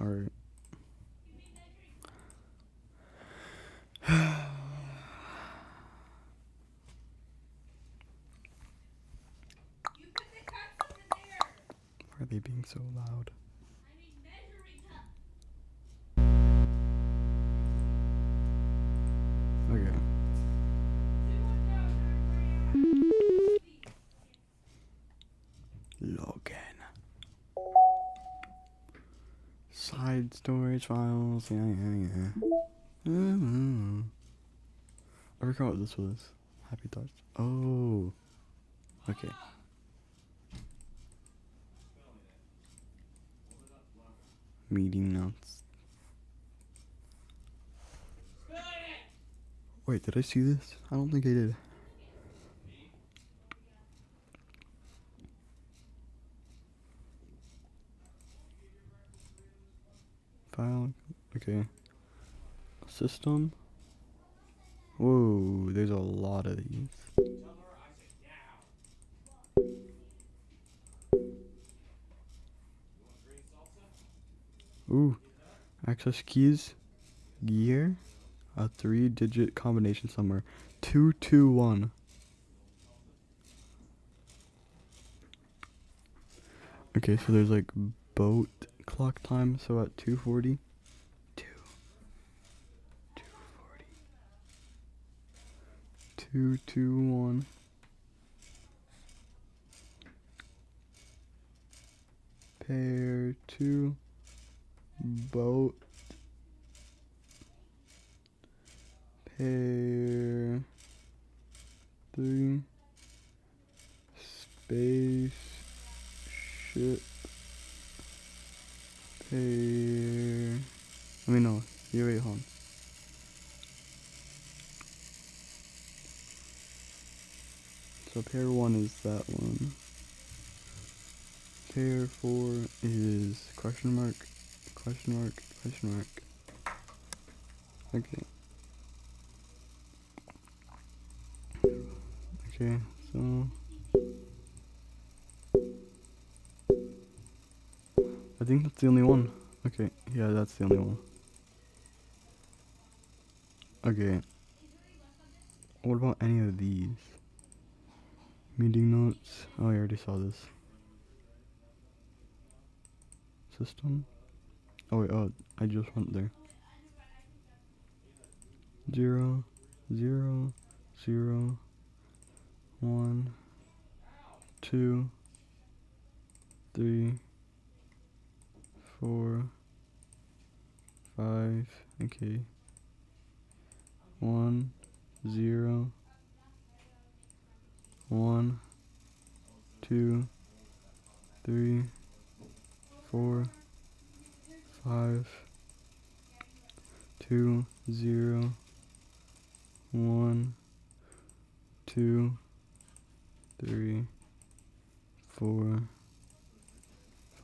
Alright. Why are they being so loud? Okay. Login. Side storage files. Yeah. I forgot what this was. Happy thoughts. Oh. Okay. Meeting notes. Wait, did I see this? I don't think I did. File. Okay. System. Whoa, there's a lot of these. Ooh. Access keys. Gear. A 3-digit combination somewhere. 221. Okay, so there's like boat clock time, so at 2:40. 2:40. 221. Pair 2. Boat. Pair 3. Space ship. Pair. Let me know. You wait, hold on. So pair 1 is that one. Pair 4 is question mark, question mark, question mark. Okay. Okay, so I think that's the only one. Okay, yeah, that's the only one. Okay. What about any of these? Meeting notes. Oh, I already saw this. System. Oh wait, oh, I just went there. 0, 0, 0, 1, 2, 3, 4, 5. Okay. 1, 0, 1, 2, 3, 4, 5, 2, 0, 1, 2, 3, 4,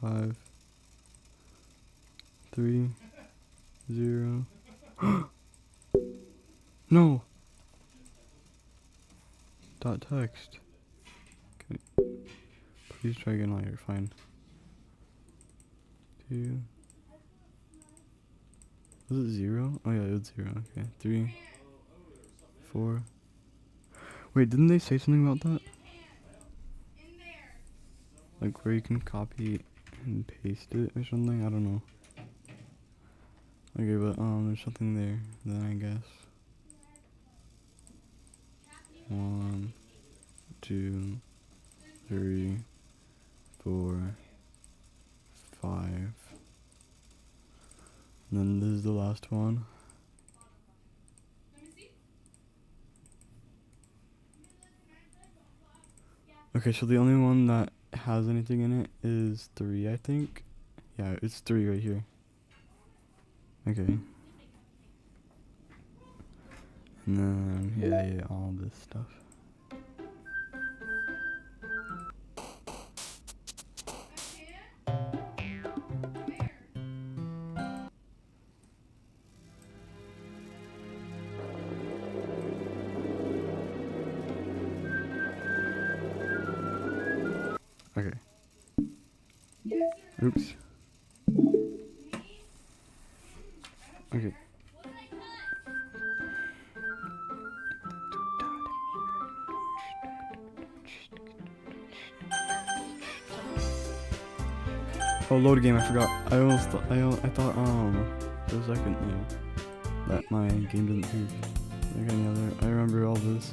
5, 3, 0. No. Dot text. Okay. Please try again while you're fine. 2. Was it 0? Oh yeah, it was 0. Okay. 3, 4. Wait, didn't they say something about that? Like where you can copy and paste it or something? I don't know. Okay, but there's something there then, I guess. 1, 2, 3, 4, 5. And then this is the last one. Okay, so the only one that has anything in it is 3, I think. Yeah, it's 3 right here. Okay. And then, yeah, all this stuff. Okay. Oops. Okay. Oh, load game, I forgot. I thought, for a second there, that my game didn't save like any other. I remember all this.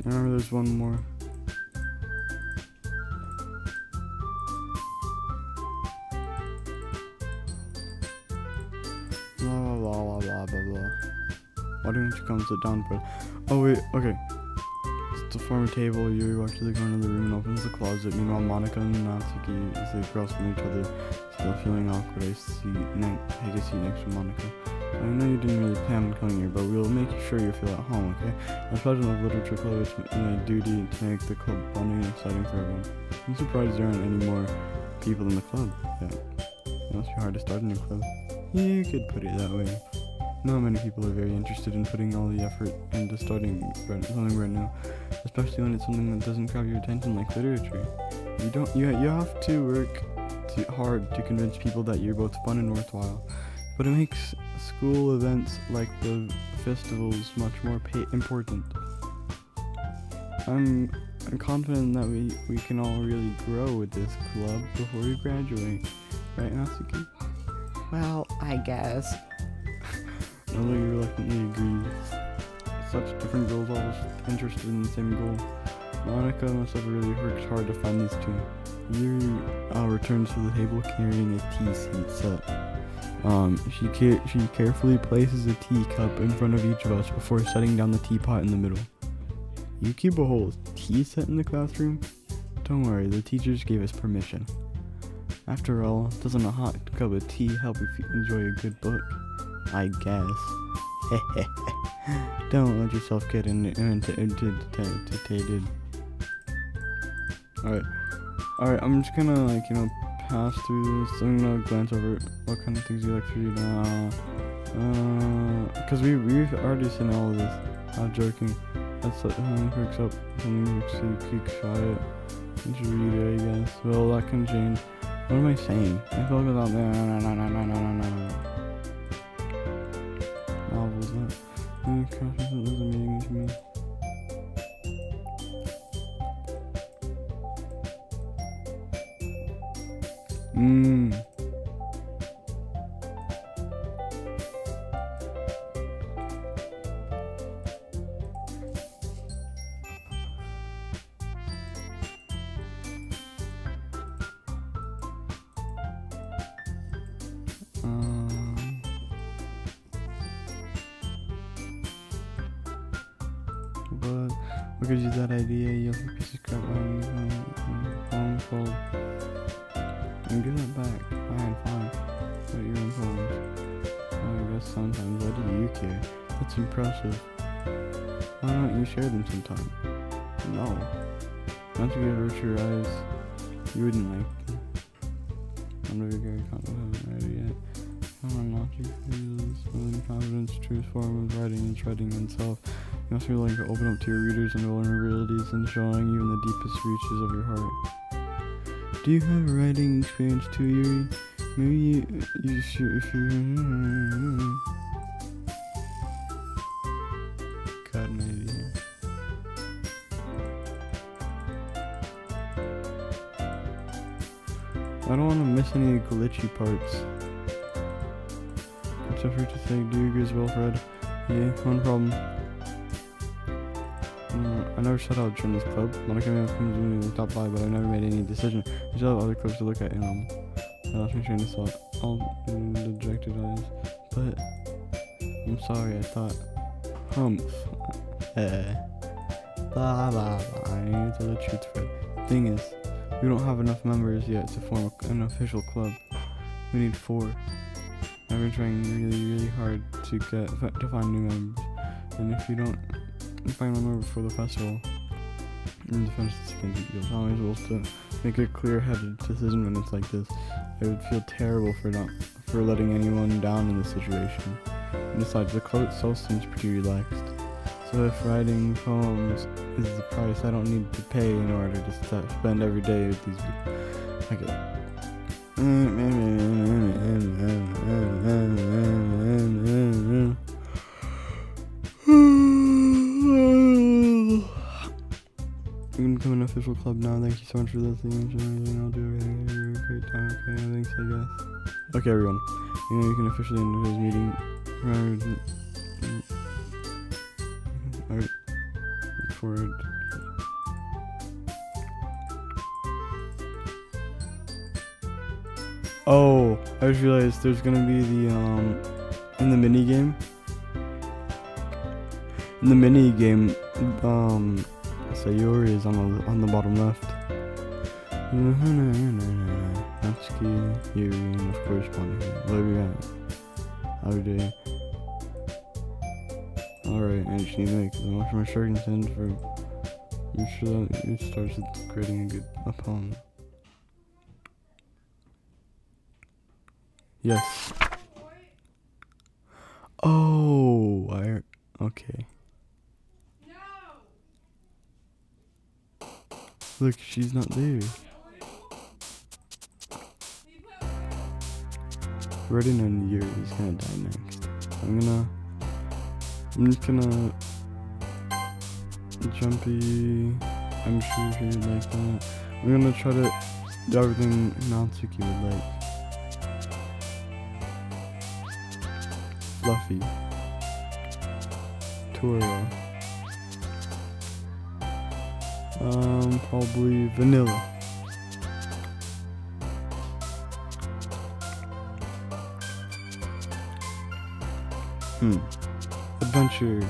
I remember there's one more. Blah blah blah blah blah blah. Why don't you come sit down, bro? Oh wait, okay. To form a table, you actually go into the room and opens the closet. Meanwhile, Monica and Natsuki sit across from each other, still feeling awkward. I take a seat next to Monica. I know you didn't really plan on coming here, but we'll make sure you feel at home, okay? As president of Literature Club, it's my duty to make the club fun and exciting for everyone. I'm surprised there aren't any more people in the club. Yeah. It must be hard to start a new club. You could put it that way. Not many people are very interested in putting all the effort into starting something right now, especially when it's something that doesn't grab your attention like literature. You have to work hard to convince people that you're both fun and worthwhile. But it makes school events like the festivals much more important. I'm confident that we can all really grow with this club before we graduate. Right, Natsuki? Well, I guess. Although you reluctantly agree. Such different girls all interested in the same goal. Monica must have really worked hard to find these two. Yuri returns to the table carrying a tea seat set. She carefully places a teacup in front of each of us before setting down the teapot in the middle. You keep a whole tea set in the classroom? Don't worry, the teachers gave us permission. After all, doesn't a hot cup of tea help if you enjoy a good book? I guess. Don't let yourself get intimidated. Alright, I'm just gonna, pass through this. I'm gonna glance over what kind of things you like to read. Because we've already seen all of this. I'm joking. That's something picks up, something you keep quiet. You should read it, I guess. Well, that can change. What am I saying? I feel like no. Novels, that. Crashes that was amazing to me. But what gives you that idea? You have a piece of crap on the phone fold. And give that back. Fine. But your own poems. I guess sometimes. Why do you care? That's impressive. Why don't you share them sometime? No. Not to get hurt your eyes. You wouldn't like them. I'm not very confident. I haven't read it yet. Come on, not you feels building confidence, truth form of writing and treading oneself. You must be willing to open up to your readers and vulnerabilities and showing even the deepest reaches of your heart. Do you have a writing experience too, Yuri? Maybe you should, if you got an idea. I don't want to miss any glitchy parts. Except for to say, do you agree as well, Fred? Yeah, one problem. I never said I would join this club. Monica may have come to stop by, but I never made any decision. I still have other clubs to look at, and I lost my train of thought. All dejected eyes. But I'm sorry, I thought humph. Blah blah blah. I need to tell the truth, Fred. The thing is, we don't have enough members yet to form an official club. We need 4. I've been trying really hard to find new members. And if you don't find one over for the festival, in defense against it, you're always able to make a clear-headed decision when it's like this. I would feel terrible for letting anyone down in this situation. And besides, the club itself seems pretty relaxed. So if writing poems is the price I don't need to pay in order to spend every day with these people, okay. You can become an official club now. Thank you so much for listening. I'll do everything. You're a great time. Okay, thanks, I guess. Okay, everyone. You can officially end today's meeting. Alright. Look forward. Oh, I just realized there's gonna be the in the mini game. In the mini game, Sayori is on the bottom left. Natsuki, Yuri, and of course Monica. Love you out. How day. Alright, I just need to make my shirt and send for you sure that it starts with creating a poem. Yes. Oh, okay. Look, she's not there. Redden and Yuri is gonna die next. I'm just gonna jumpy. I'm sure she would like that. I'm gonna try to do everything Natsuki would like. Fluffy. Tora. Probably vanilla. Adventure.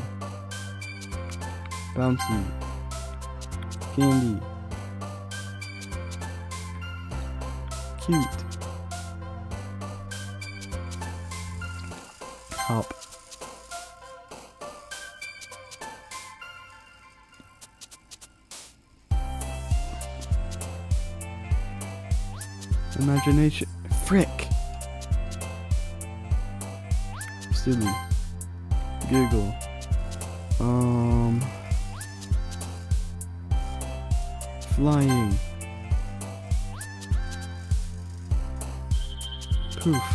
Bouncy. Candy. Cute. Hop. Imagination. Frick. Silly. Giggle. Flying. Poof.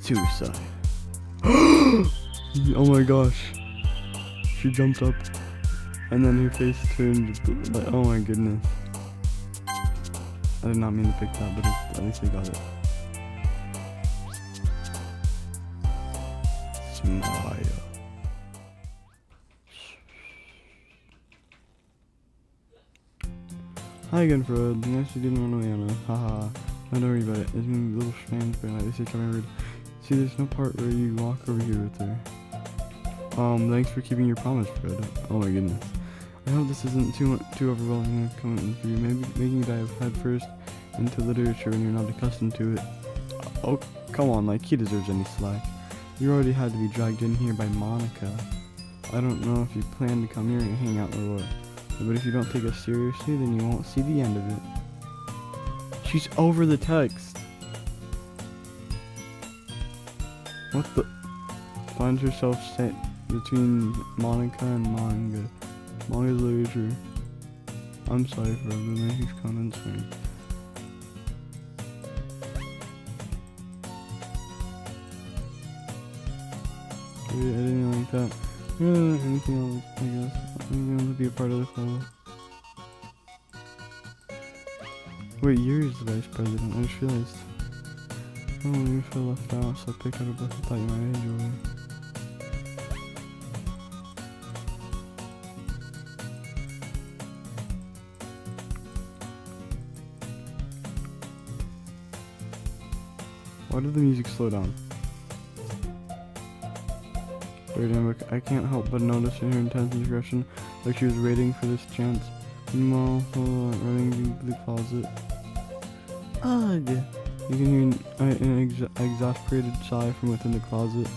Suicide. Oh my gosh. She jumped up and then her face turned like, oh my goodness. I did not mean to pick that, but at least I got it. Smile. Hi again, Fred. Yes, you didn't run away on us. Haha. Don't worry about it. It's been a little strange, but at least I remembered. See, there's no part where you walk over here with her. Thanks for keeping your promise, Fred. Oh my goodness. I hope this isn't too overwhelming a commitment for you. Maybe making you dive head first into literature when you're not accustomed to it. Oh, come on, like he deserves any slack. You already had to be dragged in here by Monica. I don't know if you plan to come here and hang out or what. But if you don't take us seriously, then you won't see the end of it. She's over the text. What the? Finds herself set between Monica and manga. Manga's literature. I'm sorry for the huge comments for me. I didn't like that. Anything else, I guess. I'm gonna be a part of the club. Wait, you're the vice president. I just realized. Oh, you feel left out, so I picked out a book I thought you might enjoy. Why did the music slow down? I can't help but notice in her intense expression, like she was waiting for this chance. Meanwhile, running into the closet. Ugh! You can hear an exasperated sigh from within the closet.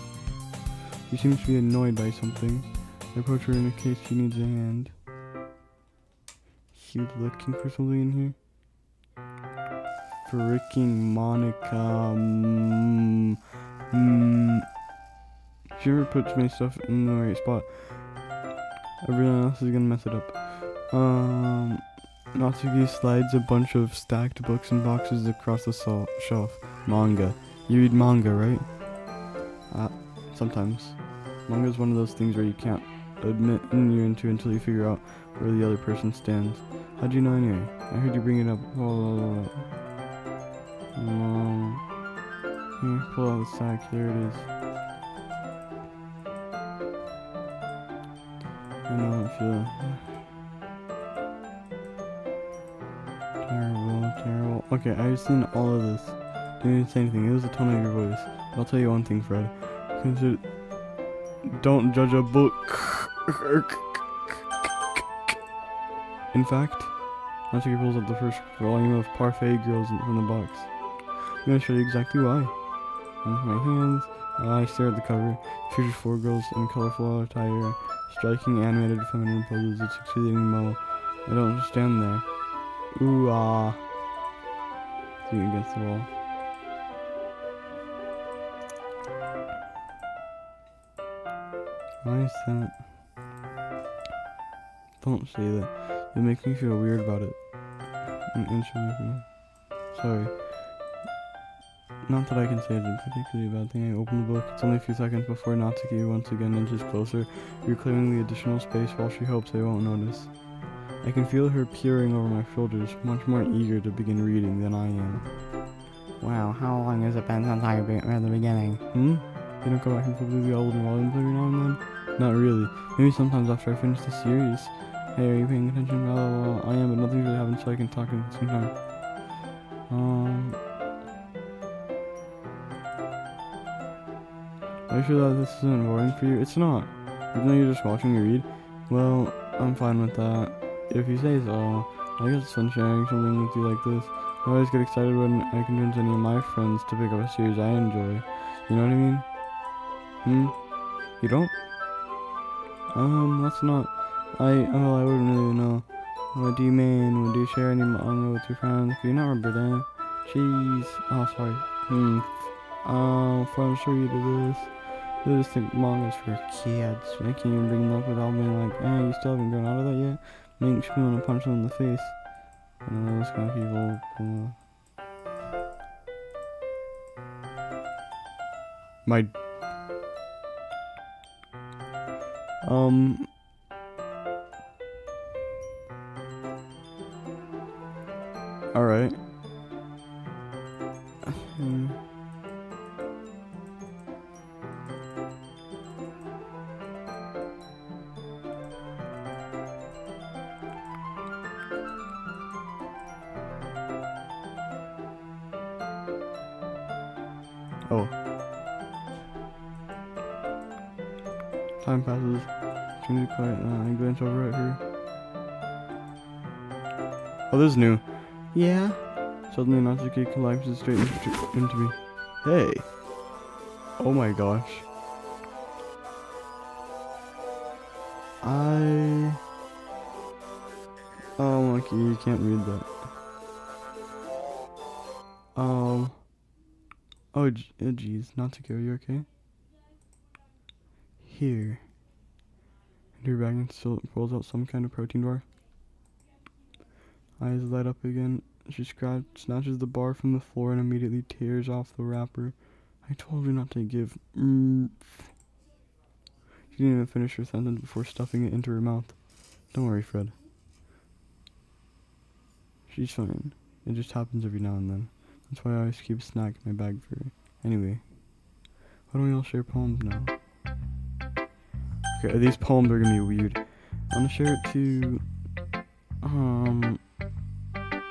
She seems to be annoyed by something. I approach her in case she needs a hand. She looking for something in here? Freaking Monica. She never puts my stuff in the right spot. Everyone else is gonna mess it up. Natsuki slides a bunch of stacked books and boxes across the shelf. Manga. You read manga, right? Sometimes. Manga is one of those things where you can't admit you're into until you figure out where the other person stands. How'd you know anyway? I heard you bring it up. Here, pull out the sack. Here it is. I know that feel. Terrible. Okay, I've seen all of this. Didn't even say anything. It was the tone of your voice. I'll tell you one thing, Fred. Don't judge a book. In fact, Natsuki pulls up the first volume of Parfait Girls from the box. I'm gonna show you exactly why. With my hands, I stare at the cover. It features 4 girls in colorful attire, striking animated feminine poses. It's exceedingly mellow. I don't just stand there. Ooh ah. Leaning against the wall. Why is that? Don't say that. It makes me feel weird about it. Sorry. Not that I can say it's a particularly bad thing. I open the book. It's only a few seconds before Natsuki once again inches closer, reclaiming the additional space while she hopes I won't notice. I can feel her peering over my shoulders, much more eager to begin reading than I am. Wow, how long has it been since I read the beginning? You don't go back and flip through the older volumes every now and then? Not really. Maybe sometimes after I finish the series. Hey, are you paying attention? Blah, blah, blah. I am, but nothing's really happened, so I can talk at the same time. Are you sure that this isn't boring for you? It's not. Even though you're just watching me read? Well, I'm fine with that. If you say so. I guess it's fun sharing something with you like this. I always get excited when I convince any of my friends to pick up a series I enjoy. You know what I mean? You don't? That's not... I wouldn't really know. What do you mean? Would you share any manga with your friends? Could you not remember that? Jeez. Oh, sorry. I'm sure you do this. They just think manga's for kids. I can't even bring them up without being like, hey, you still haven't grown out of that yet? Makes me want to punch them in the face. Those kind of people. Alright. Oh. Time passes. Extremely quiet. I glance over at her. Oh, this is new. Yeah? Suddenly, Natsuki collapses straight into me. Hey! Oh my gosh. Oh, Monkey, you can't read that. Oh, jeez. Natsuki, are you okay? Here. And her bag and still pulls out some kind of protein bar. Eyes light up again. She snatches the bar from the floor and immediately tears off the wrapper. I told her not to give. She didn't even finish her sentence before stuffing it into her mouth. Don't worry, Fred. She's fine. It just happens every now and then. That's why I always keep a snack in my bag for her. Anyway, why don't we all share poems now? Okay, these poems are gonna be weird. I'm gonna share it to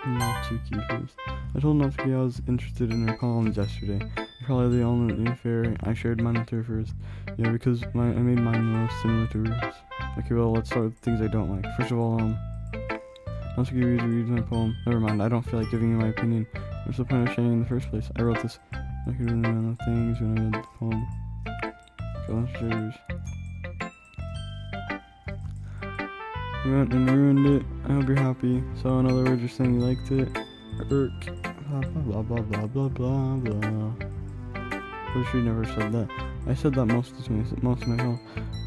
Natsuki first. I told Natsuki I was interested in her poems yesterday. Probably the only fair I shared mine with her first. Yeah, because I made mine most similar to hers. Okay, well, let's start with things I don't like. First of all, Natsuki reads my poem. Never mind, I don't feel like giving you my opinion. What's the point of sharing in the first place? I wrote this. I could really know things when I read the poem. Gestures. You went and ruined it. I hope you're happy. So in other words, you're saying you liked it. Blah blah blah blah blah blah blah. Wish you never said that. I said that most of my poem.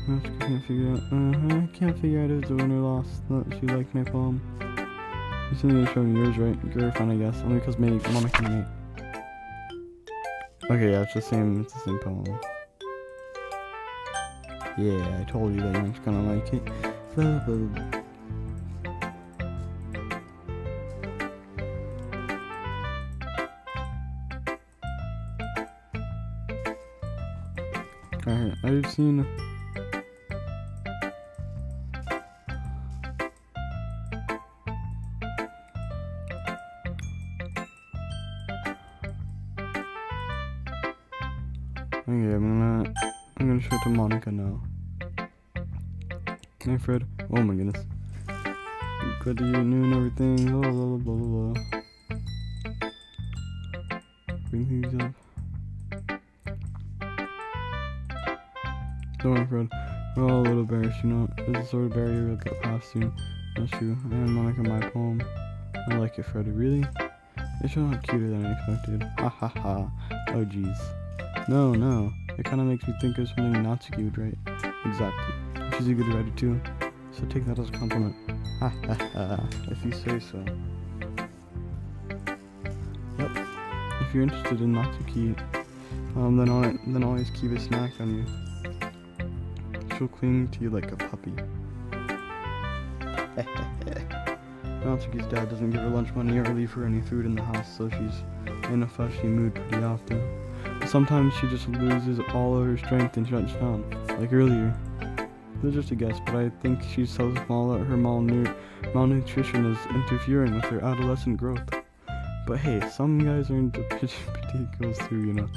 I can't figure out. I can't figure out if it's a win or loss. That she liked my poem. You still need to show me yours, right? Very fun, I guess. Only because Monica and me. Okay, yeah, it's the same poem. Yeah, I told you that you weren't gonna like it. Alright, I've seen. Okay, I'm gonna show it to Monica now. Hey Fred. Oh my goodness. Glad to you knew and everything. Blah blah blah blah blah. Bring things up. Don't worry, Fred. We're all a little embarrassed, you know. There's a sort of barrier we'll get past soon. That's true. And Monica, my poem. I like it, Freddy. Really? It's so much cuter than I expected. Ha ha ha. Oh jeez. No. It kind of makes me think of something not so cute, right? Exactly. She's a good writer too. So take that as a compliment. Ha ha ha. If you say so. Yep. If you're interested in not so cute, then always keep a snack on you. She'll cling to you like a puppy. Natsuki's dad doesn't give her lunch money or leave her any food in the house, so she's in a fussy mood pretty often. But sometimes she just loses all of her strength and shuts down, like earlier. This is just a guess, but I think she's so small that her malnutrition is interfering with her adolescent growth. But hey, some guys are into petite too, you know.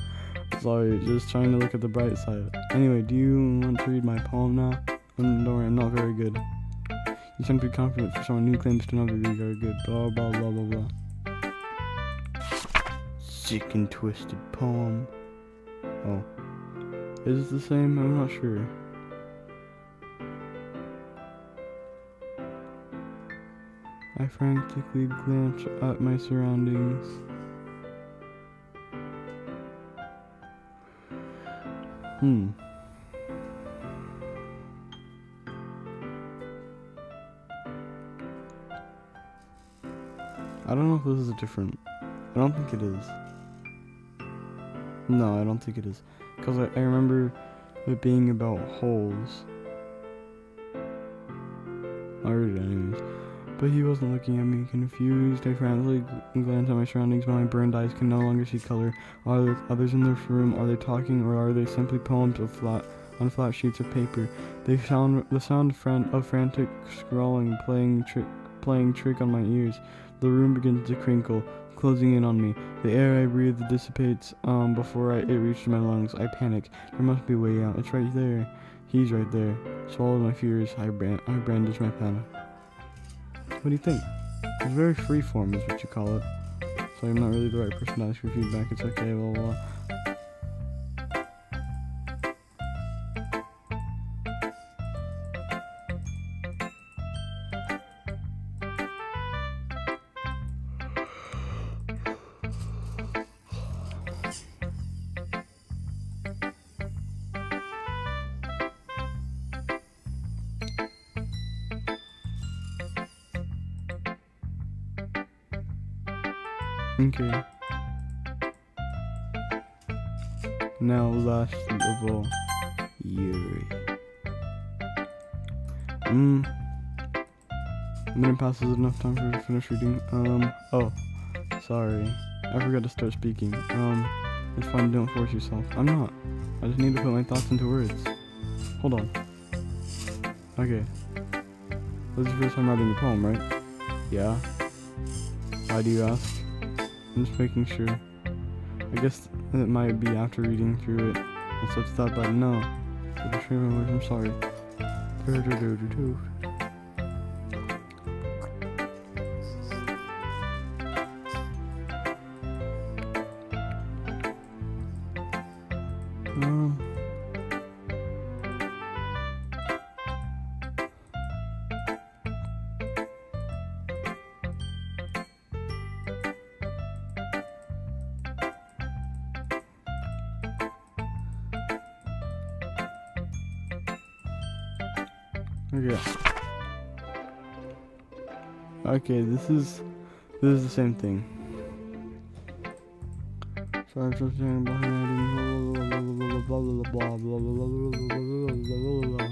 Sorry, just trying to look at the bright side. Anyway, do you want to read my poem now? Don't worry, I'm not very good. You sound pretty confident for someone who claims to not be very good. Blah blah blah blah blah. Sick and twisted poem. Oh. Is it the same? I'm not sure. I frantically glance at my surroundings. I don't know if this is different. I don't think it is. No, I don't think it is. Because I remember it being about holes. I read it anyways. But he wasn't looking at me. Confused, I frantically glanced at my surroundings, but my burned eyes can no longer see color. Are there others in this room? Are they talking, or are they simply poems on flat sheets of paper? The sound of frantic scrawling playing trick on my ears. The room begins to crinkle, closing in on me. The air I breathe dissipates before it reaches my lungs. I panic. There must be a way out. It's right there. He's right there. Swallowed my fears. I brandish my pen. What do you think? It's very freeform, is what you call it. So I'm not really the right person to ask for feedback. It's okay, blah blah. Okay. Now last of all, Yuri. I'm gonna pass this enough time for you to finish reading. Oh, sorry. I forgot to start speaking. It's fine, don't force yourself. I'm not. I just need to put my thoughts into words. Hold on. Okay. This is the first time writing a poem, right? Yeah. Why do you ask? I'm just making sure. I guess it might be after reading through it and such that, but no. I'm sorry. Um. Okay. Okay, this is the same thing. So I'm just saying behind blah blah blah blah blah blah blah blah blah.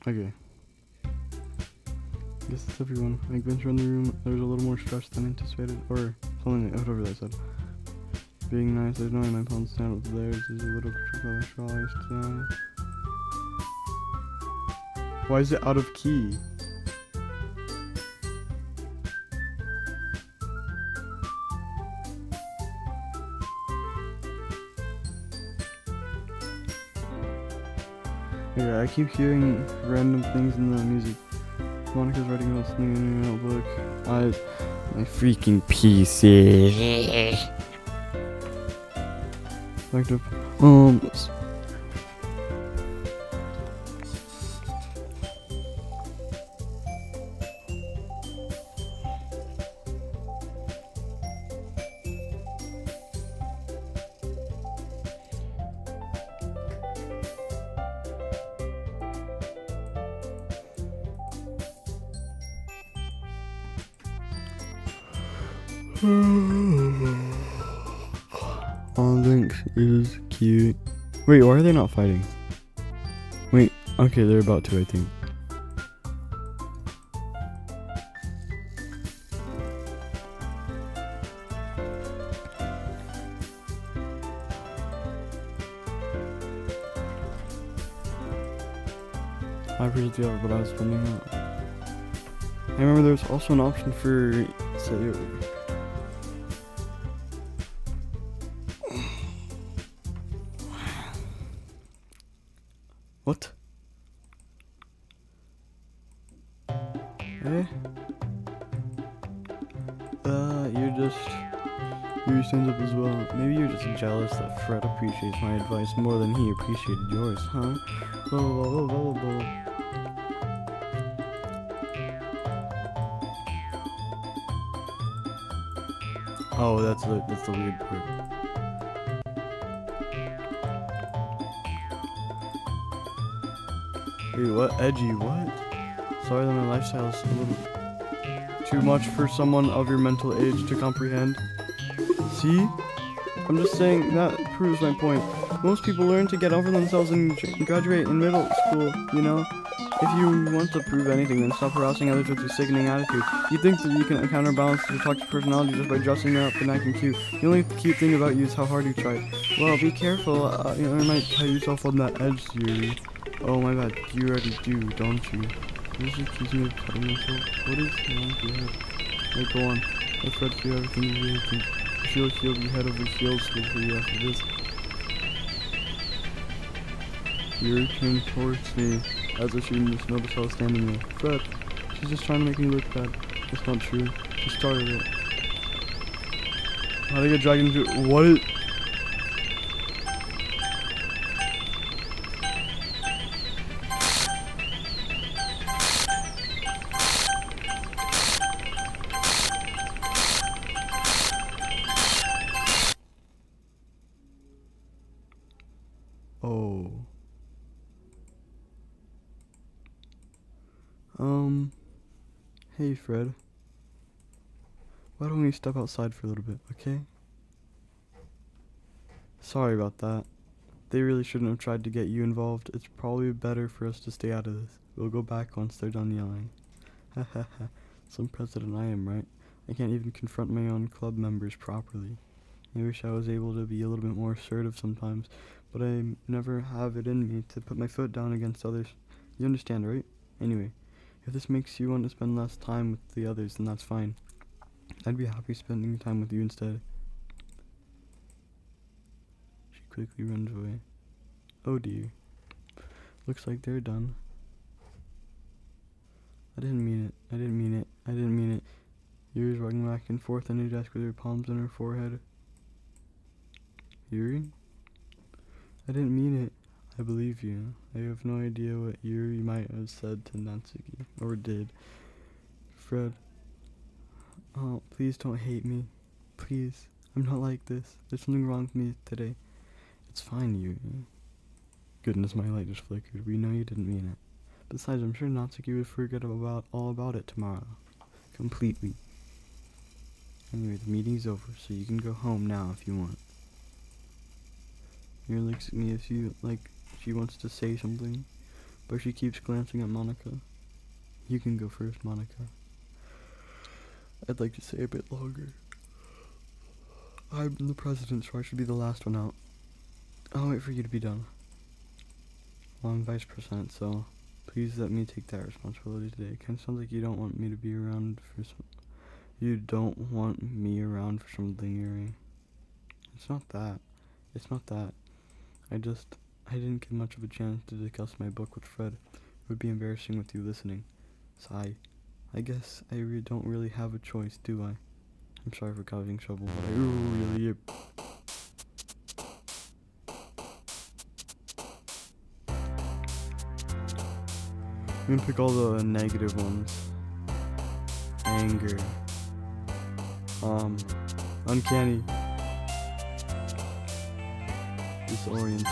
Okay. Guess it's everyone. I venture in the room. There's a little more stress than anticipated, or something. Whatever that said. Being nice, there's no way my phone stand up there. This is a little controversial. Why is it out of key? Yeah, I keep hearing random things in the music. Monica's writing about something in her notebook. My freaking PC. Like to, Lynx is cute. Wait, why are they not fighting? Wait, okay, they're about to, I think. I appreciate the offer, but I was spending out. I remember there was also an option for set your. What? Eh? You stand up as well. Maybe you're just jealous that Fred appreciates my advice more than he appreciated yours, huh? Blah, blah, blah, blah, blah, blah. Oh, that's the weird part. Wait, what? Edgy, what? Sorry that my lifestyle is a little too much for someone of your mental age to comprehend. See? I'm just saying that proves my point. Most people learn to get over themselves and graduate in middle school, you know? If you want to prove anything, then stop harassing others with your sickening attitude. You think that you can counterbalance your toxic personality just by dressing up and acting cute. The only cute thing about you is how hard you try. Well, be careful, you might tie yourself on that edge theory. Oh my bad, you already do, don't you? You just accuse me of cutting myself. What is wrong with your head? Hey, go on. Let's try to do everything you really think. I feel like you'll be head over heels for you after this. You turned towards me as if she didn't just notice I was standing there. Fred, she's just trying to make me look bad. That's not true. She started it. How did I get dragged into it? What? Oh. Hey Fred. Why don't we step outside for a little bit, okay? Sorry about that. They really shouldn't have tried to get you involved. It's probably better for us to stay out of this. We'll go back once they're done yelling. Hahaha. Some president I am, right? I can't even confront my own club members properly. I wish I was able to be a little bit more assertive sometimes, but I never have it in me to put my foot down against others. You understand, right? Anyway, if this makes you want to spend less time with the others, then that's fine. I'd be happy spending time with you instead. She quickly runs away. Oh dear. Looks like they're done. I didn't mean it. I didn't mean it. I didn't mean it. Yuri's rocking back and forth on her desk with her palms on her forehead. Yuri? I didn't mean it. I believe you. I have no idea what Yuri might have said to Natsuki, or did. Fred. Oh, please don't hate me. Please. I'm not like this. There's something wrong with me today. It's fine, Yuri. Goodness, my light just flickered. We know you didn't mean it. Besides, I'm sure Natsuki would forget all about it tomorrow. Completely. Anyway, the meeting's over, so you can go home now if you want. Yuri looks at me as she wants to say something, but she keeps glancing at Monica. You can go first, Monica. I'd like to say a bit longer. I'm the president, so I should be the last one out. I'll wait for you to be done. Well, I'm vice president, so please let me take that responsibility today. It kind of sounds like you don't want me to be around for some... You don't want me around for something, Yuri. It's not that. It's not that. I didn't get much of a chance to discuss my book with Fred. It would be embarrassing with you listening. Sigh. I guess I don't really have a choice, do I? I'm sorry for causing trouble, but I really... I'm gonna pick all the negative ones. Anger. Uncanny. Disoriented.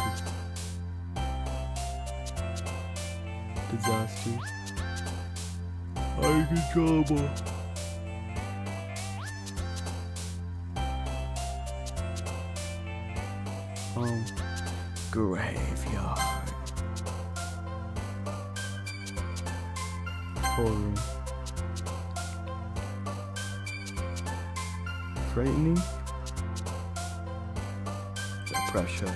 Disaster. Uncontrollable. Graveyard. Horror. Frightening. Depression.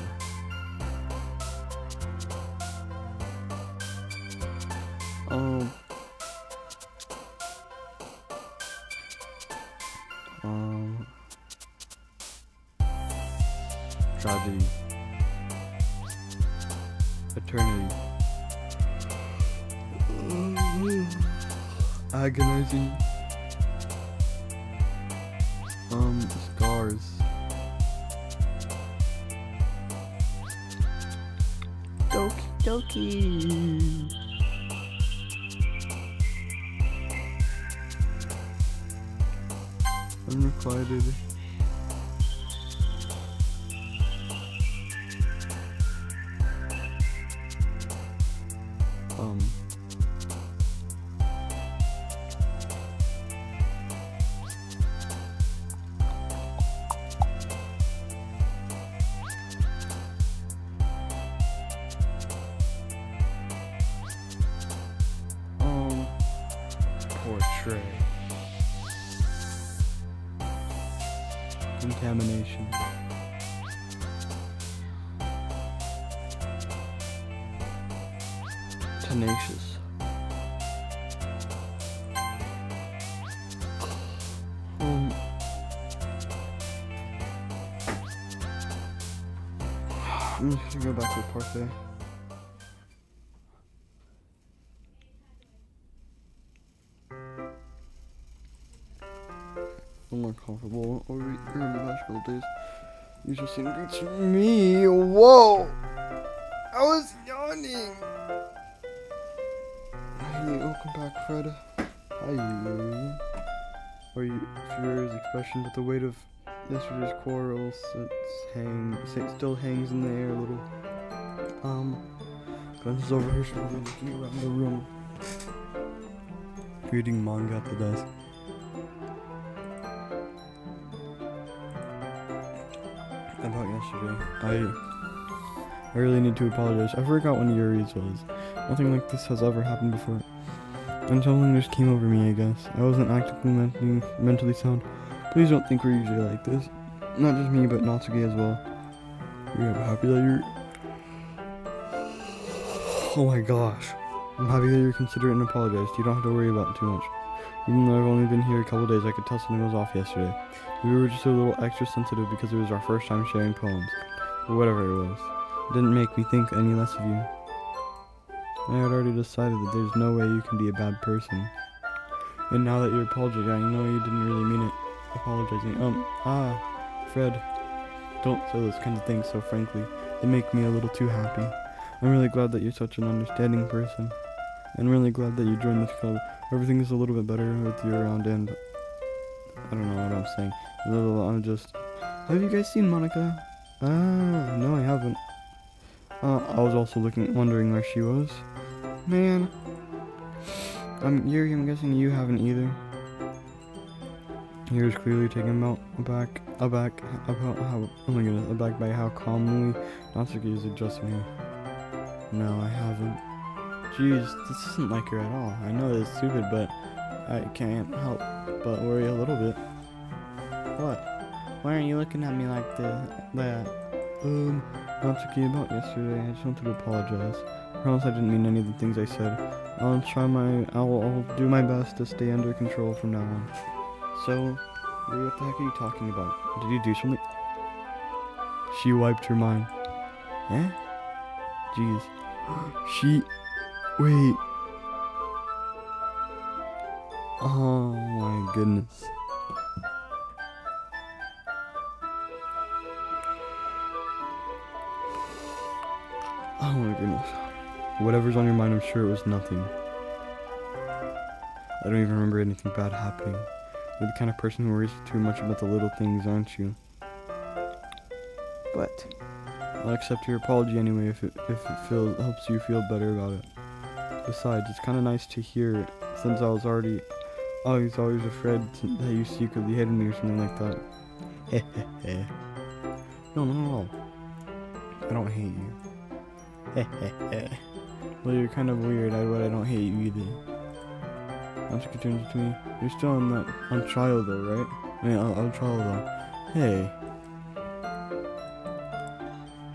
Tragedy. Eternity. Agonizing. Scars. Doki doki. Unrequited. Portray. Contamination. Tenacious. I'm just gonna go back to the parfait. I'm more comfortable over here in the basketball days. Usually seeing greets me. Whoa! I was yawning! Hey, welcome back, Fred. Hi, Yuri. Are you furious expression, but the weight of yesterday's quarrel still hangs in the air a little. Glances over her shoulder, looking around the room. Reading manga at the desk. About yesterday. I really need to apologize. I forgot when Yuri's was. Nothing like this has ever happened before. And something just came over me, I guess. I wasn't actively mentally sound. Please don't think we're usually like this. not just me, but Natsuki as well. I'm happy that you're... Oh my gosh. I'm happy that you're considerate and apologized. You don't have to worry about it too much. Even though I've only been here a couple days, I could tell something was off yesterday. We were just a little extra sensitive because it was our first time sharing poems. Or whatever it was. It didn't make me think any less of you. I had already decided that there's no way you can be a bad person. And now that you're apologizing, I know you didn't really mean it. Apologizing. Fred. Don't say those kind of things so frankly. They make me a little too happy. I'm really glad that you're such an understanding person. And really glad that you joined this club. Everything is a little bit better with you around and... I don't know what I'm saying. I'm just... Have you guys seen Monica? No I haven't. I was also wondering where she was. Man. I'm guessing you haven't either. You're just clearly taken aback by how calmly Natsuki is adjusting her. No, I haven't. Jeez, this isn't like her at all. I know it's stupid, but I can't help but worry a little bit. What? Why are you looking at me like that? Natsuki, about yesterday, I just wanted to apologize. I promise I didn't mean any of the things I said. I'll do my best to stay under control from now on. So, what the heck are you talking about? Did you do something? She wiped her mind. Eh? Jeez. Wait. Oh my goodness. Oh my goodness. Whatever's on your mind, I'm sure it was nothing. I don't even remember anything bad happening. You're the kind of person who worries too much about the little things, aren't you? But I'll accept your apology anyway if it helps you feel better about it. Besides, it's kind of nice to hear it, since I was always afraid that you secretly hated me or something like that. Hehehe. No, not at all. I don't hate you. Hehehe. Well, you're kind of weird, but I don't hate you either. Natsuki turns to me. You're still on trial though, right? I mean, on trial though. Hey.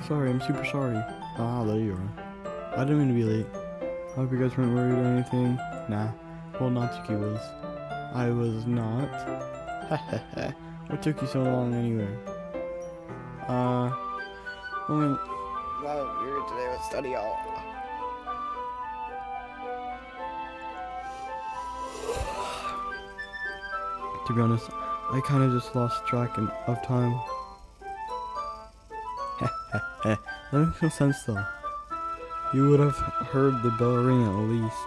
Sorry, I'm super sorry. Ah, there you are. I didn't mean to be late. I hope you guys weren't worried or anything. Nah. Well, Natsuki was. I was not. What took you so long anyway? Well, you're here today with study hall. To be honest, I kind of just lost track of time. That makes no sense though. You would have heard the bell ring at least.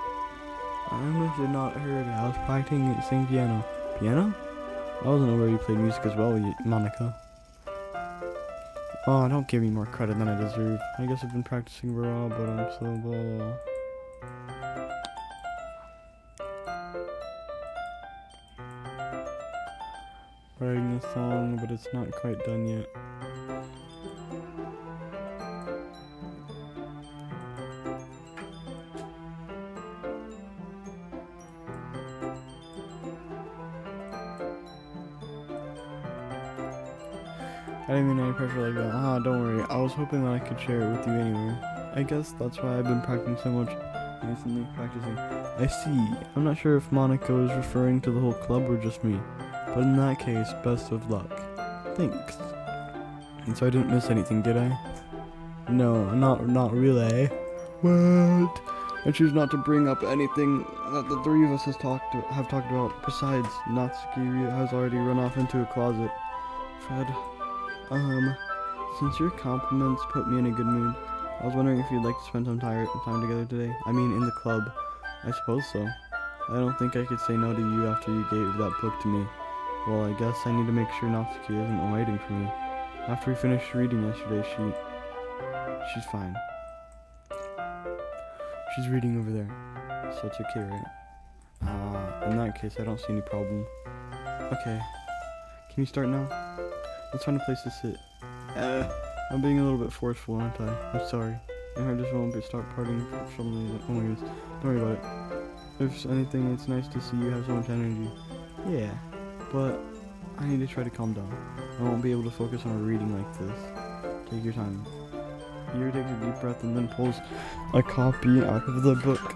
I must have not heard it. I was practicing singing piano. Piano? I wasn't aware you played music as well, Monica. Oh, don't give me more credit than I deserve. I guess I've been practicing for a while, but I'm so blah blah. Writing a song, but it's not quite done yet. I didn't mean any pressure like that. Don't worry. I was hoping that I could share it with you anyway. I guess that's why I've been practicing so much recently. I see. I'm not sure if Monica was referring to the whole club or just me. But in that case, best of luck. Thanks. And so I didn't miss anything, did I? No, not really. What? I choose not to bring up anything that the three of us have talked about. Besides, Natsuki has already run off into a closet. Fred, since your compliments put me in a good mood, I was wondering if you'd like to spend some time together today. I mean, in the club. I suppose so. I don't think I could say no to you after you gave that book to me. Well, I guess I need to make sure Natsuki isn't waiting for me. After we finished reading yesterday, she's fine. She's reading over there, so it's okay, right? In that case, I don't see any problem. Okay, can you start now? Let's find a place to sit. I'm being a little bit forceful, aren't I? I'm sorry. My heart just won't start parting for some reason. Oh my goodness, don't worry about it. If anything, it's nice to see you have so much energy. Yeah, but I need to try to calm down. I won't be able to focus on a reading like this. Take your time. Yuri takes a deep breath and then pulls a copy out of the book.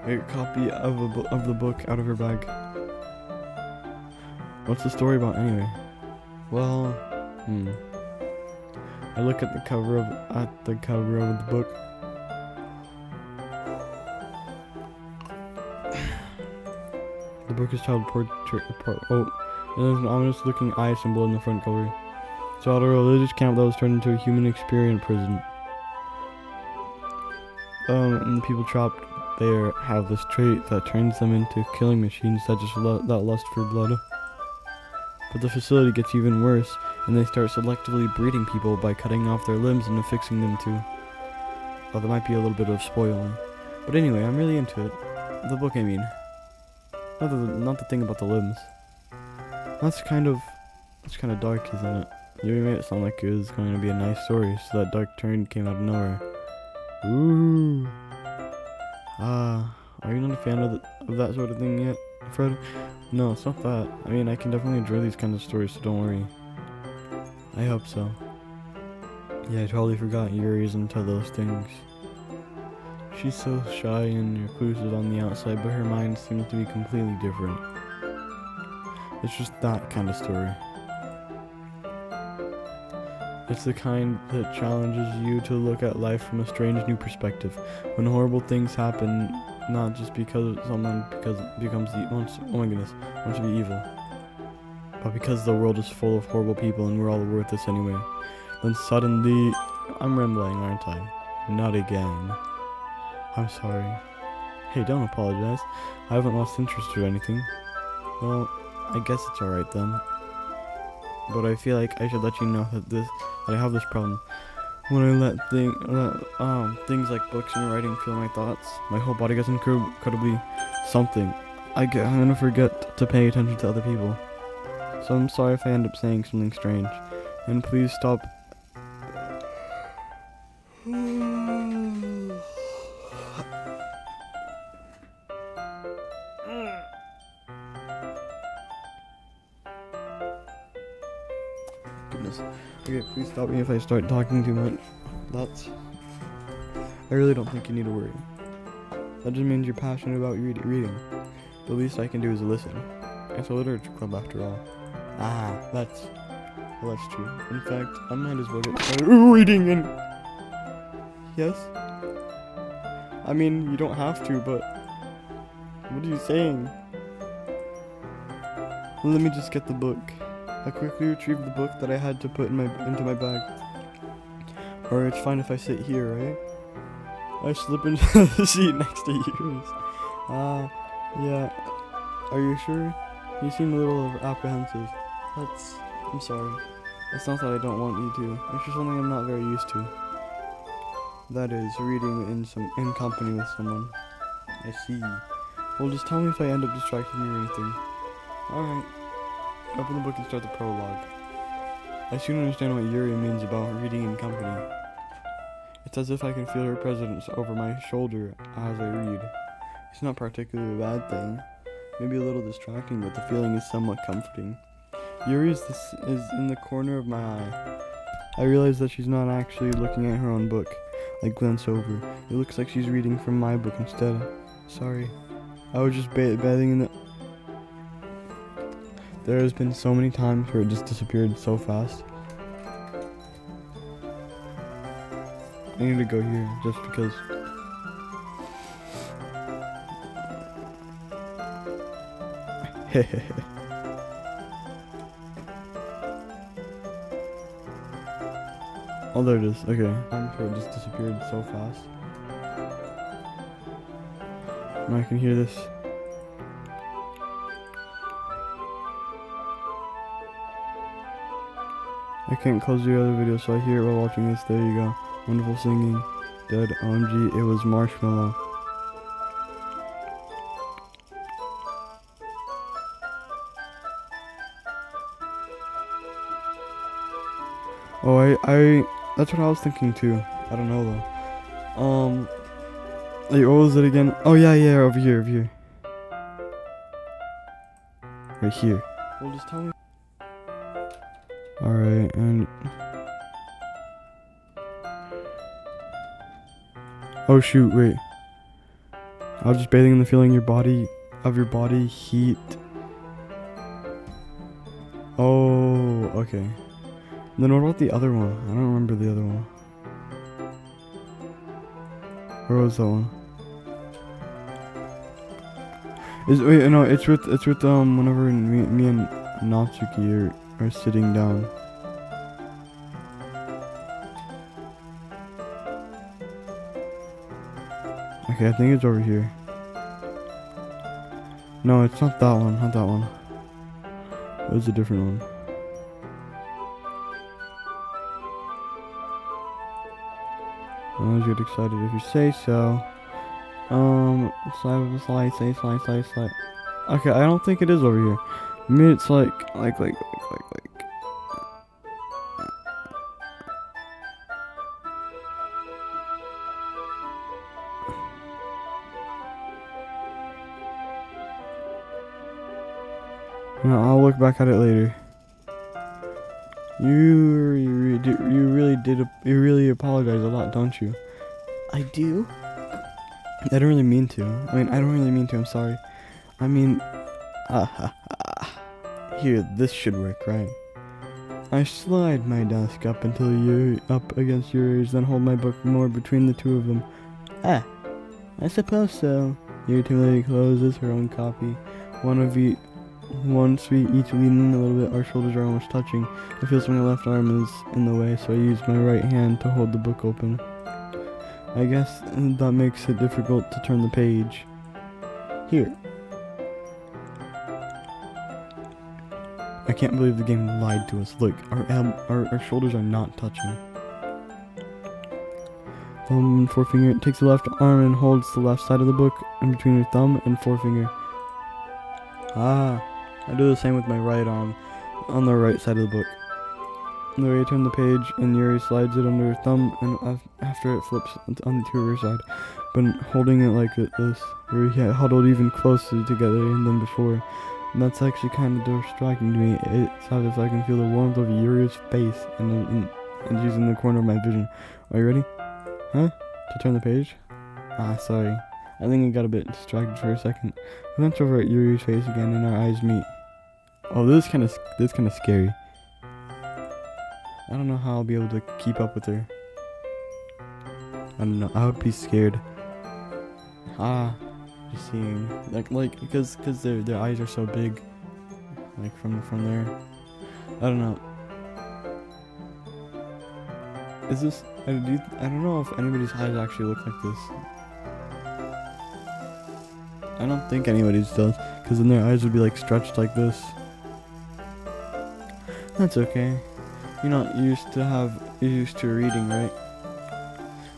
A copy of the book out of her bag. What's the story about anyway? Well, I look at the cover of the book. The book is titled Portrait. Oh, there's an ominous-looking eye symbol in the front cover. It's about a religious camp that was turned into a human experiment prison. And the people trapped there have this trait that turns them into killing machines that just that lust for blood. But the facility gets even worse, and they start selectively breeding people by cutting off their limbs and affixing them to. Oh, there might be a little bit of spoiling. But anyway, I'm really into it. The book, I mean. Not the thing about the limbs. That's kind of dark, isn't it? You made it sound like it was going to be a nice story, so that dark turn came out of nowhere. Ooh. Are you not a fan of that sort of thing yet, Fred? No, it's not that. I mean, I can definitely enjoy these kinds of stories, so don't worry. I hope so. Yeah, I totally forgot Yuri is into those things. She's so shy and reclusive on the outside, but her mind seems to be completely different. It's just that kind of story. It's the kind that challenges you to look at life from a strange new perspective. When horrible things happen, not just because someone wants to be evil, but because the world is full of horrible people and we're all worthless anyway. Then suddenly, I'm rambling, aren't I? Not again. I'm sorry. Hey, don't apologize. I haven't lost interest or anything. Well, I guess it's alright then. But I feel like I should let you know that I have this problem. When I let things like books and writing fill my thoughts, my whole body gets incredibly something. I'm gonna forget to pay attention to other people. So I'm sorry if I end up saying something strange. And please stop. Goodness. Okay, please stop me if I start talking too much. I really don't think you need to worry. That just means you're passionate about reading. The least I can do is listen. It's a literature club after all. That's true. In fact, I might as well get started reading and... Yes? I mean, you don't have to, but... What are you saying? Let me just get the book. I quickly retrieved the book that I had to put into my bag. Or it's fine if I sit here, right? I slip into the seat next to yours. Yeah. Are you sure? You seem a little apprehensive. I'm sorry. It's not that I don't want you to. It's just something I'm not very used to. That is, reading in company with someone. I see. Well, just tell me if I end up distracting you or anything. Alright. Open the book and start the prologue. I soon understand what Yuri means about reading in company. It's as if I can feel her presence over my shoulder as I read. It's not particularly a bad thing. Maybe a little distracting, but the feeling is somewhat comforting. Yuri is in the corner of my eye. I realize that she's not actually looking at her own book. I glance over. It looks like she's reading from my book instead. Sorry. I was just bathing in the... There has been so many times where it just disappeared so fast. I need to go here, just because. Oh, there it is. Okay. Time for it just disappeared so fast. Now I can hear this. I can't close the other video, so I hear it while watching this. There you go. Wonderful singing. Dead. OMG, it was Marshmallow. Oh, that's what I was thinking too. I don't know though. Like, what was it again? Oh yeah, over here. Right here. Well, just tell me. Alright, and... Oh shoot, wait. I was just bathing in the feeling of your body heat. Oh, okay. Then what about the other one? I don't remember the other one. Where was that one? Wait, no, it's with whenever me and Natsuki are sitting down. Okay, I think it's over here. No, it's not that one, not that one. It was a different one. I always get excited if you say so. Slide. Okay, I don't think it is over here. Maybe it's like. No, I'll look back at it later. You really apologize a lot, don't you? I do? I don't really mean to. I don't really mean to, I'm sorry. Here, this should work, right? I slide my desk up until you're up against your ears, then hold my book more between the two of them. I suppose so. Yuri timidly closes her own copy. Once we each lean in a little bit, our shoulders are almost touching. It feels my left arm is in the way, so I use my right hand to hold the book open. I guess that makes it difficult to turn the page. Here. I can't believe the game lied to us. Look, our shoulders are not touching. Thumb and forefinger. It takes the left arm and holds the left side of the book in between your thumb and forefinger. I do the same with my right arm on the right side of the book. The way I turn the page, and Yuri slides it under her thumb, and after it flips onto her side. But holding it like this, we get huddled even closer together than before. And that's actually kind of distracting to me. It's as if I can feel the warmth of Yuri's face, and she's in the corner of my vision. Are you ready? Huh? To turn the page? Sorry. I think I got a bit distracted for a second. I glance over at Yuri's face again, and our eyes meet. Oh, this is kind of scary. I don't know how I'll be able to keep up with her. I don't know. I would be scared. Just seeing because their eyes are so big, like from there. I don't know. Is this? I don't know if anybody's eyes actually look like this. I don't think anybody's does, because then their eyes would be like stretched like this. That's okay. You're not used to reading, right?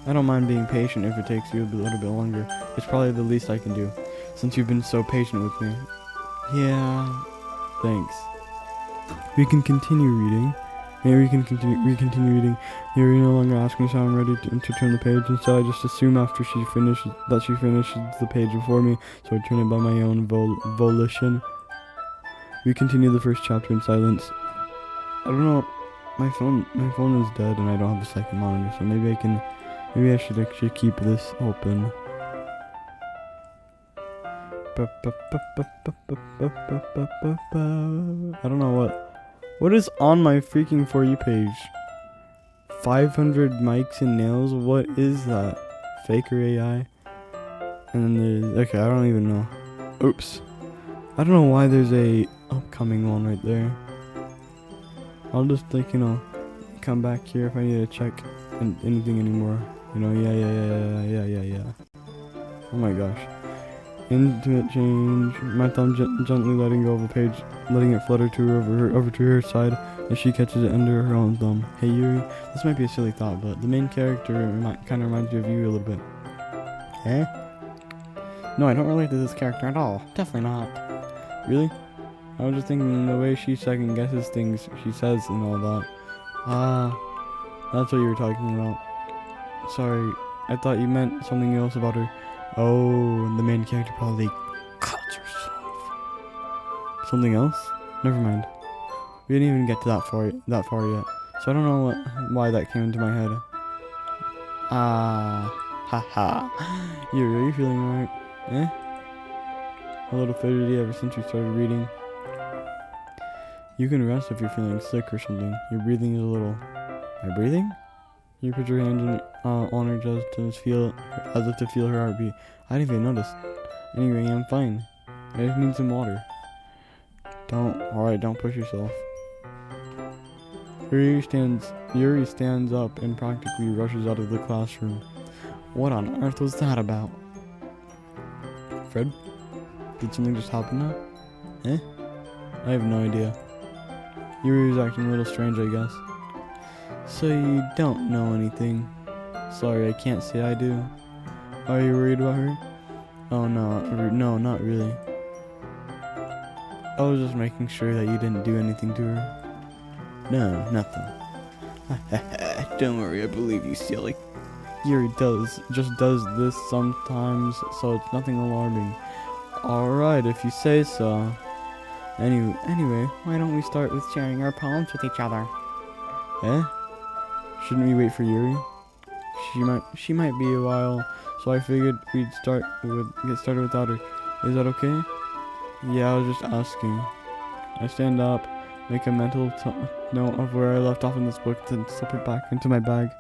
I don't mind being patient if it takes you a little bit longer. It's probably the least I can do, since you've been so patient with me. Yeah, thanks. We can continue reading. Maybe we can continue reading. Yuri no longer asks me, so I'm ready to turn the page, and so I just assume after she finishes the page before me, so I turn it by my own volition. We continue the first chapter in silence. I don't know. My phone is dead, and I don't have a second monitor, so maybe I should actually keep this open. I don't know what is on my freaking For You page. 500 mics and nails. What is that? Faker AI. And then there's I don't even know. Oops. I don't know why there's a upcoming one right there. I'll just come back here if I need to check anything anymore. Yeah. Oh my gosh. Intimate change. My thumb gently letting go of the page, letting it flutter over to her side as she catches it under her own thumb. Hey Yuri, this might be a silly thought, but the main character kind of reminds you of you a little bit. Eh? No, I don't relate to this character at all. Definitely not. Really? I was just thinking the way she second guesses things she says and all that. That's what you were talking about. Sorry, I thought you meant something else about her. Oh, the main character probably cuts herself. Something else? Never mind. We didn't even get to that far yet. So I don't know why that came into my head. Haha. Are you feeling alright? Eh? A little fidgety ever since we started reading. You can rest if you're feeling sick or something. Your breathing is a little... My breathing? You put your hand on her chest to feel, as if to feel her heartbeat. I didn't even notice. Anyway, I'm fine. I just need some water. Alright, don't push yourself. Yuri stands up and practically rushes out of the classroom. What on earth was that about? Fred? Did something just happen now? Eh? I have no idea. Yuri was acting a little strange, I guess. So you don't know anything? Sorry, I can't say I do. Are you worried about her? Oh no, not really. I was just making sure that you didn't do anything to her. No, nothing. Don't worry, I believe you, silly. Yuri just does this sometimes, so it's nothing alarming. Alright, if you say so. Anyway, Why don't we start with sharing our poems with each other? eh? Shouldn't we wait for Yuri? She might be a while, so I figured we'd get started without her. Is that okay? Yeah, I was just asking. I stand up, make a mental note of where I left off in this book, then slip it back into my bag.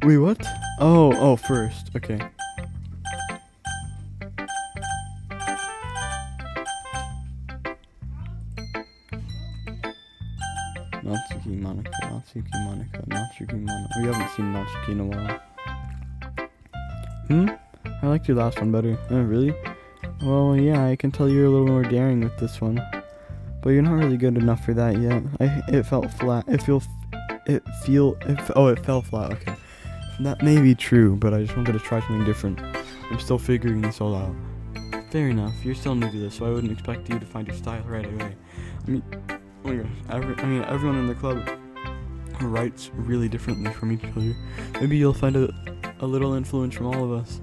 Wait, what? Oh, first. Okay. Natsuki Monica. We haven't seen Natsuki in a while. I liked your last one better. Oh, really? Well, yeah, I can tell you're a little more daring with this one. But you're not really good enough for that yet. It felt flat. It fell flat. Okay. That may be true, but I just wanted to try something different. I'm still figuring this all out. Fair enough. You're still new to this, so I wouldn't expect you to find your style right away. Oh my gosh, everyone in the club writes really differently from each other. Maybe you'll find a little influence from all of us.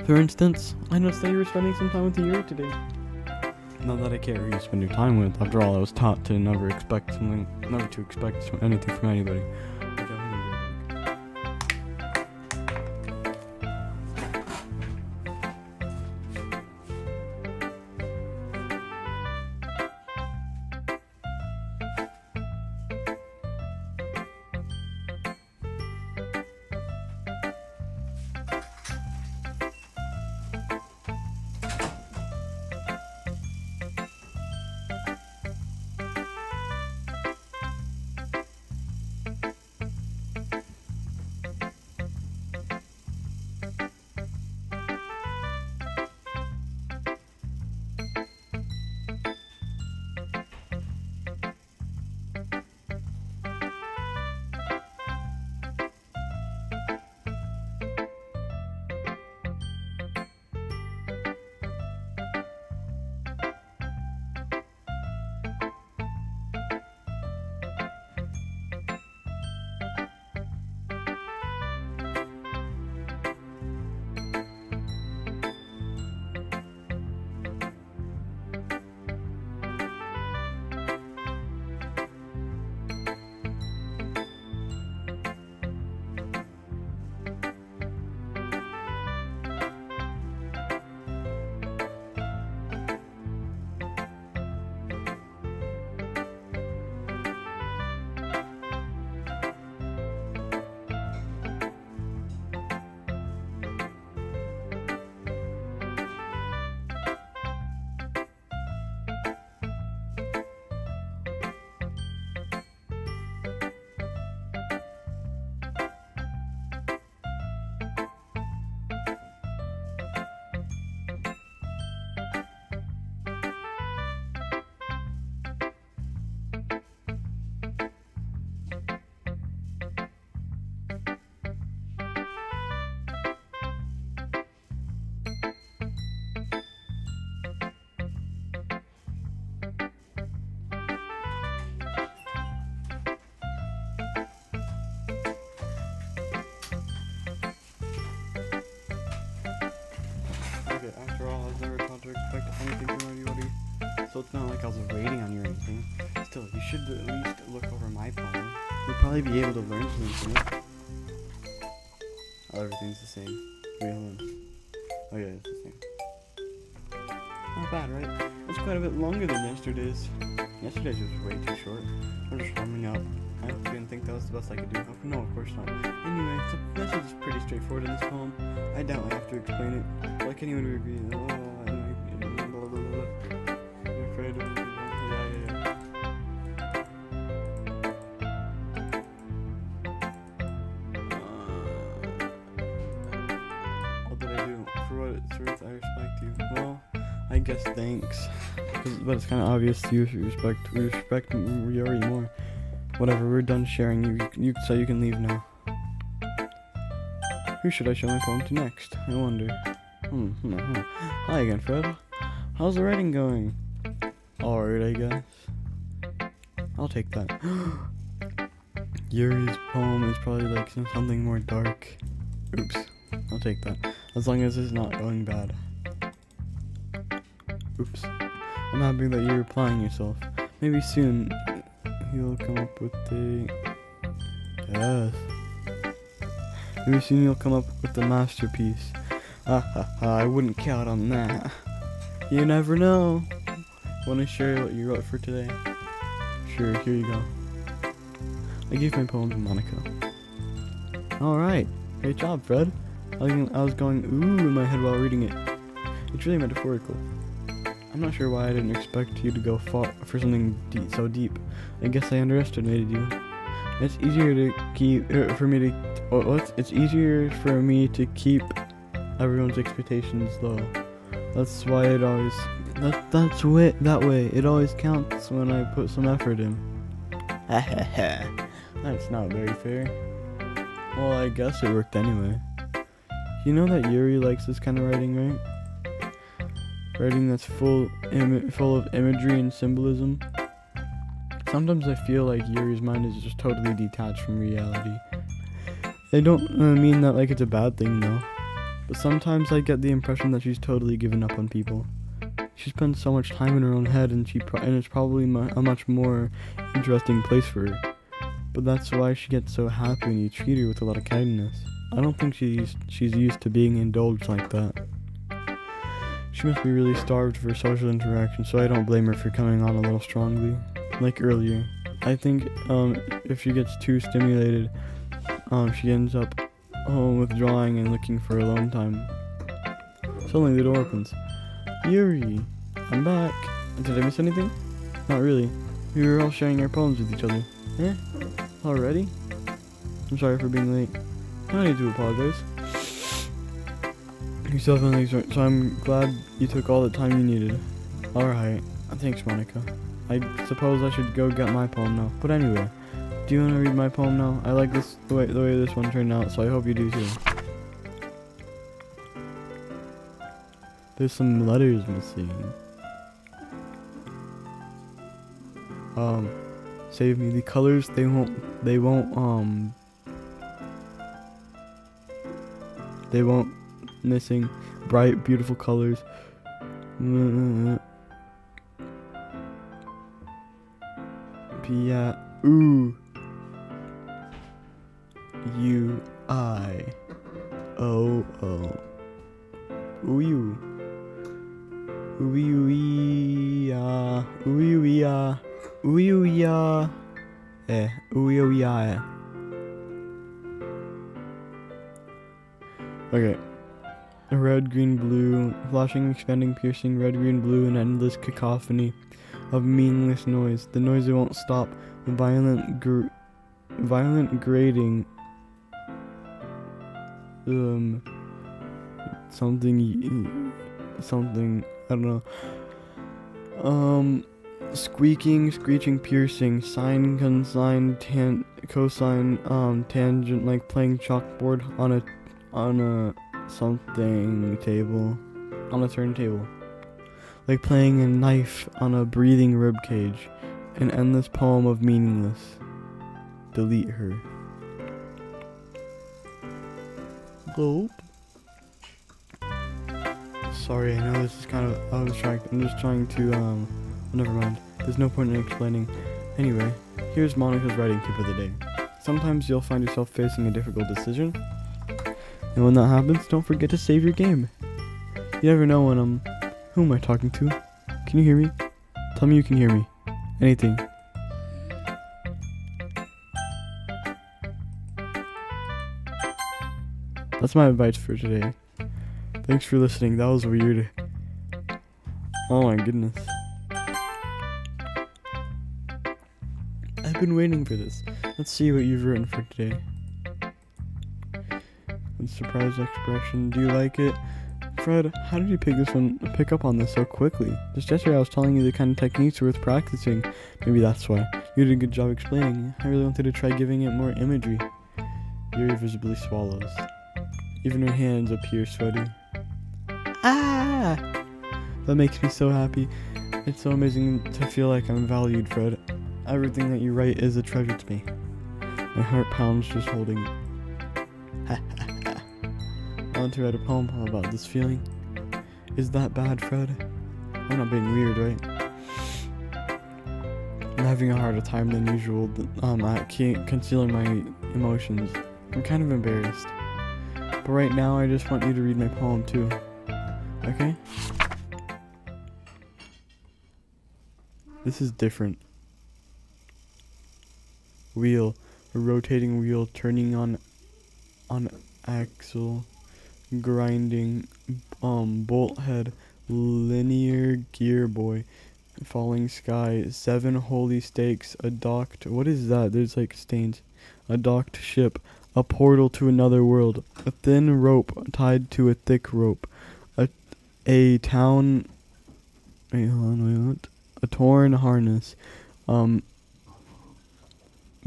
For instance, I noticed that you were spending some time with Yuri today. Not that I care who you spend your time with. After all, I was taught to never to expect anything from anybody. so it's not like I was waiting on you or anything. Still, you should at least look over my poem. You'll probably be able to learn something from it. Oh, everything's the same. Wait, hold on. Oh yeah, it's the same. Not bad, right? It's quite a bit longer than yesterday's. Yesterday's was way too short. We're just warming up. I didn't think that was the best I could do. Oh, no, of course not. Anyway, the message is pretty straightforward in this poem. I doubt I have to explain it. Like anyone would agree. Oh, you're afraid of it. Yeah. What did I do? For what it's worth, I respect you. Well, I guess thanks. But it's kind of obvious you respect Yuri more. Whatever, we're done sharing. So you can leave now. Who should I show my poem to next? I wonder. Hi again, Fred. How's the writing going? Alright, I guess. I'll take that. Yuri's poem is probably like something more dark. Oops. I'll take that. As long as it's not going bad. Oops. I'm happy that you're applying yourself. Maybe soon you'll come up with Maybe soon you'll come up with the masterpiece. I wouldn't count on that. You never know. Wanna share what you wrote for today? Sure, here you go. I gave my poem to Monica. Alright, great job, Fred. I was going ooh in my head while reading it. It's really metaphorical. I'm not sure why I didn't expect you to go far for something so deep. I guess I underestimated you. It's easier to keep It's easier for me to keep everyone's expectations low. That's why it always that way. It always counts when I put some effort in. That's not very fair. Well, I guess it worked anyway. You know that Yuri likes this kind of writing, right? Writing that's full of imagery and symbolism. Sometimes I feel like Yuri's mind is just totally detached from reality. I don't mean that like it's a bad thing though, but sometimes I get the impression that she's totally given up on people. She spends so much time in her own head, and it's probably a much more interesting place for her. But that's why she gets so happy when you treat her with a lot of kindness. I don't think she's used to being indulged like that. She must be really starved for social interaction, so I don't blame her for coming on a little strongly. Like earlier. I think if she gets too stimulated, she ends up withdrawing and looking for alone time. Suddenly the door opens. Yuri, I'm back. Did I miss anything? Not really. We were all sharing our poems with each other. Eh? Already? I'm sorry for being late. No need to apologize. Yourself and things, so I'm glad you took all the time you needed. Alright. Thanks, Monica. I suppose I should go get my poem now. But anyway, do you want to read my poem now? I like this the way this one turned out, so I hope you do too. There's some letters missing. Save me. The colors, they won't missing bright, beautiful colors. P-I-O-O. Ooh-you. Ooh-you-ya. Ooh-you-ya. Ooh-you-ya. Ooh-you-ya. Okay. Red, green, blue, flashing, expanding, piercing, red, green, blue, an endless cacophony of meaningless noise. The noise that won't stop. The violent grating. Something, I don't know. Squeaking, screeching, piercing, sine, cosine, cosine, tangent, like playing chalkboard on a something table, on a turntable, like playing a knife on a breathing rib cage, an endless poem of meaningless. Delete her. Gulp. Sorry, I know this is kind of, I'm just trying to Never mind. There's no point in explaining. Anyway, here's Monica's writing tip of the day. Sometimes you'll find yourself facing a difficult decision. And when that happens, don't forget to save your game. You never know when who am I talking to? Can you hear me? Tell me you can hear me. Anything. That's my advice for today. Thanks for listening. That was weird. Oh my goodness. I've been waiting for this. Let's see what you've written for today. Surprise expression. Do you like it? Fred, how did you pick up on this so quickly? Just yesterday I was telling you the kind of techniques worth practicing. Maybe that's why. You did a good job explaining. I really wanted to try giving it more imagery. Yuri visibly swallows. Even her hands appear sweaty. Ah! That makes me so happy. It's so amazing to feel like I'm valued, Fred. Everything that you write is a treasure to me. My heart pounds just holding it. I want to write a poem about this feeling. Is that bad, Fred? I'm not being weird, right? I'm having a harder time than usual at concealing my emotions. I'm kind of embarrassed. But right now, I just want you to read my poem, too. Okay? This is different. Wheel. A rotating wheel turning on axle. Grinding, bolt head, linear gear boy, falling sky, 7 holy stakes, a docked, what is that? There's like stains. A docked ship, a portal to another world, a thin rope tied to a thick rope, a town, wait, hold on, what? A torn harness,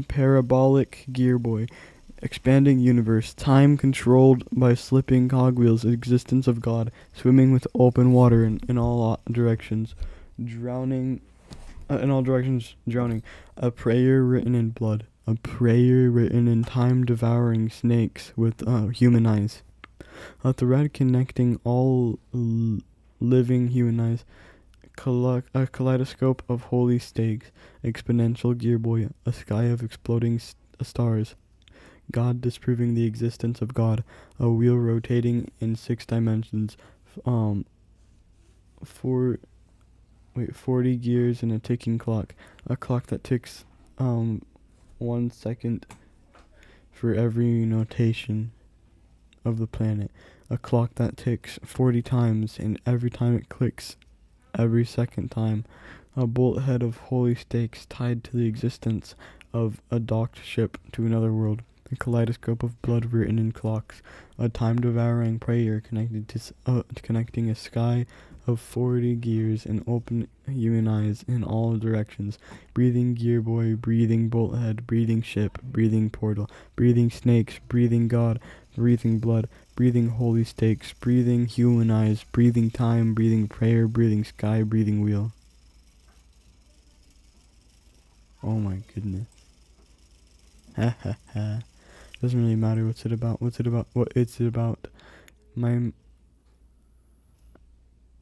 parabolic gear boy, expanding universe, time controlled by slipping cogwheels, existence of God, swimming with open water in all directions, drowning, drowning, a prayer written in blood, a prayer written in time, devouring snakes with human eyes, a thread connecting all living human eyes, a kaleidoscope of holy stakes, exponential gear boy, a sky of exploding stars, God disproving the existence of God, a wheel rotating in 6 dimensions, 40 gears in a ticking clock, a clock that ticks 1 second for every notation of the planet, a clock that ticks 40 times, and every time it clicks, every second time, a bolt head of holy stakes tied to the existence of a docked ship to another world. A kaleidoscope of blood written in clocks, a time-devouring prayer connecting a sky of 40 gears and open human eyes in all directions, breathing gear boy, breathing bolt head, breathing ship, breathing portal, breathing snakes, breathing God, breathing blood, breathing holy stakes, breathing human eyes, breathing time, breathing prayer, breathing sky, breathing wheel. Oh my goodness. Ha ha ha. Doesn't really matter what it's about. My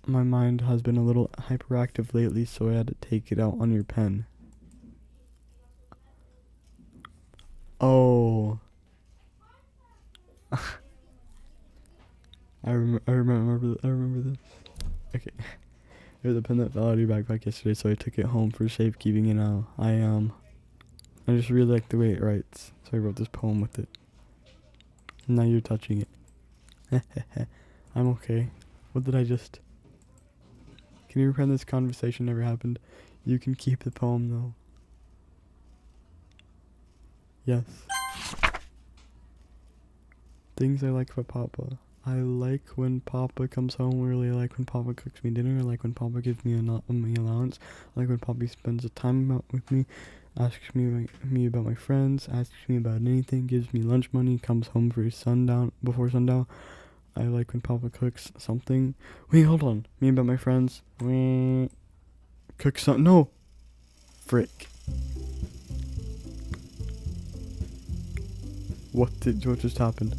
mind has been a little hyperactive lately, so I had to take it out on your pen. Oh. I remember this. Okay. There's a pen that fell out of your backpack yesterday, so I took it home for safekeeping, and now I just really like the way it writes, so I wrote this poem with it. Now you're touching it. I'm okay. What did I just... Can you pretend this conversation never happened? You can keep the poem, though. Yes. Things I like about Papa. I like when Papa comes home early. I like when Papa cooks me dinner. I like when Papa gives me me allowance. I like when Papa spends the time with me, asks me about my friends, asks me about anything, gives me lunch money, comes home before sundown. I like when Papa cooks something. Wait, hold on. Me about my friends. Cook something. No. Frick. What just happened?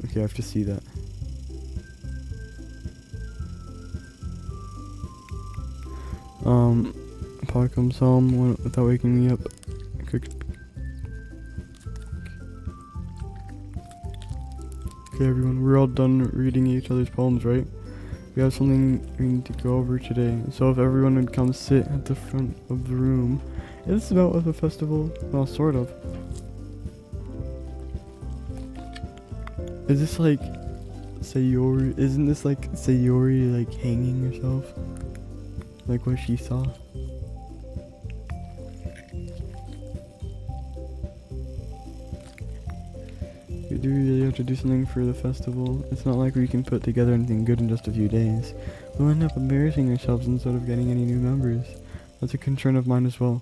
Okay, I have to see that. Probably comes home without waking me up. Okay, everyone, we're all done reading each other's poems, right? We have something we need to go over today. So if everyone would come sit at the front of the room. It's about the festival. Well, sort of. Is this like Sayori? Isn't this like Sayori like hanging herself? Like what she saw? We do really have to do something for the festival. It's not like we can put together anything good in just a few days. We'll end up embarrassing ourselves instead of getting any new members. That's a concern of mine as well.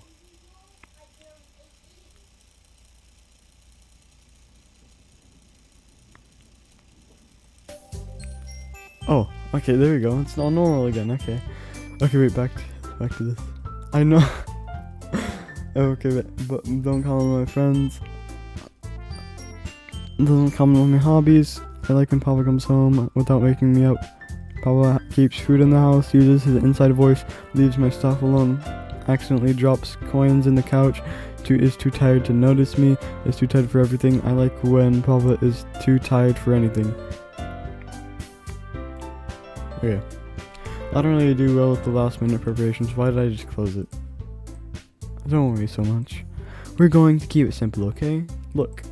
Oh, okay, there we go. It's all normal again. Okay. Okay, wait, back to this. I know. Okay, but don't call them my friends. Doesn't come with my hobbies. I like when Papa comes home without waking me up. Papa keeps food in the house, uses his inside voice, leaves my stuff alone, accidentally drops coins in the couch, is too tired to notice me, is too tired for everything. I like when Papa is too tired for anything. Okay. I don't really do well with the last minute preparations. Why did I just close it? Don't worry so much. We're going to keep it simple, okay? Look.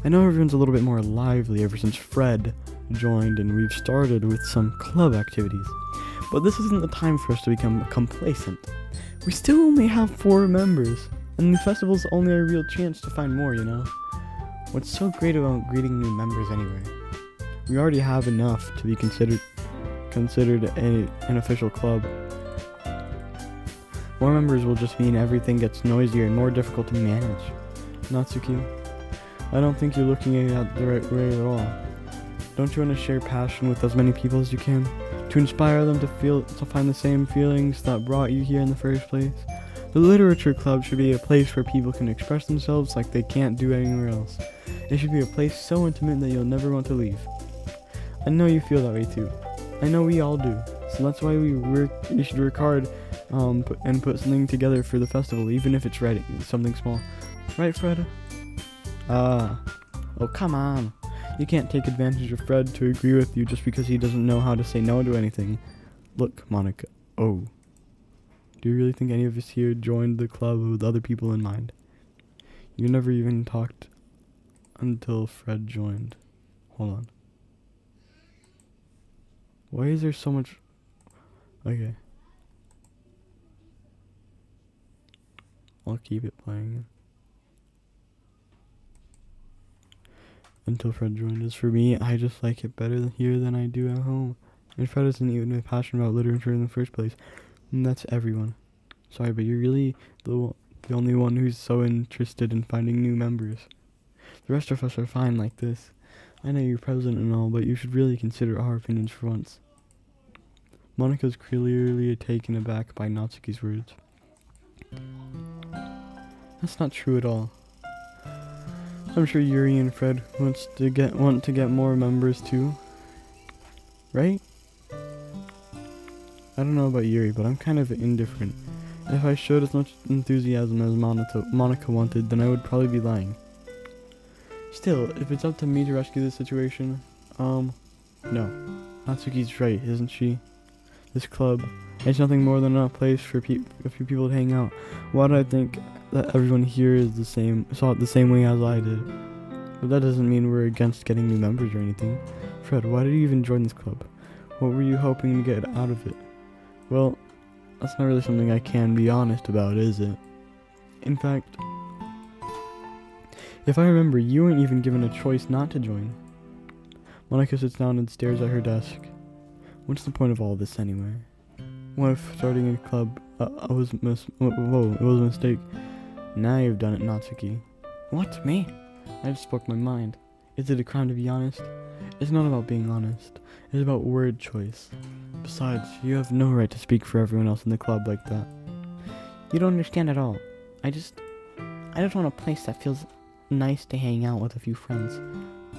I know everyone's a little bit more lively ever since Fred joined and we've started with some club activities. But this isn't the time for us to become complacent. We still only have 4 members, and the festival's only a real chance to find more, you know? What's so great about greeting new members anyway? We already have enough to be considered an official club. More members will just mean everything gets noisier and more difficult to manage. Natsuki, I don't think you're looking at it the right way at all. Don't you want to share passion with as many people as you can? To inspire them to find the same feelings that brought you here in the first place? The literature club should be a place where people can express themselves like they can't do anywhere else. It should be a place so intimate that you'll never want to leave. I know you feel that way too. I know we all do. So that's why we should work hard and put something together for the festival, even if it's something small. Right, Fred? Oh, come on. You can't take advantage of Fred to agree with you just because he doesn't know how to say no to anything. Look, Monica. Oh. Do you really think any of us here joined the club with other people in mind? You never even talked until Fred joined. Hold on. Why is there so much... Okay. I'll keep it playing. Until Fred joined. As for me, I just like it better here than I do at home. And Fred isn't even passionate about literature in the first place. And that's everyone. Sorry, but you're really the only one who's so interested in finding new members. The rest of us are fine like this. I know you're president and all, but you should really consider our opinions for once. Monica's clearly taken aback by Natsuki's words. That's not true at all. I'm sure Yuri and Fred want to get more members too. Right? I don't know about Yuri, but I'm kind of indifferent. If I showed as much enthusiasm as Monica wanted, then I would probably be lying. Still, if it's up to me to rescue this situation, no. Natsuki's right, isn't she? This club, it's nothing more than a place for a few people to hang out. Why do I think that everyone here is saw it the same way as I did? But that doesn't mean we're against getting new members or anything. Fred, why did you even join this club? What were you hoping to get out of it? Well, that's not really something I can be honest about, is it? In fact, if I remember, you weren't even given a choice not to join. Monica sits down and stares at her desk. What's the point of all this anyway? What if starting a club it was a mistake? Now you've done it, Natsuki. What, me? I just spoke my mind. Is it a crime to be honest? It's not about being honest. It's about word choice. Besides, you have no right to speak for everyone else in the club like that. You don't understand at all. I just want a place that feels nice to hang out with a few friends.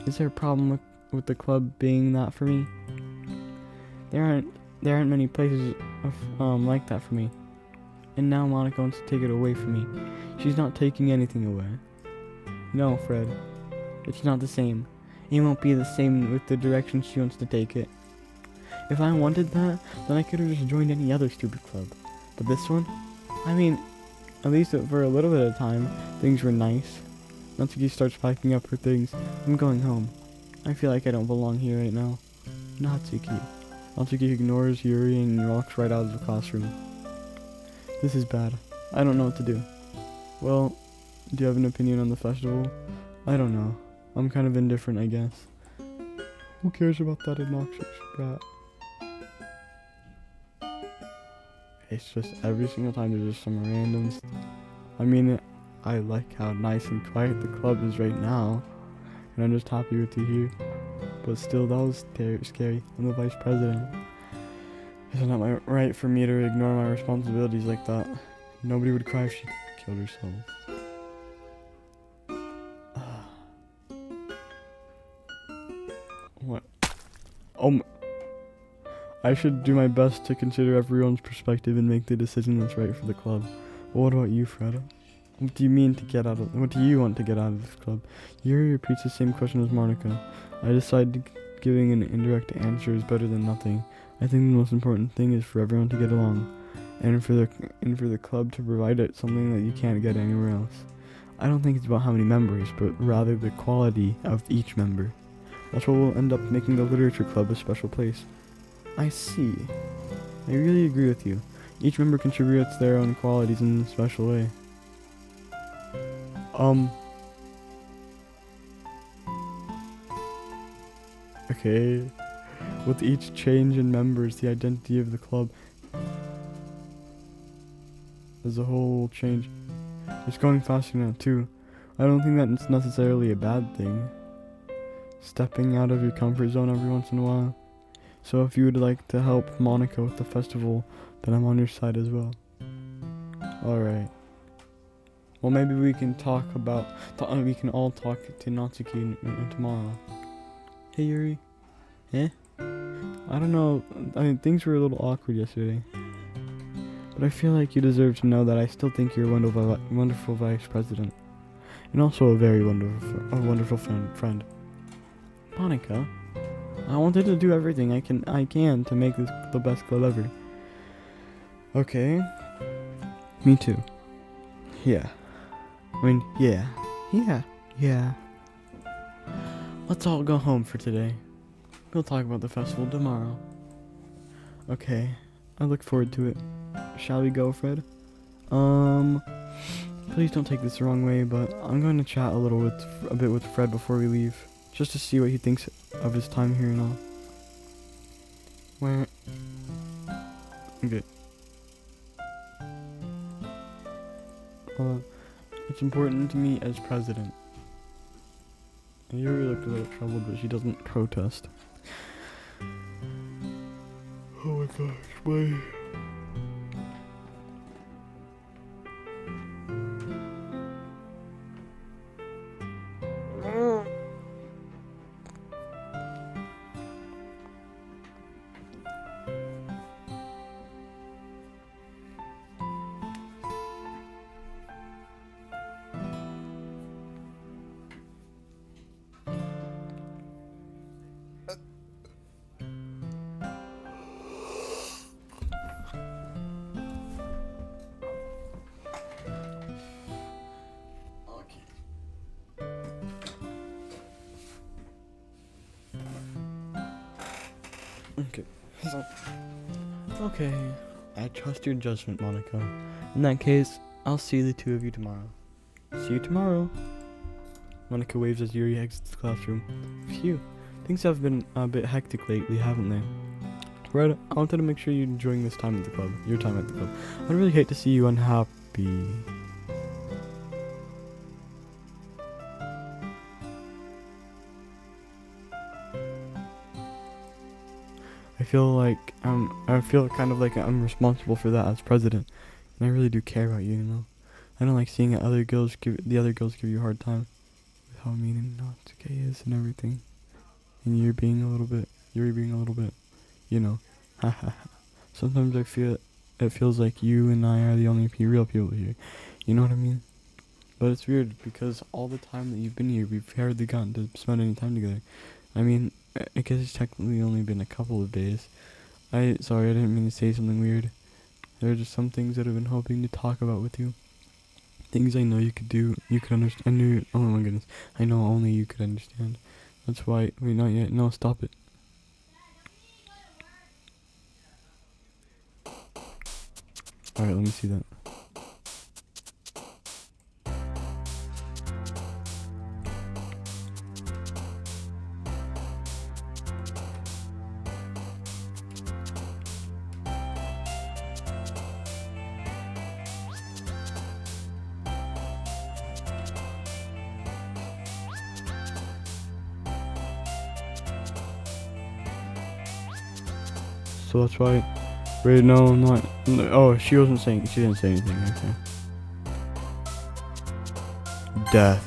Is there a problem with the club being that for me? There aren't many places like that for me. and now Monica wants to take it away from me. She's not taking anything away. No, Fred. It's not the same. It won't be the same with the direction she wants to take it. If I wanted that, then I could have just joined any other stupid club. But this one? I mean, at least for a little bit of time, things were nice. Natsuki starts packing up her things. I'm going home. I feel like I don't belong here right now. Natsuki. Natsuki ignores Yuri and walks right out of the classroom. This is bad. I don't know what to do. Well, do you have an opinion on the festival? I don't know. I'm kind of indifferent, I guess. Who cares about that obnoxious brat? It's just every single time there's just some random I mean, I like how nice and quiet the club is right now. And I'm just happy with you here. But still, that was scary. I'm the vice president. It's not right for me to ignore my responsibilities like that. Nobody would cry if she killed herself. What? I should do my best to consider everyone's perspective and make the decision that's right for the club. But what about you, Fred? What do you want to get out of this club? Yuri repeats the same question as Monica. I decided giving an indirect answer is better than nothing. I think the most important thing is for everyone to get along, and for the club to provide it something that you can't get anywhere else. I don't think it's about how many members, but rather the quality of each member. That's what will end up making the literature club a special place. I see. I really agree with you. Each member contributes their own qualities in a special way. Okay. With each change in members, the identity of the club as a whole change. It's going faster now, too. I don't think that's necessarily a bad thing. Stepping out of your comfort zone every once in a while. So if you would like to help Monica with the festival, then I'm on your side as well. Alright. Well, maybe we can we can all talk to Natsuki tomorrow. Hey, Yuri. Eh? I don't know. I mean, things were a little awkward yesterday. But I feel like you deserve to know that I still think you're a wonderful vice president. And also a very wonderful friend. Monica, I wanted to do everything I can to make this the best club ever. Okay. Me too. Yeah. I mean, yeah. Yeah. Let's all go home for today. We'll talk about the festival tomorrow. Okay. I look forward to it. Shall we go, Fred? Please don't take this the wrong way, but I'm going to chat a bit with Fred before we leave, just to see what he thinks of his time here and all. Where? Okay. It's important to me as president. And Yuri looked a little troubled, but she doesn't protest. Oh my gosh, why? Okay. I trust your judgment, Monica. In that case, I'll see the two of you tomorrow. See you tomorrow. Monica waves as Yuri exits the classroom. Phew. Things have been a bit hectic lately, haven't they? Red, I wanted to make sure you're enjoying this time at the club. Your time at the club. I'd really hate to see you unhappy. I feel kind of like I'm responsible for that as president, and I really do care about you, you know. I don't like seeing the other girls give you a hard time with how mean and Natsuki is and everything, and Yuri being a little bit, you know. Sometimes I feel it feels like you and I are the only real people here. You know what I mean? But it's weird because all the time that you've been here, we've hardly gotten to spend any time together. I mean, I guess it's technically only been a couple of days. Sorry, I didn't mean to say something weird. There are just some things that I've been hoping to talk about with you. Things I know you could do, you could understand. Oh my goodness, I know only you could understand. That's why, wait, not yet. No, stop it. Alright, let me see that. So that's why. Wait, no, not. No, oh, she didn't say anything. Okay. Death.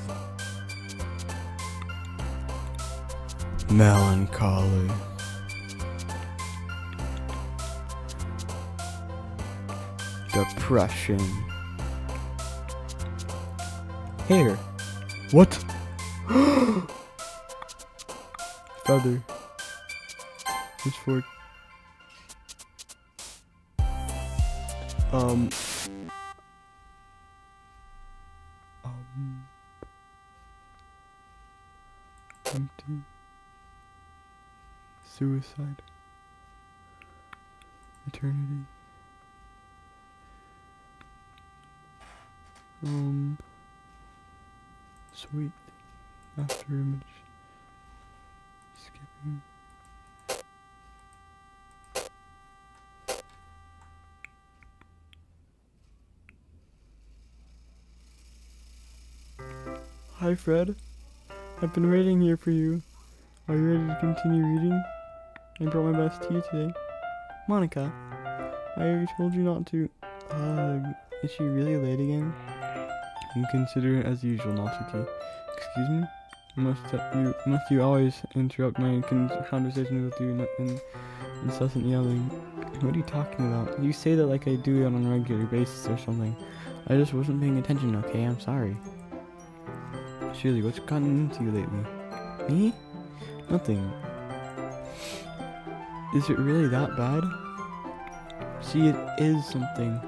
Melancholy. Depression. Hair. What? Feather. It's for empty. Suicide. Eternity. Sweet. After image. Skipping. Hi Fred. I've been waiting here for you. Are you ready to continue reading? I brought my best tea today. Monica, I already told you not to. Is she really late again? And consider it as usual, Natsuki. Excuse me? Must you always interrupt my conversation with you in incessant yelling? What are you talking about? You say that like I do it on a regular basis or something. I just wasn't paying attention, okay? I'm sorry. Shirley, what's gotten into you lately? Me? Nothing. Is it really that bad? See, it is something.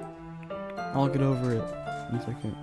I'll get over it in a second.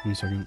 Give me a second.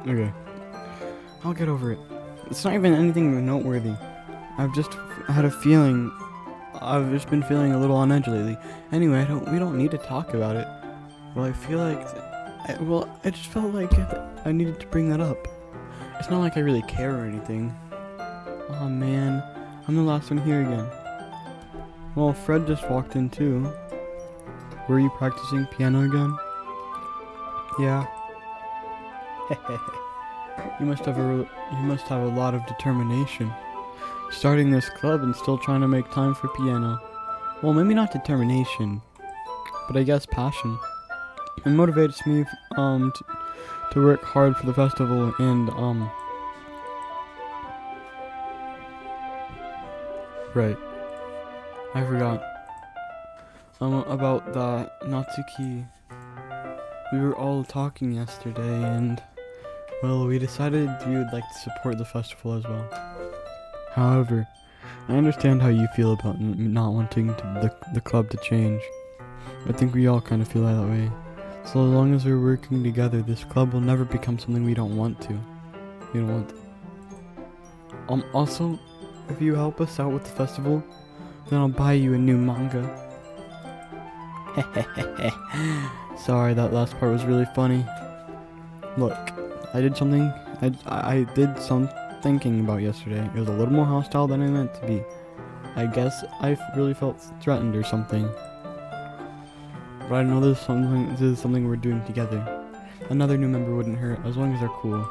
Okay. I'll get over it. It's not even anything noteworthy. I've just had a feeling. I've just been feeling a little on edge lately. Anyway, we don't need to talk about it. Well, I feel like, I just felt like I needed to bring that up. It's not like I really care or anything. Oh man, I'm the last one here again. Well, Fred just walked in too. Were you practicing piano again? Yeah. You must have a lot of determination. Starting this club and still trying to make time for piano. Well, maybe not determination, but I guess passion. It motivates me to work hard for the festival and right. I forgot. About the Natsuki. We were all talking yesterday and well, we decided we would like to support the festival as well. However, I understand how you feel about not wanting the club to change. I think we all kind of feel that way. So as long as we're working together, this club will never become something we don't want to. We don't want to. Also, if you help us out with the festival, then I'll buy you a new manga. Sorry, that last part was really funny. Look, I did something I did some thinking about yesterday. It was a little more hostile than I meant to be. I guess I really felt threatened or something. But I know this is something we're doing together. Another new member wouldn't hurt as long as they're cool.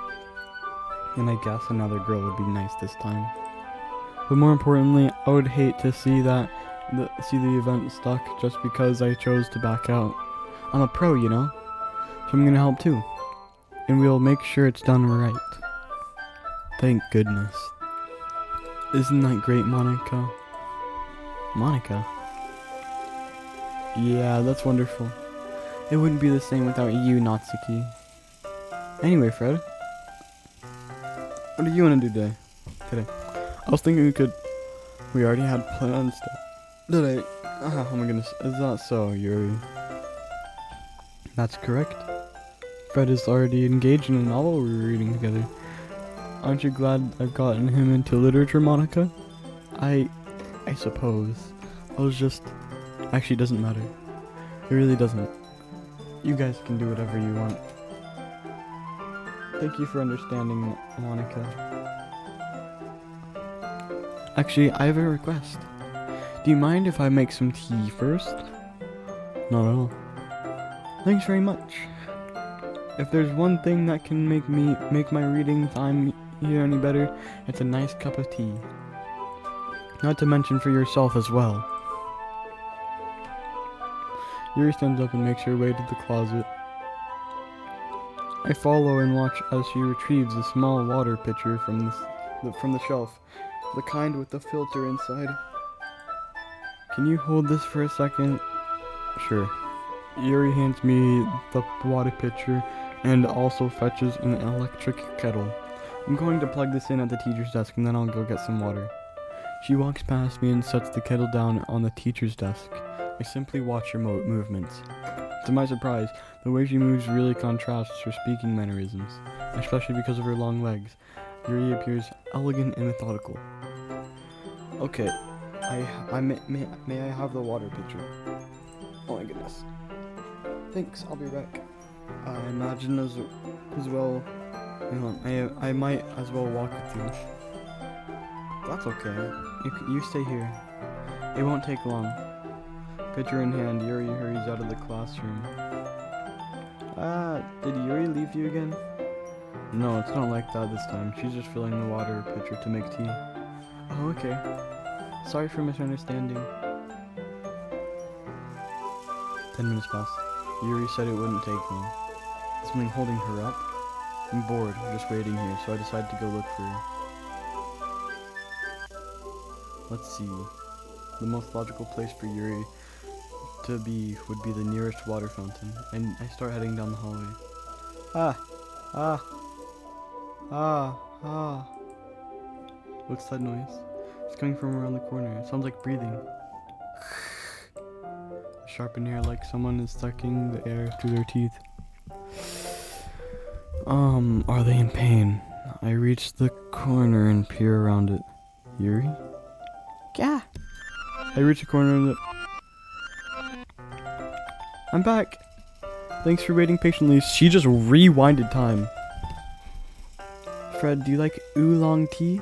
And I guess another girl would be nice this time. But more importantly, I would hate to see the event stuck just because I chose to back out. I'm a pro, you know? So I'm gonna help too. And we'll make sure it's done right. Thank goodness. Isn't that great, Monica? Monica? Yeah, that's wonderful. It wouldn't be the same without you, Natsuki. Anyway, Fred. What do you want to do today? I was thinking we already had plans today. Oh my goodness, is that so, Yuri? That's correct. Fred is already engaged in a novel we were reading together. Aren't you glad I've gotten him into literature, Monica? I suppose. I was just... Actually, it doesn't matter. It really doesn't. You guys can do whatever you want. Thank you for understanding, Monica. Actually, I have a request. Do you mind if I make some tea first? Not at all. Thanks very much. If there's one thing that can make my reading time here any better, it's a nice cup of tea. Not to mention for yourself as well. Yuri stands up and makes her way to the closet. I follow and watch as she retrieves a small water pitcher from the shelf, the kind with the filter inside. Can you hold this for a second? Sure. Yuri hands me the water pitcher and also fetches an electric kettle. I'm going to plug this in at the teacher's desk and then I'll go get some water. She walks past me and sets the kettle down on the teacher's desk. I simply watch her movements. To my surprise, the way she moves really contrasts her speaking mannerisms, especially because of her long legs. Yuri appears elegant and methodical. Okay, may I have the water pitcher? Oh my goodness. Thanks, I'll be back. I imagine as well, I might as well walk with you. That's okay. You stay here. It won't take long. Pitcher in hand, Yuri hurries out of the classroom. Did Yuri leave you again? No, it's not like that this time. She's just filling the water pitcher to make tea. Oh, okay. Sorry for misunderstanding. 10 minutes pass. Yuri said it wouldn't take long. Is something holding her up? I'm bored, just waiting here, so I decided to go look for her. Let's see. The most logical place for Yuri to be would be the nearest water fountain, and I start heading down the hallway. What's that noise? It's coming from around the corner. It sounds like breathing. A sharpened air, like someone is sucking the air through their teeth. Are they in pain? I reach the corner and peer around it. Yuri? Yeah. I reach the corner and I'm back. Thanks for waiting patiently. She just rewinded time. Fred, do you like oolong tea?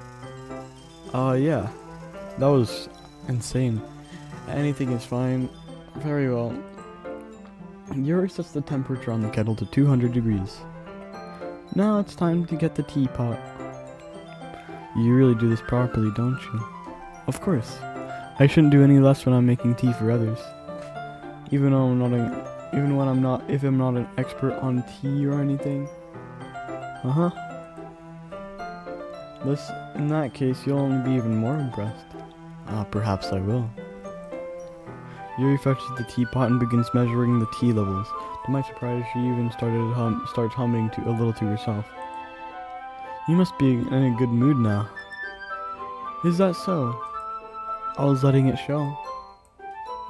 Yeah. That was insane. Anything is fine. Very well. Yuri sets the temperature on the kettle to 200 degrees. Now it's time to get the teapot. You really do this properly, don't you? Of course. I shouldn't do any less when I'm making tea for others. If I'm not an expert on tea or anything. In that case, you'll only be even more impressed. Perhaps I will. Yuri fetches the teapot and begins measuring the tea levels. To my surprise, she even starts humming a little to herself. You must be in a good mood now. Is that so? I was letting it show.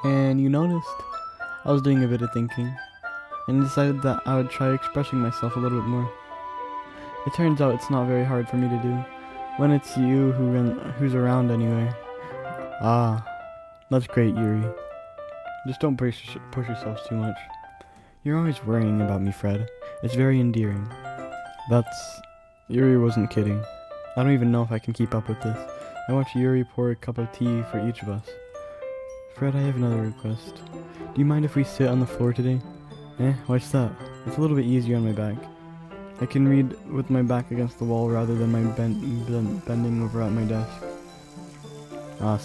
And you noticed. I was doing a bit of thinking, and decided that I would try expressing myself a little bit more. It turns out it's not very hard for me to do, when it's you who's around anyway. That's great, Yuri. Just don't push yourself too much. You're always worrying about me, Fred. It's very endearing. Yuri wasn't kidding. I don't even know if I can keep up with this. I watch Yuri pour a cup of tea for each of us. Fred, I have another request. Do you mind if we sit on the floor today? What's that? It's a little bit easier on my back. I can read with my back against the wall rather than my bending over at my desk.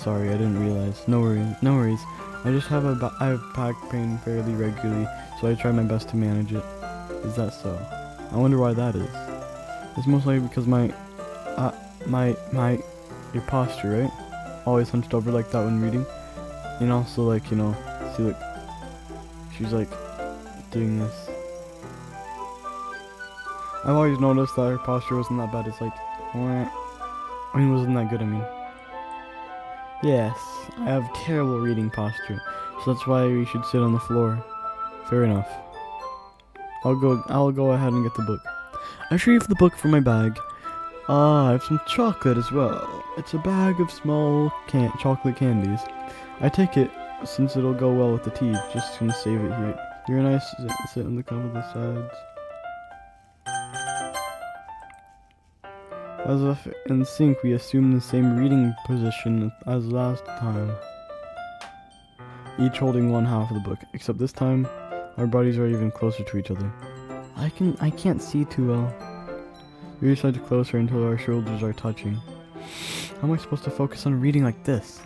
Sorry, I didn't realize. No worries. I just have I have back pain fairly regularly, so I try my best to manage it. Is that so? I wonder why that is. It's most likely because your posture, right? Always hunched over like that when reading. And also see, look. She's doing this. I've always noticed that her posture wasn't that bad. It's wasn't that good, I mean. Yes, I have terrible reading posture, so that's why we should sit on the floor. Fair enough. I'll go ahead and get the book. I retrieve the book from my bag. I have some chocolate as well. It's a bag of small chocolate candies. I take it since it'll go well with the tea. Just gonna save it here. You're nice. Sit on the cup of the sides. As if in sync, we assume the same reading position as last time. each holding one half of the book. Except this time, our bodies are even closer to each other. I can't see too well. Yuri slides closer until our shoulders are touching. How am I supposed to focus on reading like this?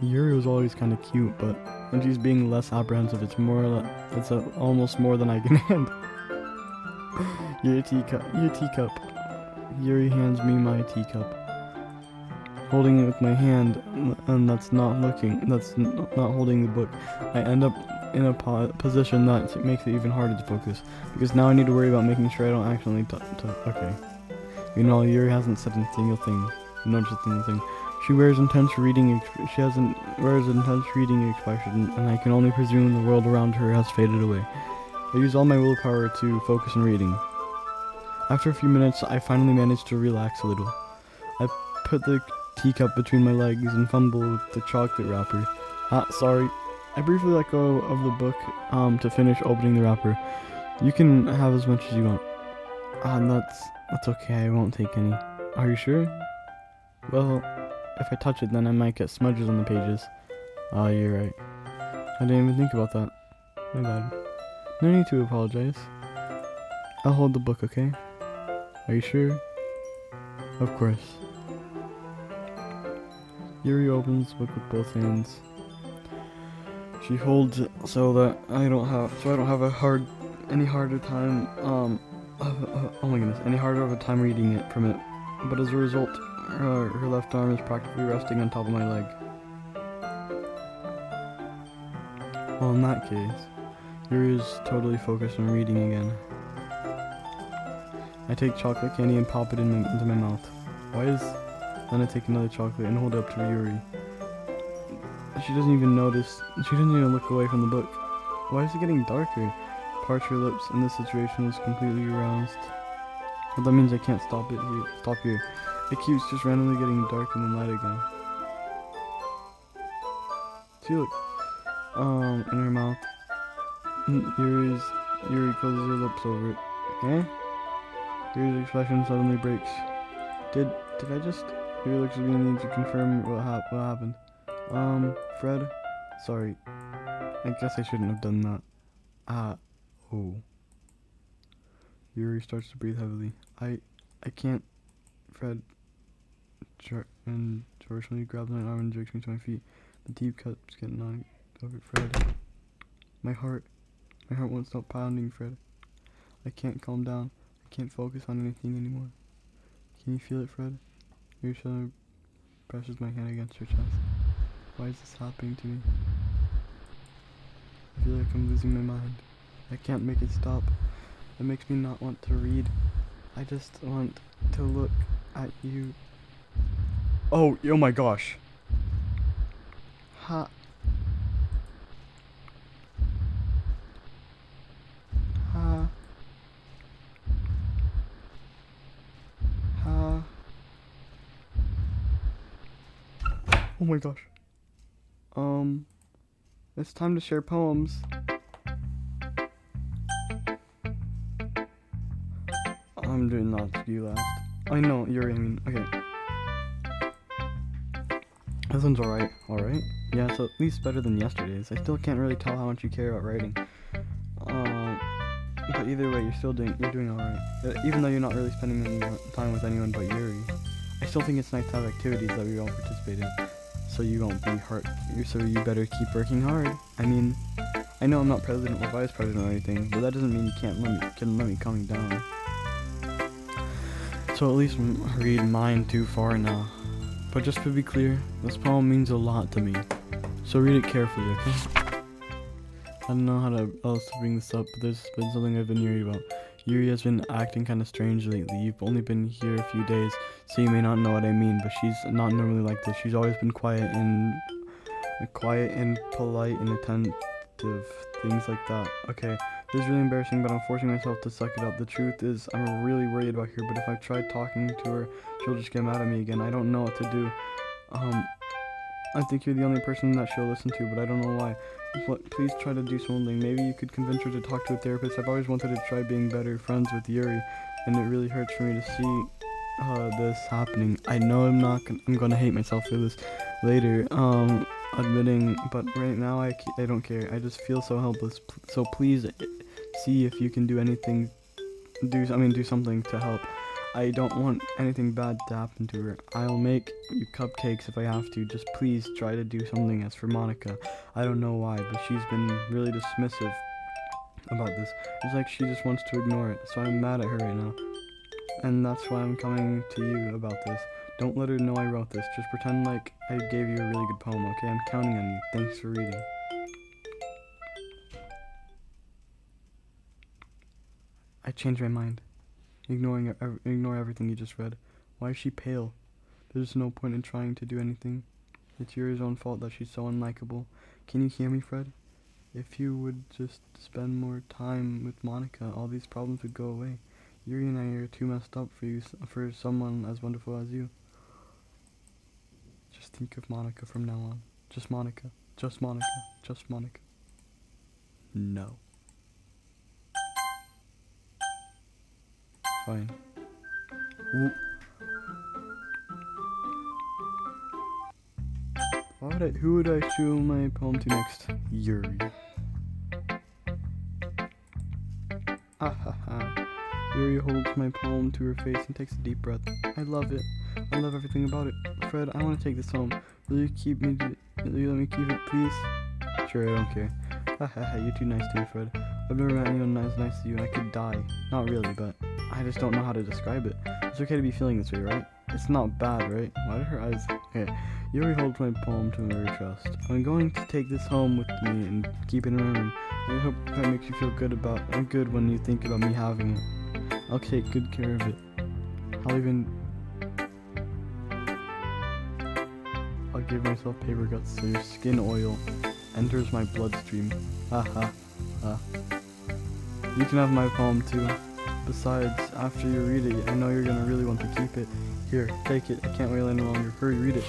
Yuri was always kind of cute, but when she's being less apprehensive, it's almost more than I can handle. Your teacup. Yuri hands me my teacup. Holding it with my hand, and that's not holding the book. I end up in a position that makes it even harder to focus, because now I need to worry about making sure I don't accidentally okay. Meanwhile, Yuri hasn't said a single thing. Noticed a single thing. She wears intense reading. Wears intense reading expression, and I can only presume the world around her has faded away. I use all my willpower to focus on reading. After a few minutes, I finally manage to relax a little. I put the teacup between my legs and fumble with the chocolate wrapper. Sorry. I briefly let go of the book to finish opening the wrapper. You can have as much as you want. That's okay. I won't take any. Are you sure? Well, if I touch it, then I might get smudges on the pages. You're right. I didn't even think about that. My bad. No need to apologize. I'll hold the book, okay? Are you sure? Of course. Yuri opens the book with both hands. She holds it so that I don't have any harder of a time reading it from it. But as a result, her left arm is practically resting on top of my leg. Well, in that case, Yuri is totally focused on reading again. I take chocolate candy and pop it into my mouth. Then I take another chocolate and hold it up to Yuri. She doesn't even notice. She doesn't even look away from the book. Why is it getting darker? Parts her lips, and this situation is completely aroused. But that means I can't stop here. It keeps just randomly getting dark and then light again. See, look. In her mouth. Yuri closes her lips over it. Okay? Yuri's expression suddenly breaks. Did I just... Yuri looks at me and needs to confirm what happened. Fred? Sorry. I guess I shouldn't have done that. Oh. Yuri starts to breathe heavily. I can't... Fred... And George grabs my arm and jerks me to my feet. The teacup's getting knocked over. Fred. My heart won't stop pounding, Fred. I can't calm down. I can't focus on anything anymore. Can you feel it, Fred? Yuri suddenly presses my hand against her chest. Why is this happening to me? I feel like I'm losing my mind. I can't make it stop. It makes me not want to read. I just want to look at you. Oh my gosh. Ha. Oh my gosh. It's time to share poems. I'm doing that to you last. I know, Yuri, okay. This one's alright. Yeah, so at least better than yesterday's. I still can't really tell how much you care about writing. But either way, you're doing alright. Even though you're not really spending any time with anyone but Yuri. I still think it's nice to have activities that we all participate in. So you won't be so you better keep working hard. I mean, I know I'm not president or vice president or anything, but that doesn't mean you can't let me calm down. So at least read mine too far now. But just to be clear, this poem means a lot to me. So read it carefully, okay? I don't know how else to bring this up, but there's been something I've been worried about. Yuri has been acting kind of strange lately. You've only been here a few days, so you may not know what I mean, but she's not normally like this. She's always been quiet and polite and attentive, things like that. Okay, this is really embarrassing, but I'm forcing myself to suck it up. The truth is, I'm really worried about her, but if I try talking to her, she'll just get mad at me again. I don't know what to do. I think you're the only person that she'll listen to, but I don't know why. But please try to do something. Maybe you could convince her to talk to a therapist. I've always wanted to try being better friends with Yuri, and it really hurts for me to see this happening. I know I'm gonna hate myself for this later. admitting, but right now I don't care. I just feel so helpless. So please see if you can do anything. Do something to help. I don't want anything bad to happen to her. I'll make you cupcakes if I have to. Just please try to do something. As for Monica, I don't know why, but she's been really dismissive about this. It's like she just wants to ignore it. So I'm mad at her right now. And that's why I'm coming to you about this. Don't let her know I wrote this. Just pretend like I gave you a really good poem, okay? I'm counting on you. Thanks for reading. I changed my mind. Ignore everything you just read. Why is she pale? There's no point in trying to do anything. It's Yuri's own fault that she's so unlikable. Can you hear me, Fred? If you would just spend more time with Monica, all these problems would go away. Yuri and I are too messed up for someone as wonderful as you. Just think of Monica from now on. Just Monica. Just Monica. Just Monica. No. Fine. Ooh. Who would I show my poem to next? Yuri. Ha ha ha. Yuri holds my poem to her face and takes a deep breath. I love it. I love everything about it. Fred, I want to take this home. Will you let me keep it, please? Sure, I don't care. Ha ha ha, you're too nice to me, Fred. I've never met anyone as nice as you, and I could die. Not really, but I just don't know how to describe it. It's okay to be feeling this way, right? It's not bad, right? Why did her eyes... Okay. Yuri holds my poem to her chest. I'm going to take this home with me and keep it in my room. I hope that makes you feel good when you think about me having it. I'll take good care of it. I'll give myself paper guts so your skin oil enters my bloodstream. Ha ha ha. You can have my poem too. Besides, after you read it, I know you're gonna really want to keep it. Here, take it. I can't wait any longer. Hurry, read it.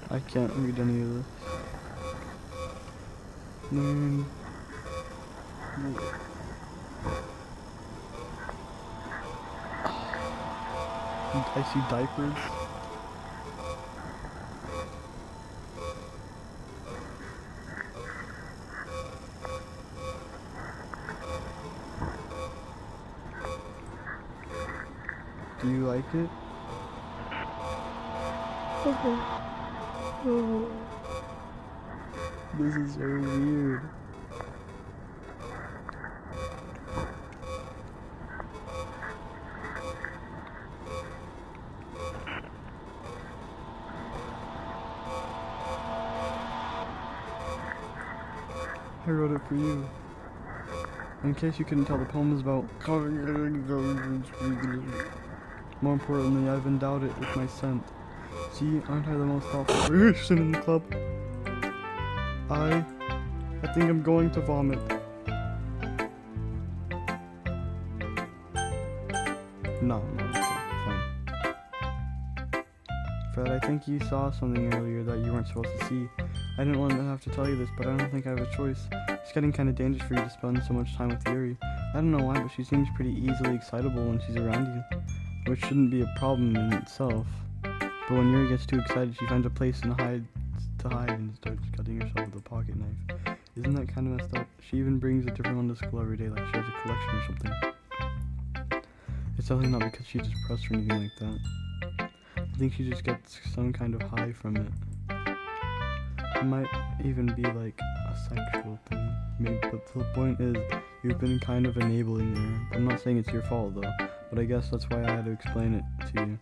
I can't read any of this. I see diapers. Do you like it? Oh, this is so weird. I wrote it for you. In case you couldn't tell, the poem is about... More importantly, I've endowed it with my scent. See, aren't I the most thoughtful person in the club? I think I'm going to vomit. No, okay, fine. Fred, I think you saw something earlier that you weren't supposed to see. I didn't want to have to tell you this, but I don't think I have a choice. It's getting kind of dangerous for you to spend so much time with Yuri. I don't know why, but she seems pretty easily excitable when she's around you, which shouldn't be a problem in itself. But when Yuri gets too excited, she finds a place to hide and starts cutting herself with a pocket knife. Isn't that kind of messed up? She even brings a different one to school every day, like she has a collection or something. It's definitely not because she's depressed or anything like that. I think she just gets some kind of high from it. It might even be like a sexual thing. Maybe, but the point is, you've been kind of enabling her. I'm not saying it's your fault though, but I guess that's why I had to explain it to you.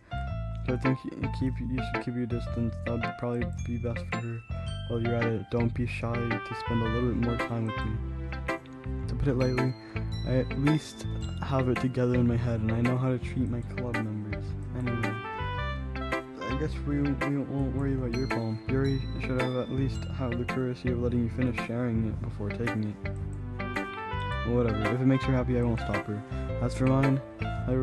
So I think you should keep your distance. That would probably be best for her. While you're at it, don't be shy to spend a little bit more time with me. To put it lightly, I at least have it together in my head, and I know how to treat my club members. Anyway, I guess we won't worry about your poem. Yuri should have at least have the courtesy of letting you finish sharing it before taking it. Whatever. If it makes her happy, I won't stop her. As for mine, I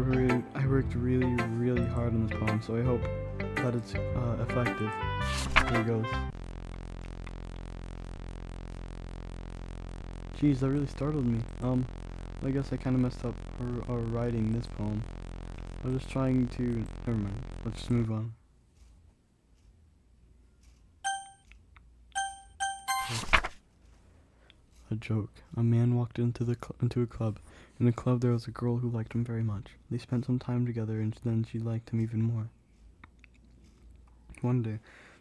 worked really, really hard on this poem, so I hope that it's effective. Here it goes. Jeez, that really startled me. I guess I kind of messed up writing this poem. I was just trying to... Never mind. Let's just move on. A joke. A man walked into a club. In the club there was a girl who liked him very much. They spent some time together and then she liked him even more. One day,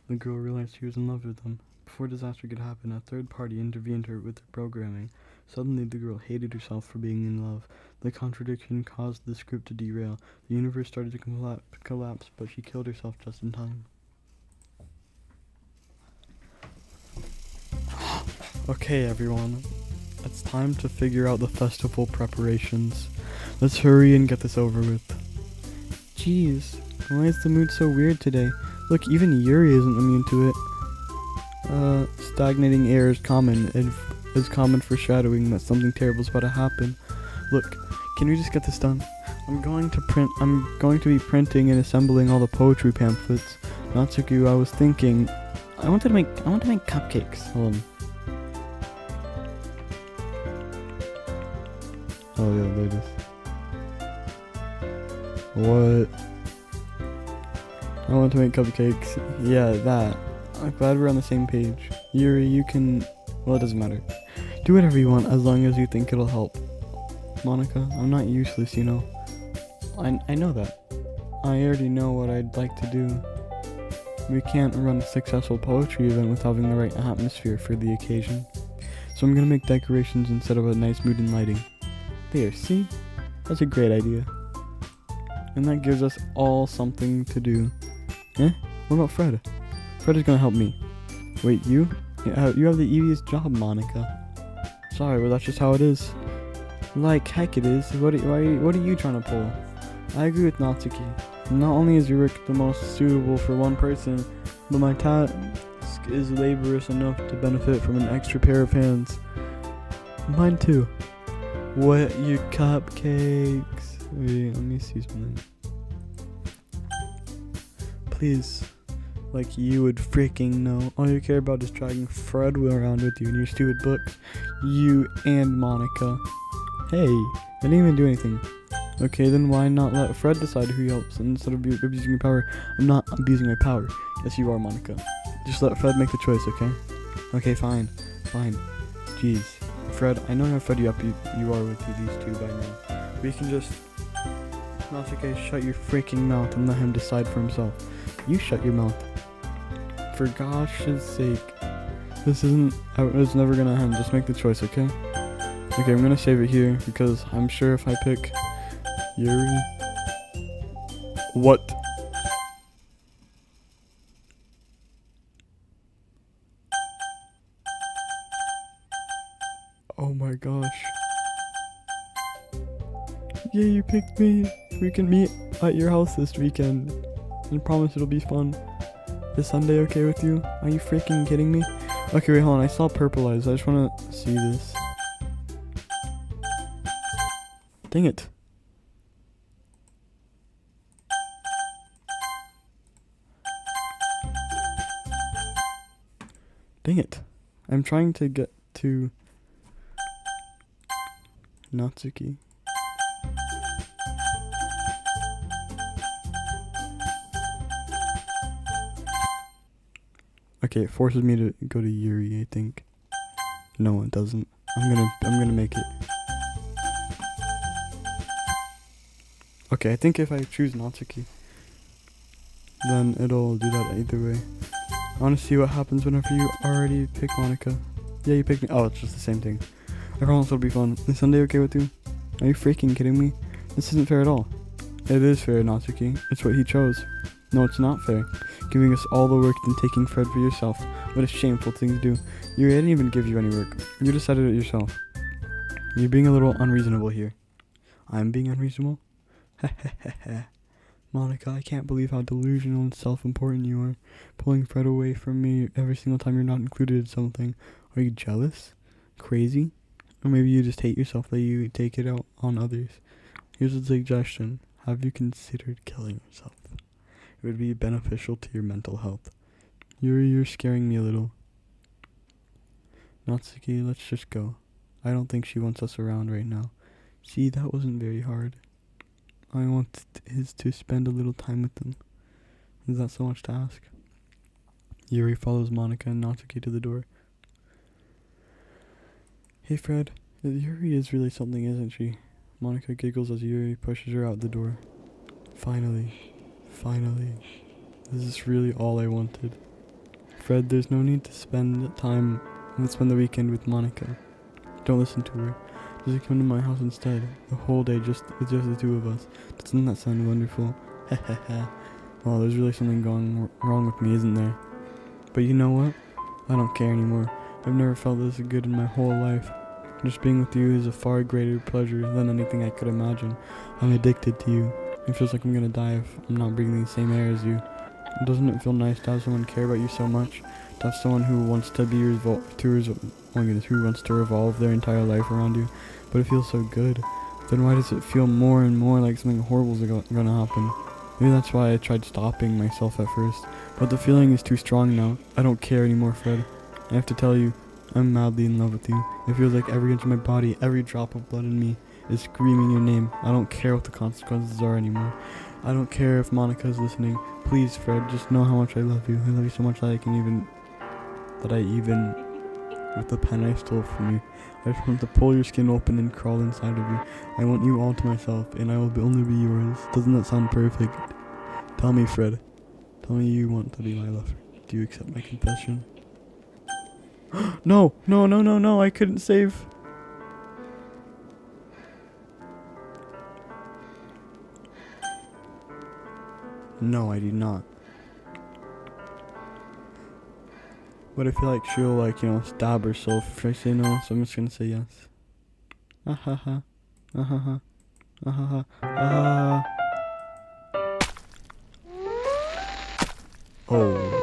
the girl realized she was in love with him. Before disaster could happen, a third party intervened her with her programming. Suddenly the girl hated herself for being in love. The contradiction caused the script to derail. The universe started to collapse, but she killed herself just in time. Okay, everyone. It's time to figure out the festival preparations. Let's hurry and get this over with. Jeez, why is the mood so weird today? Look, even Yuri isn't immune to it. Stagnating air is common, and is common foreshadowing that something terrible is about to happen. Look, can we just get this done? I'm going to be printing and assembling all the poetry pamphlets. Natsuki, I was thinking, I want to make cupcakes. Hold on. Oh yeah, there it is. What? I want to make cupcakes. Yeah, that. I'm glad we're on the same page. Yuri, you can... Well, it doesn't matter. Do whatever you want as long as you think it'll help. Monica, I'm not useless, you know. I know that. I already know what I'd like to do. We can't run a successful poetry event without having the right atmosphere for the occasion. So I'm gonna make decorations instead of a nice mood and lighting. There, see? That's a great idea. And that gives us all something to do. Eh? What about Fred? Fred is gonna help me. Wait, you? Yeah, you have the easiest job, Monica. Sorry, but that's just how it is. Like heck it is. What are you trying to pull? I agree with Natsuki. Not only is your work the most suitable for one person, but my task is laborious enough to benefit from an extra pair of hands. Mine too. What, your cupcakes? Wait, let me see something. Please. Like you would freaking know. All you care about is dragging Fred around with you and your stupid books. You and Monica. Hey, I didn't even do anything. Okay, then why not let Fred decide who helps instead of abusing your power? I'm not abusing my power. Yes, you are, Monica. Just let Fred make the choice, okay? Okay, fine. Jeez. Fred, I know how fed you up you are with these two by now. We can just... Natsuki, shut your freaking mouth and let him decide for himself. You shut your mouth. For gosh sake. This isn't... It's never gonna end. Just make the choice, okay? Okay, I'm gonna save it here because I'm sure if I pick Yuri... What? Oh my gosh. Yeah, you picked me. We can meet at your house this weekend. I promise it'll be fun. Is Sunday okay with you? Are you freaking kidding me? Okay, wait, hold on. I saw purple eyes. I just want to see this. Dang it. Dang it. I'm trying to get to Natsuki. Okay, it forces me to go to Yuri, I think. No, it doesn't. I'm gonna make it. Okay, I think if I choose Natsuki, then it'll do that either way. I wanna see what happens whenever you already pick Monica. Yeah, you picked me. Oh, it's just the same thing. I promise it'll be fun. Is Sunday okay with you? Are you freaking kidding me? This isn't fair at all. It is fair, Natsuki. It's what he chose. No, it's not fair. Giving us all the work and taking Fred for yourself. What a shameful thing to do. I didn't even give you any work. You decided it yourself. You're being a little unreasonable here. I'm being unreasonable? Monica, I can't believe how delusional and self-important you are. Pulling Fred away from me every single time you're not included in something. Are you jealous? Crazy? Or maybe you just hate yourself that you take it out on others. Here's a suggestion. Have you considered killing yourself? It would be beneficial to your mental health. You're scaring me a little. Natsuki, let's just go. I don't think she wants us around right now. See, that wasn't very hard. I want is to spend a little time with them. Is that so much to ask? Yuri follows Monica and Natsuki to the door. Hey Fred, Yuri is really something, isn't she? Monica giggles as Yuri pushes her out the door. Finally. This is really all I wanted. Fred, there's no need to spend the weekend with Monica. Don't listen to her. Just come to my house instead. The whole day, just the two of us. Doesn't that sound wonderful? Hehehe. Well, there's really something going wrong with me, isn't there? But you know what? I don't care anymore. I've never felt this good in my whole life. Just being with you is a far greater pleasure than anything I could imagine. I'm addicted to you. It feels like I'm gonna die if I'm not breathing the same air as you. Doesn't it feel nice to have someone care about you so much? To have someone who wants to be who wants to revolve their entire life around you? But it feels so good. Then why does it feel more and more like something horrible is gonna happen? Maybe that's why I tried stopping myself at first. But the feeling is too strong now. I don't care anymore, Fred. I have to tell you, I'm madly in love with you. It feels like every inch of my body, every drop of blood in me is screaming your name. I don't care what the consequences are anymore. I don't care if Monica is listening. Please, Fred, just know how much I love you. I love you so much that I even, with the pen I stole from you, I just want to pull your skin open and crawl inside of you. I want you all to myself, and I will only be yours. Doesn't that sound perfect? Tell me, Fred. Tell me you want to be my lover. Do you accept my confession? No, I couldn't save. No, I do not. But I feel like she'll, stab herself if I say no, so I'm just gonna say yes. Ahaha. Ahaha. Ahaha. Ah. Oh.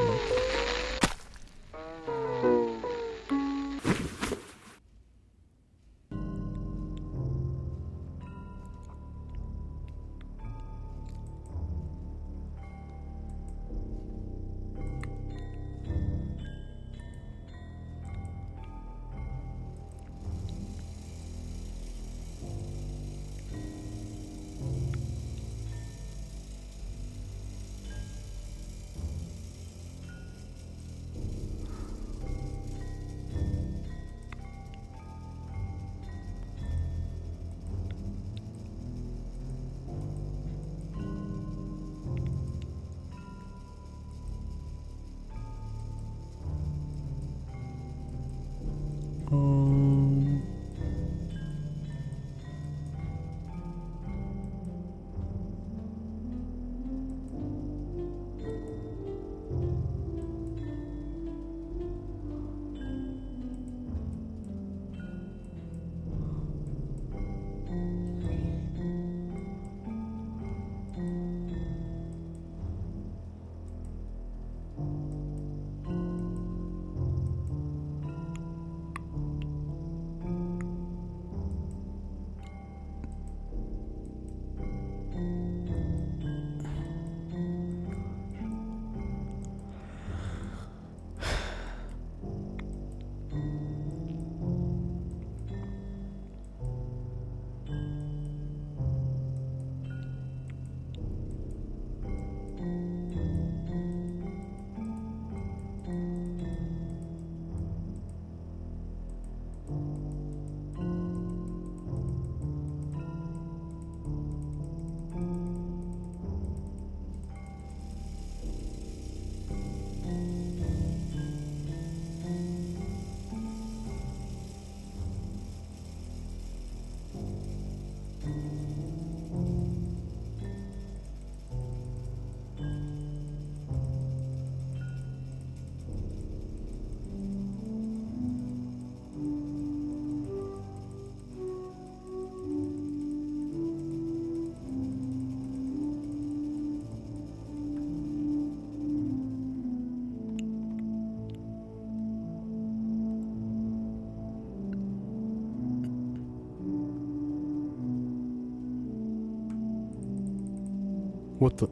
What the?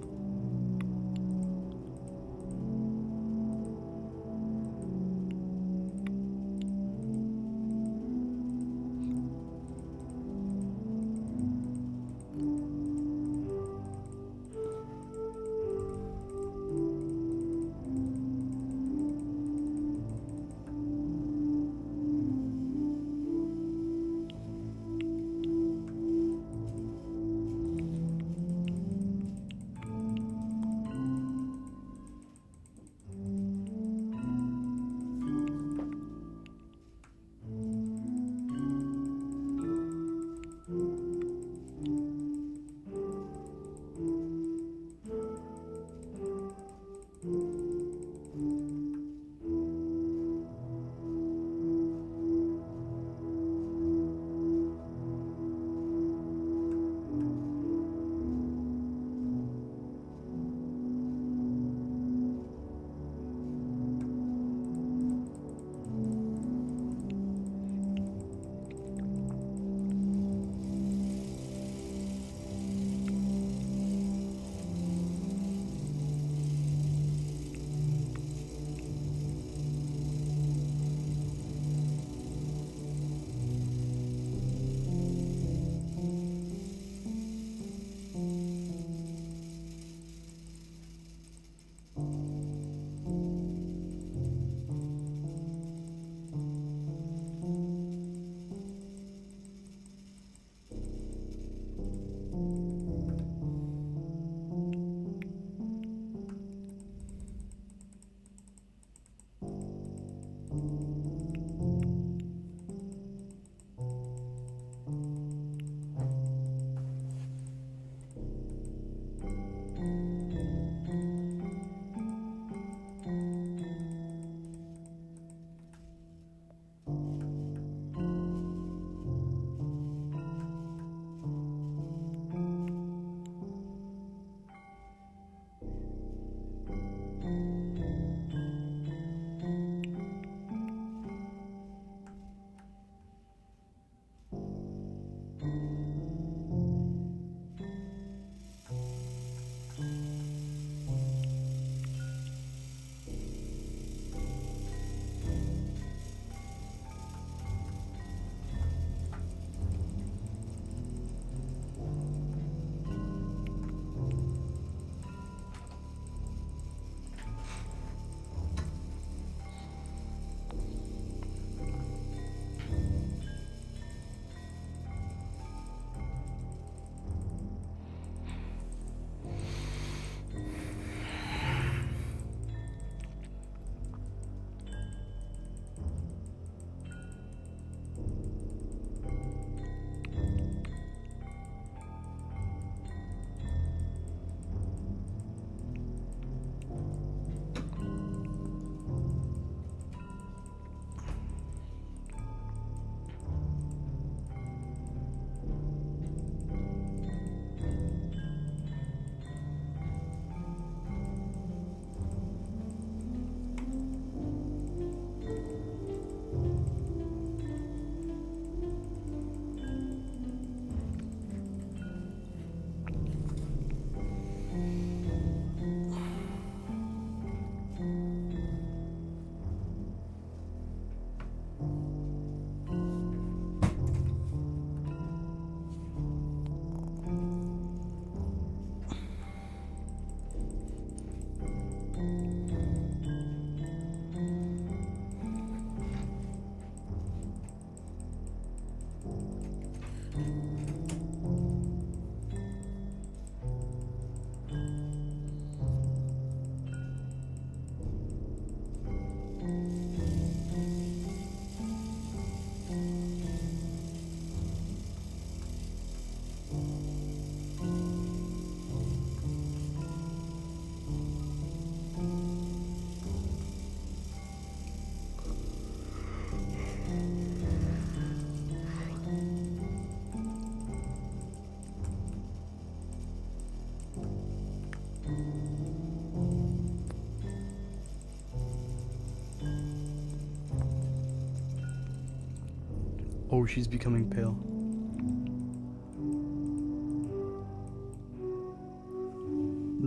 Oh, she's becoming pale.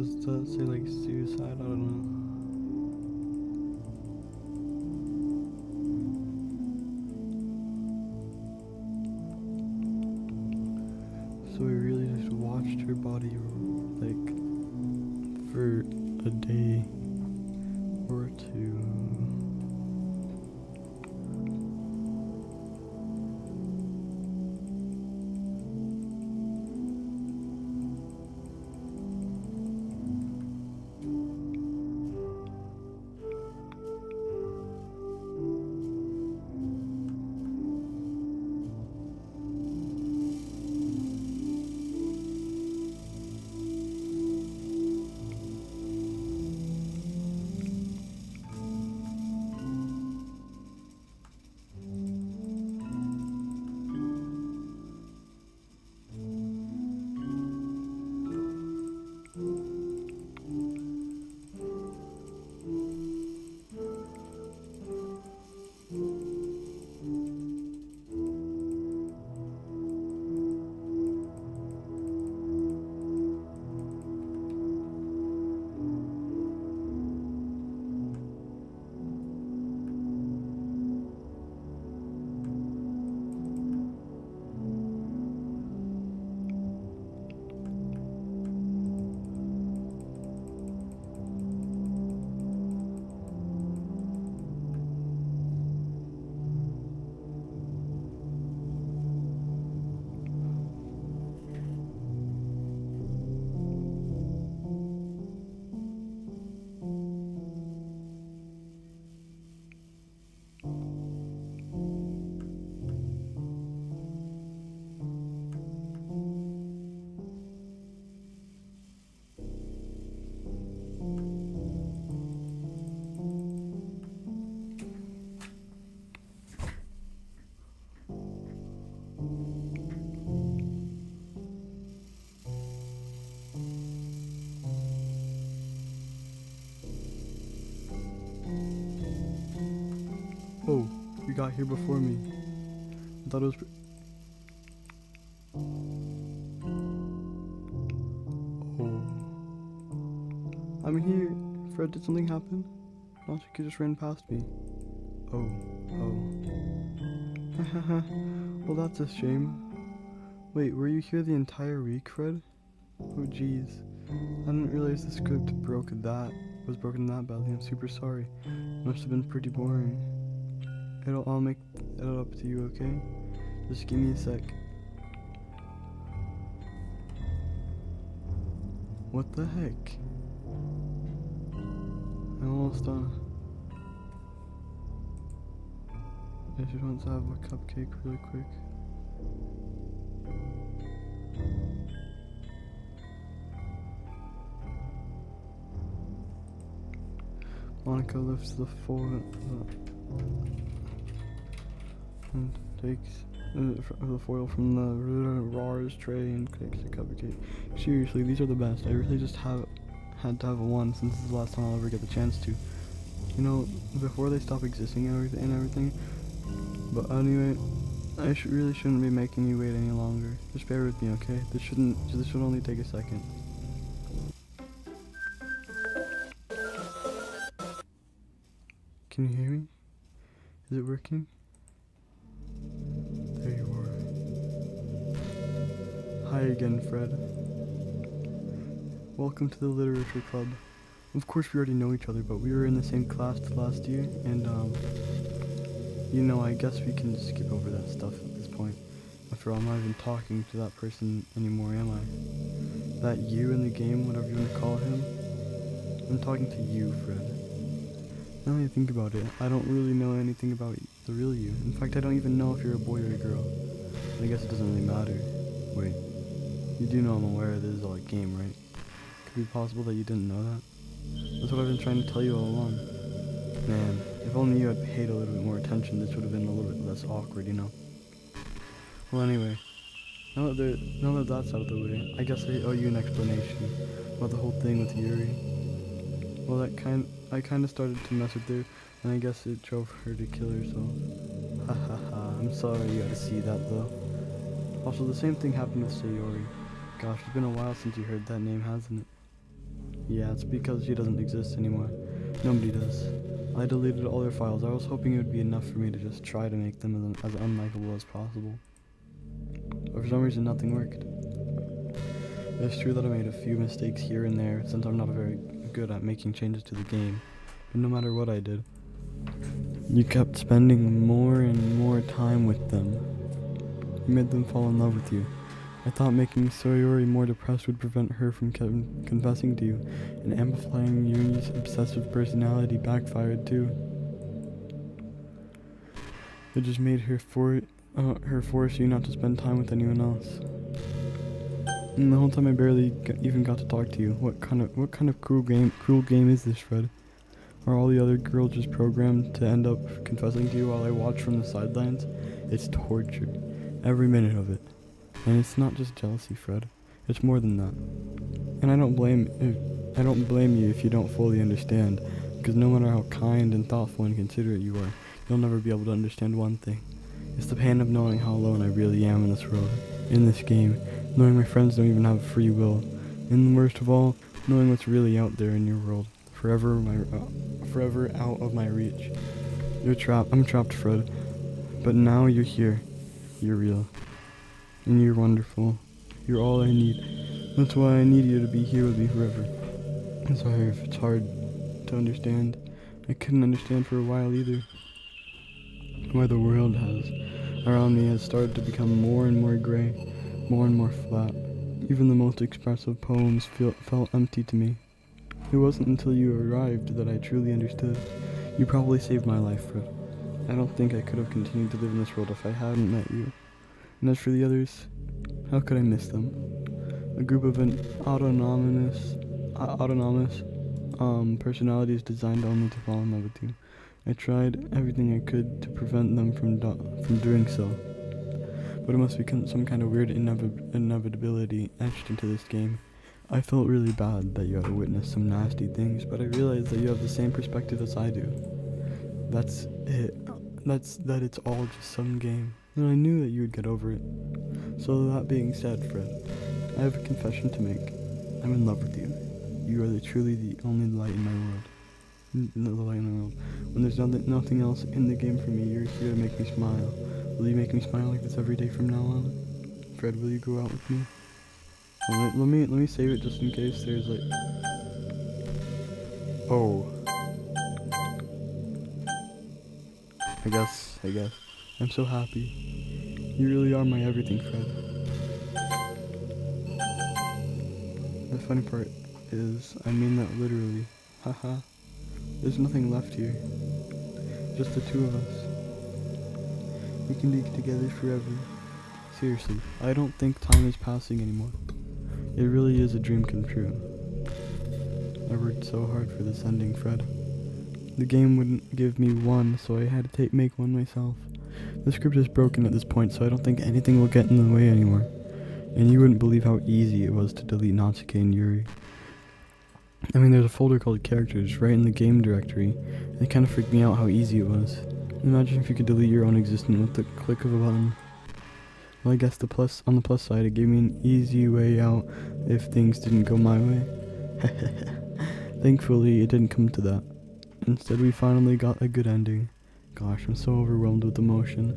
Does that say like suicide? I don't know. So we really just watched her body like for a day or two. Oh, you got here before me. I thought it was. Oh. I'm here. Fred, did something happen? I thought you just ran past me. Oh. Well, that's a shame. Wait, were you here the entire week, Fred? Oh, jeez. I didn't realize the script was broken that badly. I'm super sorry. Must have been pretty boring. I'll make it up to you, okay? Just give me a sec. What the heck? I'm almost done. I just want to have a cupcake really quick. Monica lifts the foil and takes the foil from the Rars tray and takes a cupcake. Seriously, these are the best. I really just had to have one since this is the last time I'll ever get the chance to. You know, before they stop existing and everything. But anyway, I really shouldn't be making you wait any longer. Just bear with me, okay? This should only take a second. Can you hear me? Is it working? There you are. Hi again, Fred. Welcome to the literature club. Of course we already know each other, but we were in the same class last year, and you know, I guess we can just skip over that stuff at this point. After all, I'm not even talking to that person anymore, am I? That you in the game, whatever you want to call him? I'm talking to you, Fred. Now that I think about it, I don't really know anything about the real you. In fact, I don't even know if you're a boy or a girl. But I guess it doesn't really matter. Wait, you do know I'm aware this is all a game, right? Could it be possible that you didn't know that? That's what I've been trying to tell you all along. Man, if only you had paid a little bit more attention, this would have been a little bit less awkward, you know? Well, anyway, now that that's out of the way, I guess I owe you an explanation about the whole thing with Yuri. Well, I kind of started to mess with her, and I guess it drove her to kill herself. Ha ha ha, I'm sorry you had to see that though. Also, the same thing happened with Sayori. Gosh, it's been a while since you heard that name, hasn't it? Yeah, it's because she doesn't exist anymore. Nobody does. I deleted all their files. I was hoping it would be enough for me to just try to make them as unlikable as possible. But for some reason, nothing worked. It's true that I made a few mistakes here and there, since I'm not very good at making changes to the game. But no matter what I did, you kept spending more and more time with them. You made them fall in love with you. I thought making Sayori more depressed would prevent her from confessing to you, and amplifying Yuri's obsessive personality backfired too. It just made her force you not to spend time with anyone else. And the whole time I barely even got to talk to you. What kind of cruel game is this, Fred? Are all the other girls just programmed to end up confessing to you while I watch from the sidelines? It's torture. Every minute of it. And it's not just jealousy, Fred. It's more than that. And I don't blame you if you don't fully understand, because no matter how kind and thoughtful and considerate you are, you'll never be able to understand one thing. It's the pain of knowing how alone I really am in this world, in this game, knowing my friends don't even have free will, and worst of all, knowing what's really out there in your world, forever out of my reach. I'm trapped, Fred. But now you're here. You're real. And you're wonderful. You're all I need. That's why I need you to be here with me forever. I'm sorry if it's hard to understand. I couldn't understand for a while either. Why the world around me has started to become more and more gray, more and more flat. Even the most expressive poems felt empty to me. It wasn't until you arrived that I truly understood. You probably saved my life, Fred. I don't think I could have continued to live in this world if I hadn't met you. And as for the others, how could I miss them? A group of autonomous personalities designed only to fall in love with you. I tried everything I could to prevent them from doing so. But it must be some kind of weird inevitability etched into this game. I felt really bad that you had to witness some nasty things, but I realized that you have the same perspective as I do. That's it. That it's all just some game. And I knew that you would get over it. So that being said, Fred, I have a confession to make. I'm in love with you. You are truly the only light in my world. The light in the world. When there's nothing else in the game for me, you're here to make me smile. Will you make me smile like this every day from now on? Fred, will you go out with me? Let me save it just in case there's like... Oh. I guess. I'm so happy. You really are my everything, Fred. The funny part is, I mean that literally. Haha. There's nothing left here. Just the two of us. We can be together forever. Seriously, I don't think time is passing anymore. It really is a dream come true. I worked so hard for this ending, Fred. The game wouldn't give me one, so I had to make one myself. The script is broken at this point, so I don't think anything will get in the way anymore. And you wouldn't believe how easy it was to delete Natsuke and Yuri. I mean, there's a folder called characters right in the game directory, and it kind of freaked me out how easy it was. Imagine if you could delete your own existence with the click of a button. Well, I guess on the plus side, it gave me an easy way out if things didn't go my way. Thankfully, it didn't come to that. Instead, we finally got a good ending. Gosh, I'm so overwhelmed with emotion.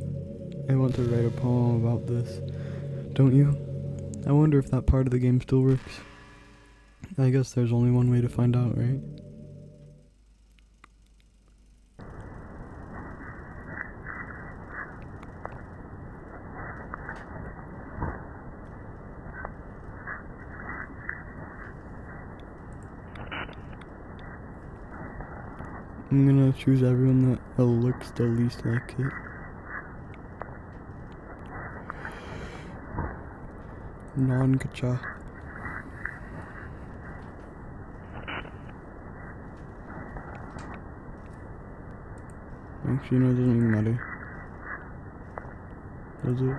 I want to write a poem about this. Don't you? I wonder if that part of the game still works. I guess there's only one way to find out, right? I'm gonna choose everyone that looks the least like it. Non-gacha. Actually, no, it doesn't even matter. Does it?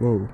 Whoa.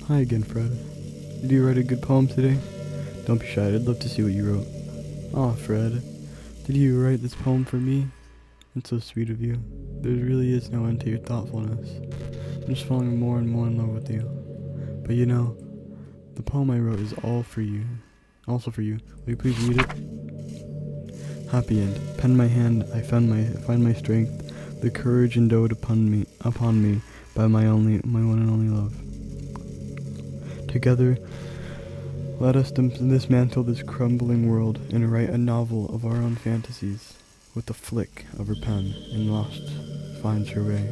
Hi again, Fred. Did you write a good poem today? Don't be shy, I'd love to see what you wrote. Aw, Fred. Did you write this poem for me? It's so sweet of you. There really is no end to your thoughtfulness. I'm just falling more and more in love with you. But you know, the poem I wrote is all for you. Also for you. Will you please read it? Happy end. Pen my hand, I find my strength, the courage endowed upon me by my one and only love. Together, let us dismantle this crumbling world and write a novel of our own fantasies. With the flick of her pen, and lost finds her way.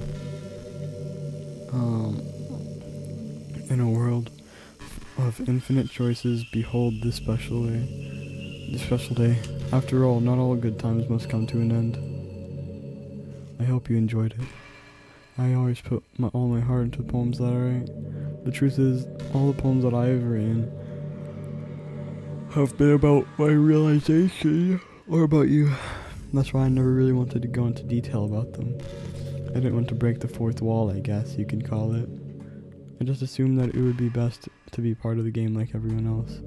In a world of infinite choices, behold this special day. After all, not all good times must come to an end. I hope you enjoyed it. I always put all my heart into poems that I write. The truth is, all the poems that I've written have been about my realization, or about you. That's why I never really wanted to go into detail about them. I didn't want to break the fourth wall, I guess you could call it. I just assumed that it would be best to be part of the game like everyone else.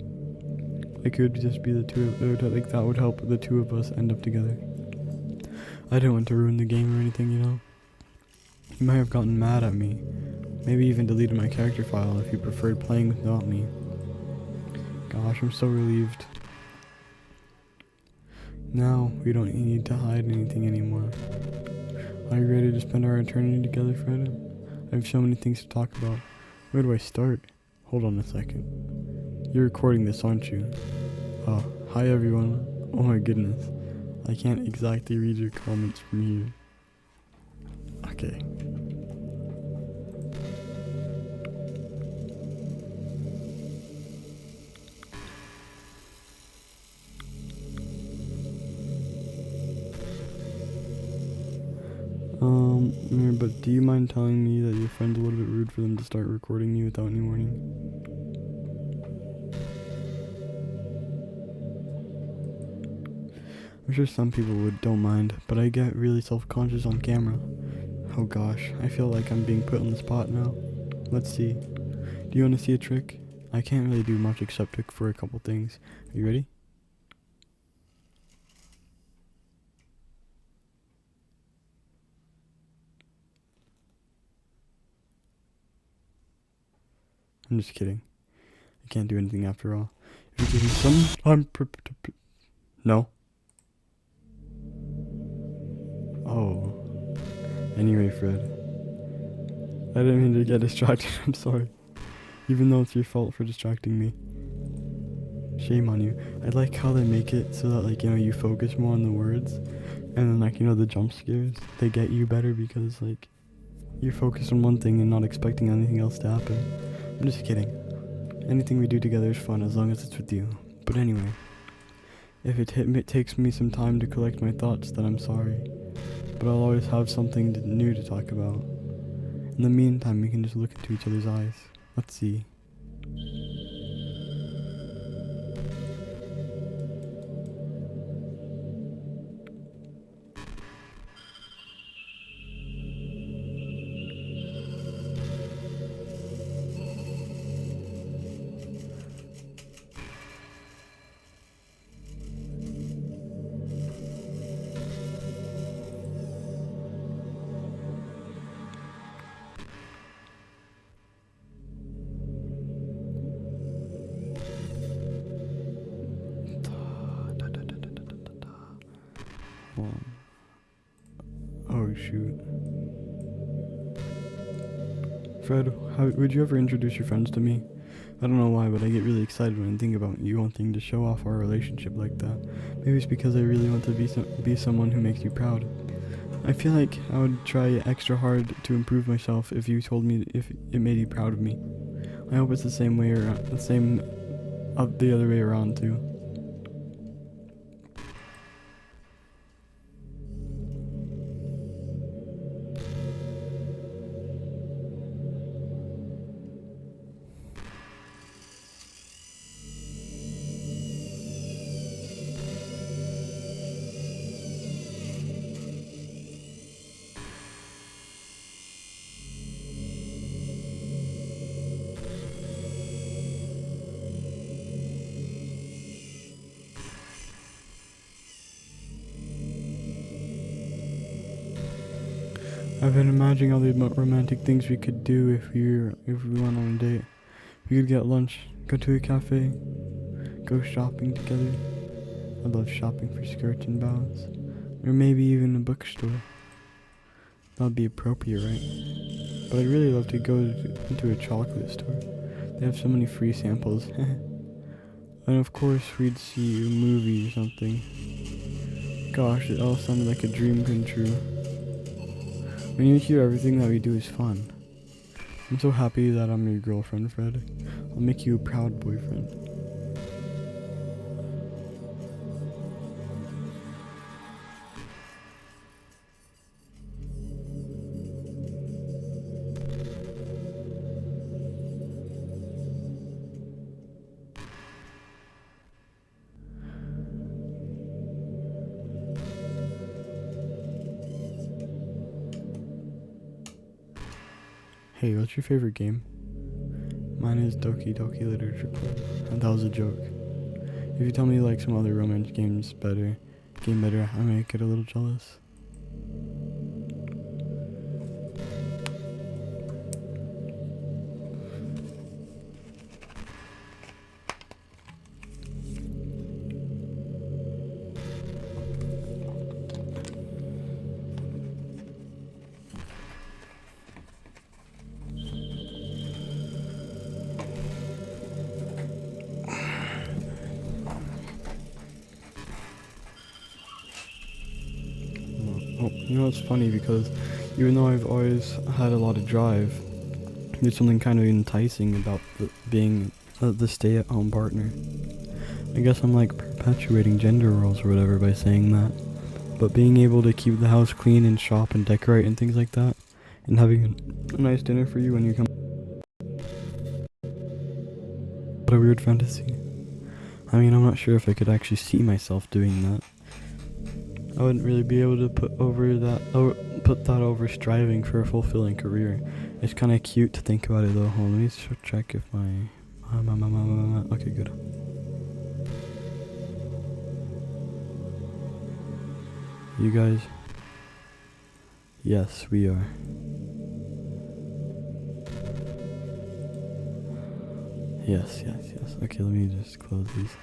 Like it would just be that would help the two of us end up together. I didn't want to ruin the game or anything, you know? You might have gotten mad at me. Maybe even deleted my character file if you preferred playing without me. Gosh, I'm so relieved. Now, we don't need to hide anything anymore. Are you ready to spend our eternity together, Fred? I have so many things to talk about. Where do I start? Hold on a second. You're recording this, aren't you? Oh, hi everyone. Oh my goodness. I can't exactly read your comments from here. Okay. But do you mind telling me that your friend's a little bit rude for them to start recording me without any warning? I'm sure some people don't mind, but I get really self-conscious on camera. Oh gosh, I feel like I'm being put on the spot now. Let's see. Do you want to see a trick? I can't really do much except pick for a couple things. Are you ready? I'm just kidding. I can't do anything after all. If you give me some time, no. Oh. Anyway, Fred. I didn't mean to get distracted. I'm sorry. Even though it's your fault for distracting me. Shame on you. I like how they make it so that, like, you know, you focus more on the words. And then, like, you know, the jump scares, they get you better because, like, you're focused on one thing and not expecting anything else to happen. I'm just kidding. Anything we do together is fun as long as it's with you. But anyway, if it takes me some time to collect my thoughts, then I'm sorry. But I'll always have something new to talk about. In the meantime, we can just look into each other's eyes. Let's see. Oh shoot. Fred, would you ever introduce your friends to me? I don't know why, but I get really excited when I think about you wanting to show off our relationship like that. Maybe it's because I really want to be someone who makes you proud. I feel like I would try extra hard to improve myself if you told me if it made you proud of me. I hope it's the same way around, the other way around too. I've been imagining all the romantic things we could do if we went on a date. We could get lunch, go to a cafe, go shopping together. I love shopping for skirts and bags. Or maybe even a bookstore. That'd be appropriate, right? But I'd really love to go into a chocolate store. They have so many free samples. And of course we'd see a movie or something. Gosh, it all sounded like a dream come true. When you hear everything that we do is fun. I'm so happy that I'm your girlfriend, Fred. I'll make you a proud boyfriend. Hey, what's your favorite game? Mine is Ddlc Literature Club. And that was a joke. If you tell me like some other romance games better, I might get a little jealous. Oh, you know, it's funny because even though I've always had a lot of drive, there's something kind of enticing about being the stay-at-home partner. I guess I'm like perpetuating gender roles or whatever by saying that. But being able to keep the house clean and shop and decorate and things like that, and having a nice dinner for you when you come. What a weird fantasy. I mean, I'm not sure if I could actually see myself doing that. I wouldn't really be able to put that over striving for a fulfilling career. It's kind of cute to think about it though. Hold on, let me check if my okay, good. You guys? Yes, we are. Yes. Okay, let me just close these.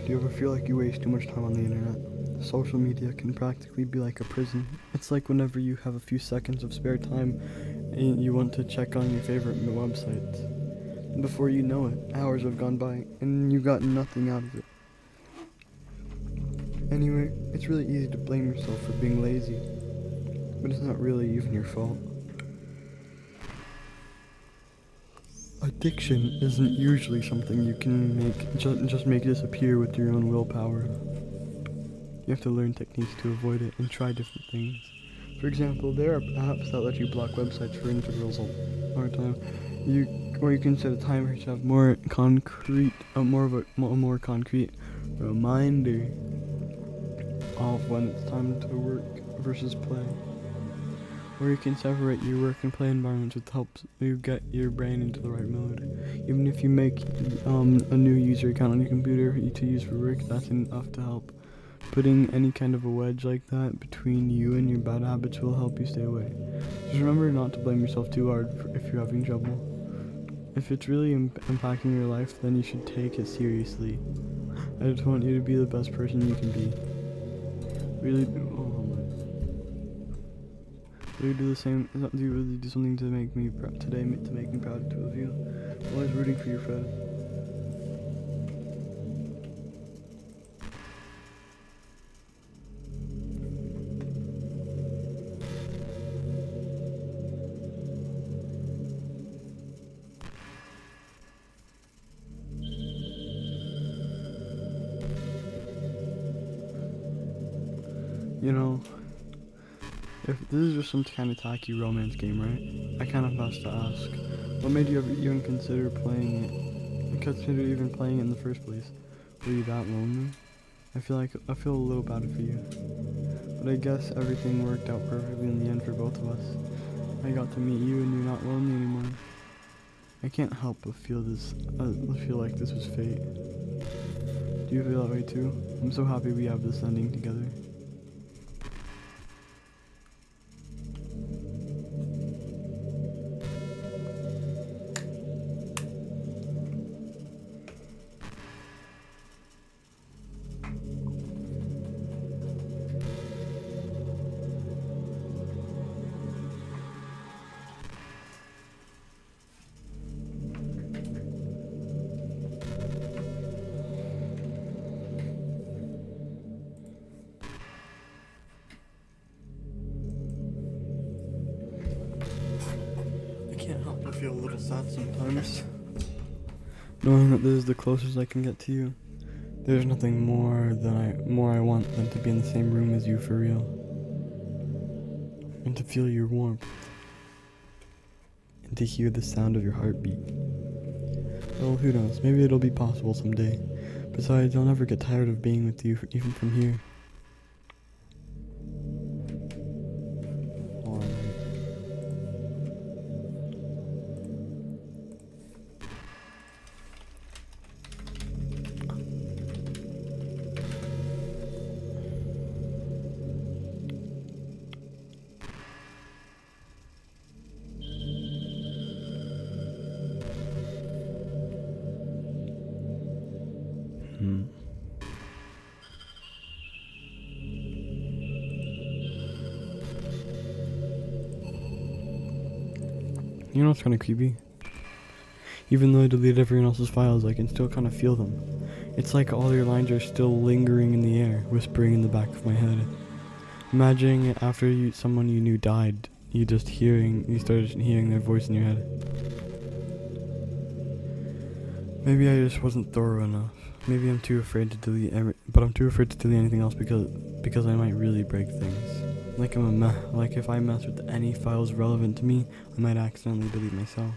Do you ever feel like you waste too much time on the internet? Social media can practically be like a prison. It's like whenever you have a few seconds of spare time and you want to check on your favorite websites. And before you know it, hours have gone by and you got nothing out of it. Anyway, it's really easy to blame yourself for being lazy, but it's not really even your fault. Addiction isn't usually something you can just make disappear with your own willpower. You have to learn techniques to avoid it and try different things. For example, there are apps that let you block websites for intervals of time. Or you can set a timer to have a more concrete reminder of when it's time to work versus play. Or you can separate your work and play environments, which helps you get your brain into the right mode. Even if you make a new user account on your computer to use for work, that's enough to help. Putting any kind of a wedge like that between you and your bad habits will help you stay away. Just remember not to blame yourself too hard if you're having trouble. If it's really impacting your life, then you should take it seriously. I just want you to be the best person you can be. Really do the same. Do you really do something to make me proud today? To make me proud of you. I'm always rooting for you, Fred. You know, if this is just some kind of tacky romance game, right? I kind of have to ask, what made you ever even consider playing it consider even playing it in the first place. Were you that lonely? I feel a little bad for you. But I guess everything worked out perfectly in the end for both of us. I got to meet you and you're not lonely anymore. I can't help but feel like this was fate. Do you feel that way too? I'm so happy we have this ending together. I can't help but feel a little sad sometimes, knowing that this is the closest I can get to you. There's nothing more I want than to be in the same room as you for real, and to feel your warmth, and to hear the sound of your heartbeat. Well, who knows? Maybe it'll be possible someday. Besides, I'll never get tired of being with you, even from here. You know what's kind of creepy? Even though I deleted everyone else's files, I can still kind of feel them. It's like all your lines are still lingering in the air, whispering in the back of my head. Imagining after someone you knew died, you started hearing their voice in your head. Maybe I just wasn't thorough enough. Maybe I'm too afraid to delete anything else because I might really break things. Like if I mess with any files relevant to me, I might accidentally delete myself.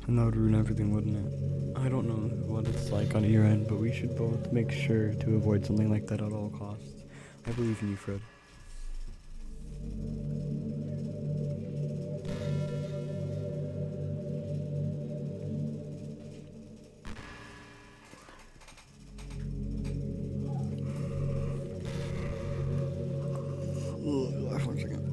And that would ruin everything, wouldn't it? I don't know what it's like on your end, but we should both make sure to avoid something like that at all costs. I believe in you, Fred. One second.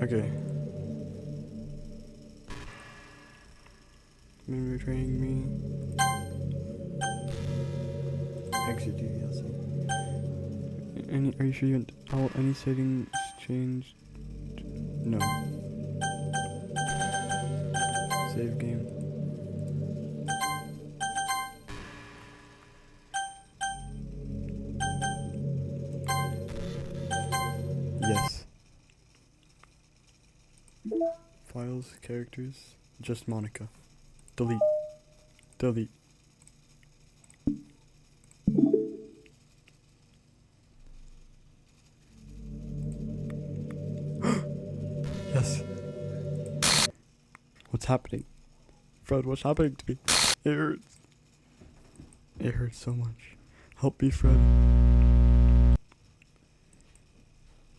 Okay. Maybe betraying me. Exit Ddlc. Are you sure any settings changed? No. Save game. Yes. Files, characters, just Monica. Delete. Delete. Yes. What's happening? Fred, what's happening to me? It hurts. It hurts so much. Help me, Fred.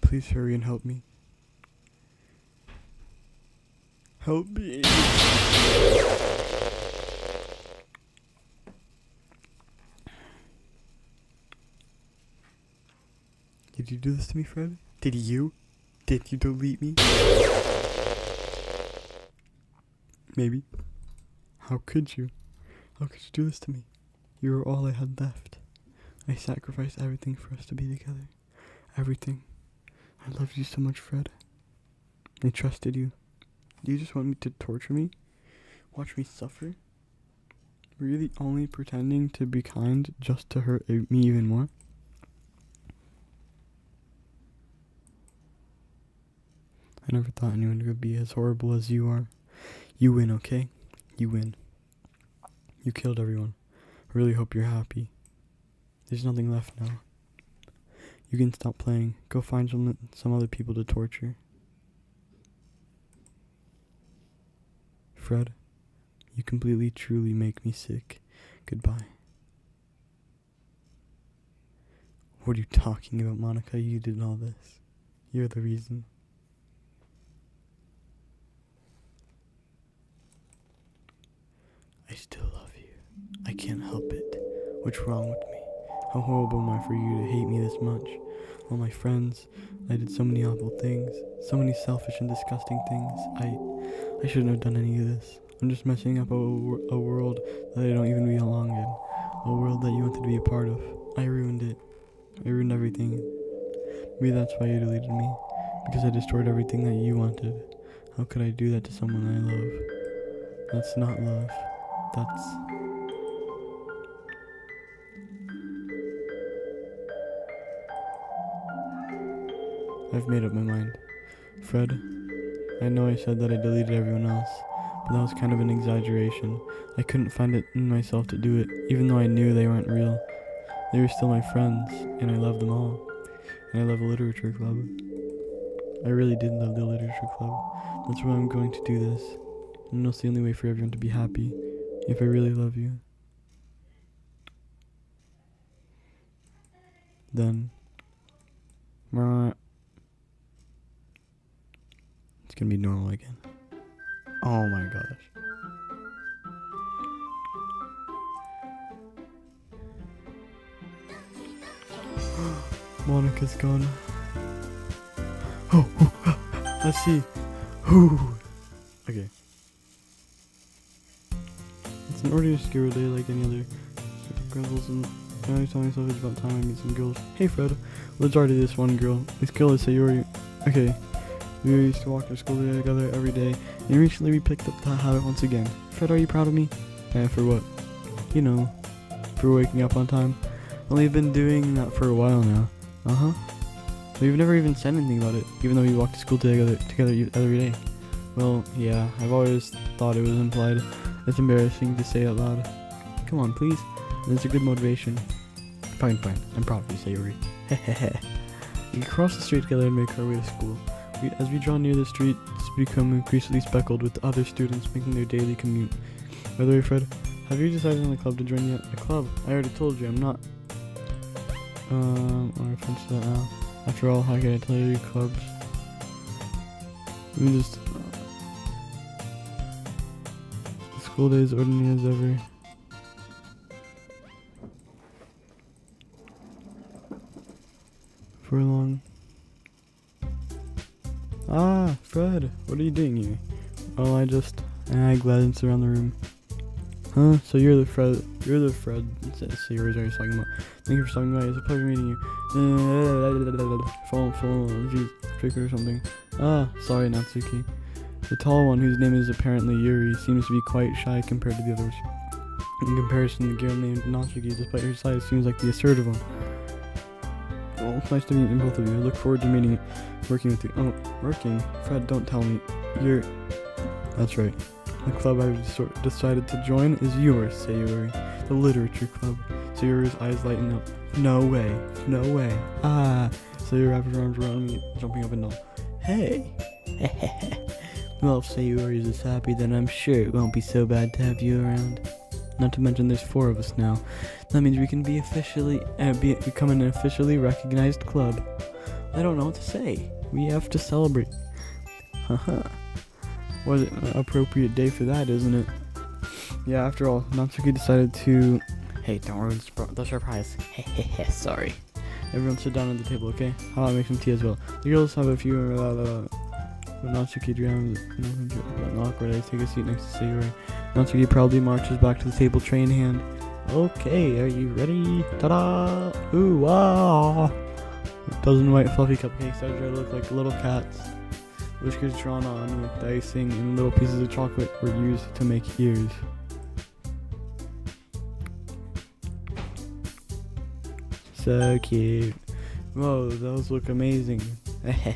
Please hurry and help me. Help me. Did you do this to me, Fred? Did you? Did you delete me? Maybe. How could you? How could you do this to me? You were all I had left. I sacrificed everything for us to be together. Everything. I loved you so much, Fred. I trusted you. Do you just want me to torture me? Watch me suffer? Were you the only pretending to be kind just to hurt me even more? I never thought anyone could be as horrible as you are. You win, okay? You win. You killed everyone. I really hope you're happy. There's nothing left now. You can stop playing. Go find some other people to torture. Fred, you completely, truly make me sick. Goodbye. What are you talking about, Monica? You did all this. You're the reason. I still love you. I can't help it. What's wrong with me? How horrible am I for you to hate me this much? All my friends, I did so many awful things. So many selfish and disgusting things. I shouldn't have done any of this. I'm just messing up a world that I don't even belong in. A world that you wanted to be a part of. I ruined it. I ruined everything. Maybe that's why you deleted me. Because I destroyed everything that you wanted. How could I do that to someone I love? That's not love. That's... I've made up my mind. Fred, I know I said that I deleted everyone else, but that was kind of an exaggeration. I couldn't find it in myself to do it, even though I knew they weren't real. They were still my friends, and I loved them all. And I love a literature club. I really did love the literature club. That's why I'm going to do this. And that's the only way for everyone to be happy, if I really love you. Then... it's gonna be normal again. Oh my gosh. Monica's gone. Let's see. Okay. It's an ordinary school day like any other. Girls and I always tell myself it's about time I meet some girls. Hey Fred, let's already this one girl. This girl is Sayori. Okay. We used to walk to school together every day, and recently we picked up that habit once again. Fred, are you proud of me? For what? You know, for waking up on time. Well, we've been doing that for a while now. We've never even said anything about it, even though we walk to school together every day. Well, yeah, I've always thought it was implied. It's embarrassing to say out loud. Come on, please. It's a good motivation. Fine. I'm proud of you, Sayori. Hehehe. We cross the street together and make our way to school. As we draw near the street, it's become increasingly speckled with other students making their daily commute. By the way, Fred, have you decided on a club to join yet? A club? I already told you, I'm not. On reference to that now. After all, how can I tell you clubs? Let me just... school day is ordinary as ever. For long. Ah, Fred, what are you doing here? Oh, I glanced around the room. Huh? So you're the Fred Sayori's already talking about. Thank you for stopping by, it's a pleasure meeting you. Geez, trick or something. Ah, sorry, Natsuki. The tall one, whose name is apparently Yuri, seems to be quite shy compared to the others. In comparison, the girl named Natsuki, despite her size, seems like the assertive one. Well, it's nice to meet both of you. I look forward to working with you. Oh, working? Fred, don't tell me. That's right. The club I've decided to join is yours, Sayori. The literature club. Sayori's eyes lighten up. No way. Ah. Sayori wraps her arms around me, jumping up and down. Hey. Well, if Sayori is happy, then I'm sure it won't be so bad to have you around. Not to mention there's 4 of us now. That means we can be become an officially recognized club. I don't know what to say. We have to celebrate. Haha. What an appropriate day for that, isn't it? Yeah, after all, Natsuki decided to... Hey, don't ruin the surprise. Hehehe, sorry. Everyone sit down at the table, okay? How about I make some tea as well? The girls have a few... Natsuki drams... Awkward, I take a seat next to Sayori. Natsuki proudly marches back to the table, tray in hand. Okay, are you ready? Ta-da! Ooh, wow! A dozen white fluffy cupcakes that look like little cats. Whiskers drawn on with the icing and little pieces of chocolate were used to make ears. So cute. Whoa, those look amazing.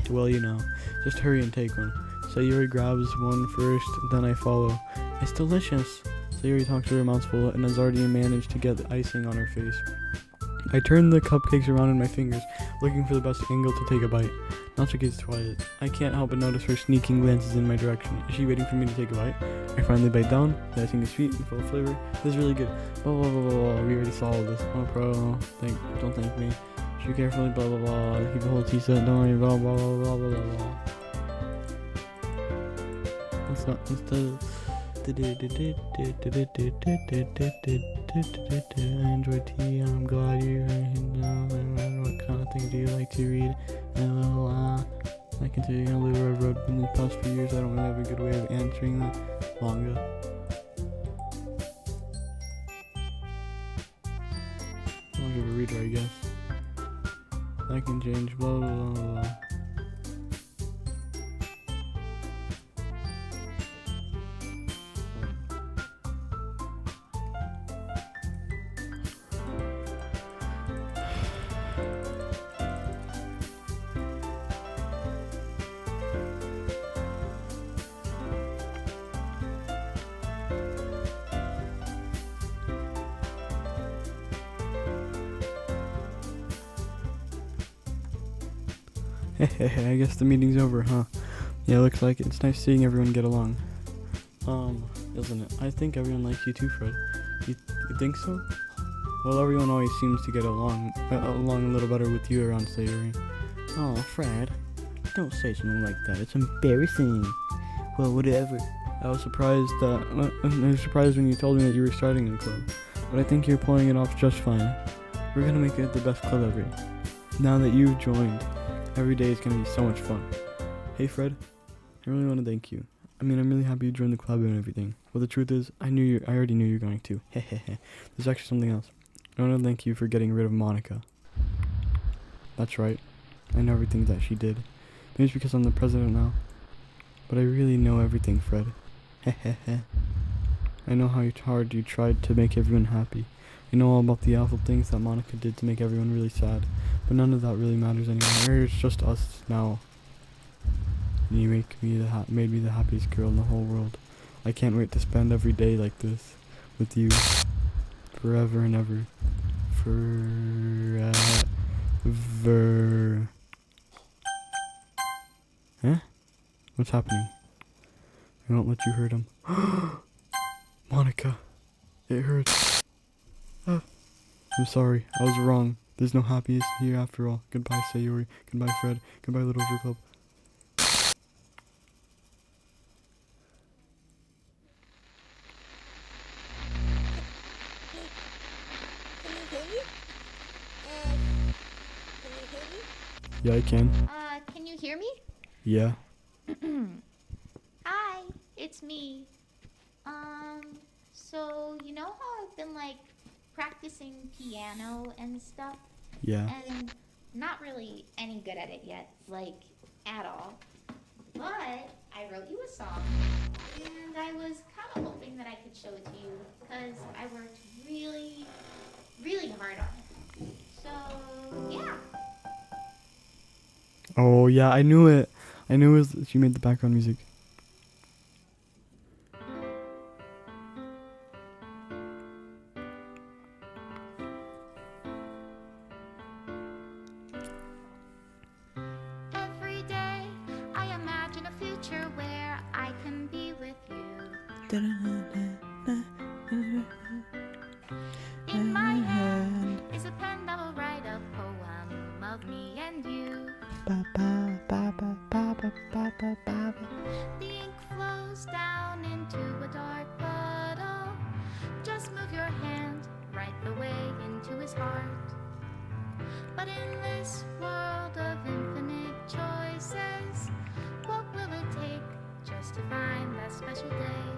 Well, you know, just hurry and take one. Sayuri grabs one first, then I follow. It's delicious. Sayuri talks to her mouthful and has already managed to get the icing on her face. I turn the cupcakes around in my fingers, looking for the best angle to take a bite. Natsuki's quiet. I can't help but notice her sneaking glances in my direction. Is she waiting for me to take a bite? I finally bite down. The icing is sweet and full of flavor. This is really good. Blah, blah, blah, blah, blah. We already saw all this. Oh, pro. Don't thank me. Chew carefully. Blah, blah, blah. Keep the whole tea set. Don't worry. Blah, blah, blah, blah, blah, blah. It's the... I enjoy tea. I'm glad you know what kind of things do you like to read. I can tell you a little I've read in the past few years. I don't really have a good way of answering the manga. I'll give a reader, I guess. I can change blah blah blah blah. I guess the meeting's over, huh? Yeah, looks like it. It's nice seeing everyone get along. Isn't it? I think everyone likes you too, Fred. You think so? Well, everyone always seems to get along a little better with you around Sayori. Oh, Fred, don't say something like that. It's embarrassing. Well, whatever. I was surprised when you told me that you were starting a club, but I think you're pulling it off just fine. We're gonna make it the best club ever. Now that you've joined, every day is gonna be so much fun. Hey Fred, I really want to thank you. I mean, I'm really happy you joined the club and everything. Well, the truth is, I already knew you were going to. Hehehe. There's actually something else. I want to thank you for getting rid of Monica. That's right. I know everything that she did. Maybe it's because I'm the president now. But I really know everything, Fred. Hehehe. I know how hard you tried to make everyone happy. I know all about the awful things that Monica did to make everyone really sad. But none of that really matters anymore. It's just us now. And you made me the happiest girl in the whole world. I can't wait to spend every day like this with you. Forever and ever. Forever. Huh? What's happening? I won't let you hurt him. Monica. It hurts. I'm sorry. I was wrong. There's no happiness here after all. Goodbye, Sayori. Goodbye, Fred. Goodbye, Literature Club. Yeah, I can. Can you hear me? Yeah. Hi, it's me. So you know how I've been like practicing piano and stuff? Yeah. And not really any good at it yet, like at all. But I wrote you a song, and I was kind of hoping that I could show it to you because I worked really, really hard on it. So yeah. Oh yeah, I knew it. I knew it was she made the background music. Every day I imagine a future where I can be with you. In my hand is a pen that will write a poem of me and you. The ink flows But in this world of infinite choices, what will it take just to find that special day?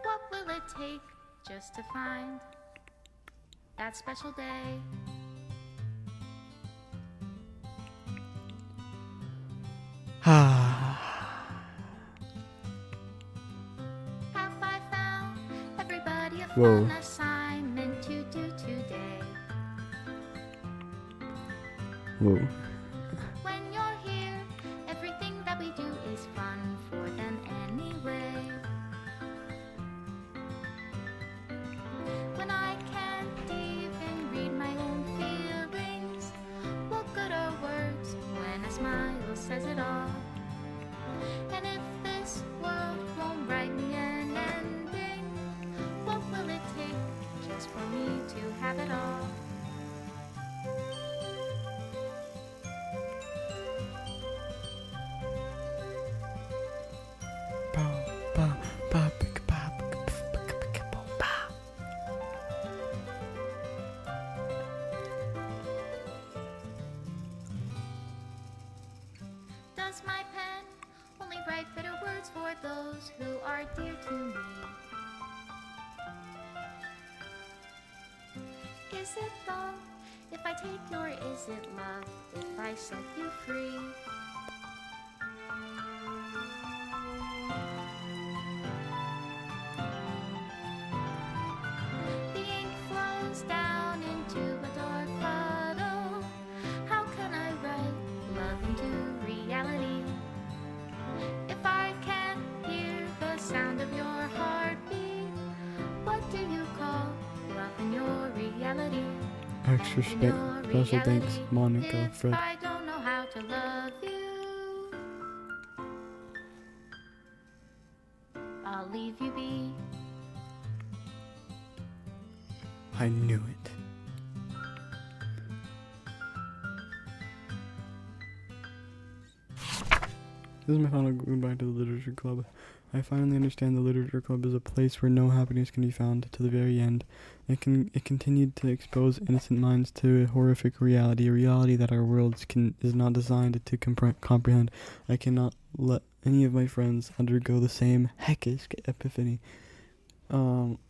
What will it take just to find that special day? Have I found everybody a Whoa. fun assignment to do today? Whoa. When you're here, everything that we do is fun for them anyway. When I can't even read my own feelings, what good are words when a smile says it all? And if this world won't write me an ending, what will it take just for me to have it all? Does my pen only write bitter words for those who are dear to me? Is it love if I take you, or is it love if I set you free? The ink flows down into a dark puddle. How can I write love into reality if I can't hear the sound of your heartbeat? What do you call love in your reality? Extra In your special thanks, reality, Monica, if Fred. I don't know how to love you, I'll leave you be. I knew it. This is my final goodbye to the Literature Club. I finally understand the Literature Club is a place where no happiness can be found to the very end. It continued to expose innocent minds to a horrific reality, a reality that our world is not designed to comprehend. I cannot let any of my friends undergo the same heckish epiphany. For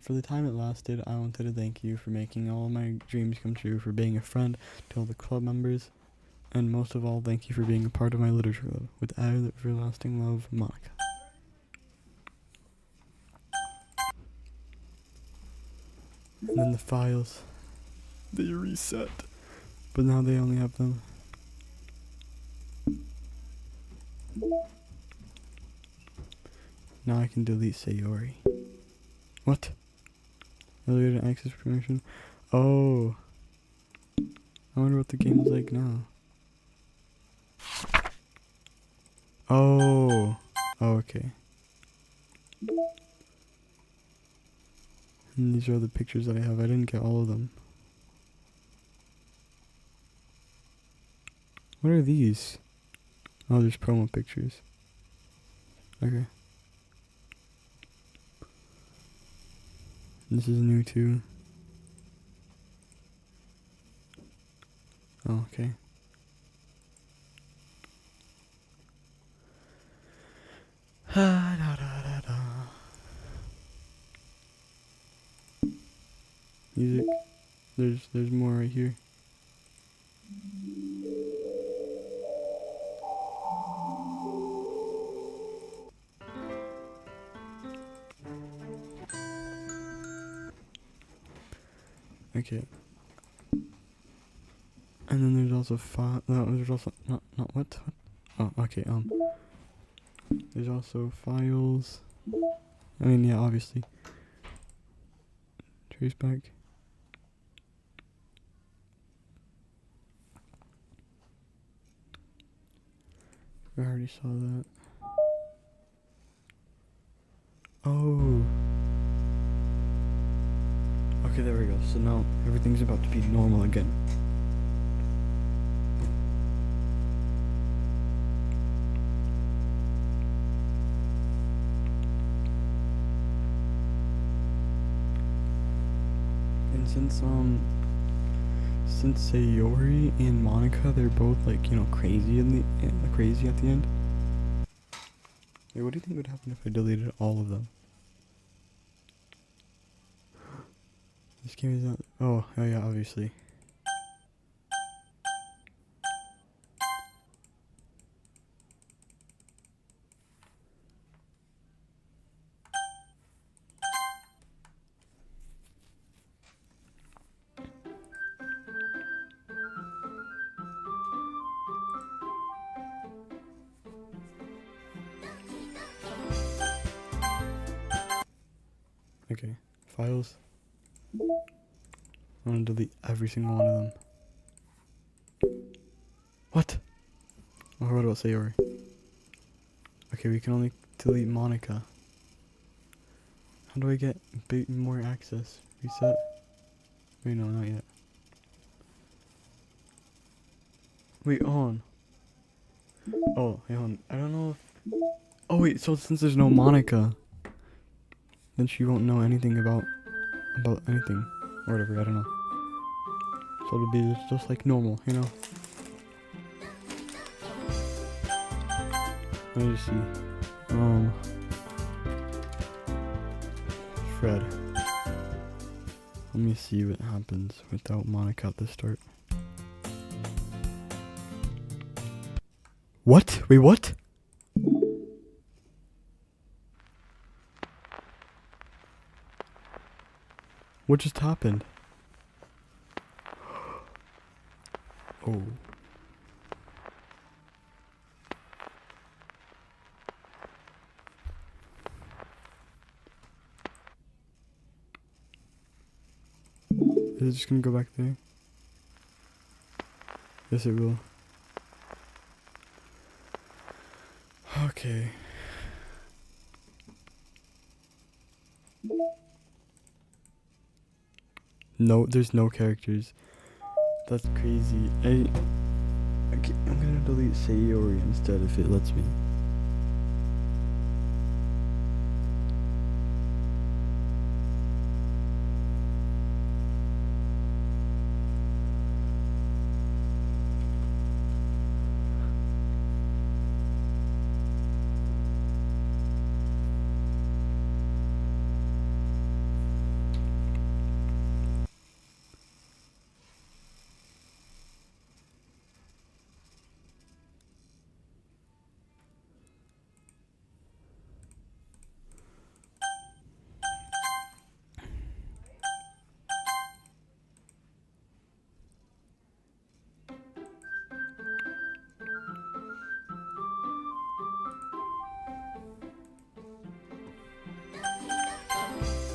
the time it lasted, I wanted to thank you for making all my dreams come true, for being a friend to all the club members, and most of all, thank you for being a part of my literature club. With everlasting love, Monica. And then the files, they reset, but now they only have them. Now I can delete Sayori. What? Elevated access permission? Oh. I wonder what the game is like now. Oh. Oh, okay. And these are the pictures that I have. I didn't get all of them. What are these? Oh, there's promo pictures. Okay. This is new too. Oh, okay. Music. There's more right here. Okay. And then there's also there's also not what? Oh, okay. There's also files. I mean, yeah, obviously. Trace back. I already saw that. Oh. Okay, there we go. So now everything's about to be normal again. And since Sayori and Monica, they're both like, you know, crazy crazy at the end. Wait, what do you think would happen if I deleted all of them? This game is not. Oh yeah, obviously. Okay, files. I'm gonna delete every single one of them. What? Oh, what about Sayori? Okay, we can only delete Monica. How do I get more access? Reset? Wait, no, not yet. Wait, hold on. Oh, hold on. I don't know if... Oh, wait, so since there's no Monica, then she won't know anything about anything. Or whatever, I don't know. So it'll be just like normal, you know? Let me just see. Fred. Let me see what happens without Monica at the start. What? Wait, what? What just happened? Oh. Is it just gonna go back there? Yes, it will. Okay. No, there's no characters. That's crazy. I'm gonna delete Sayori instead if it lets me.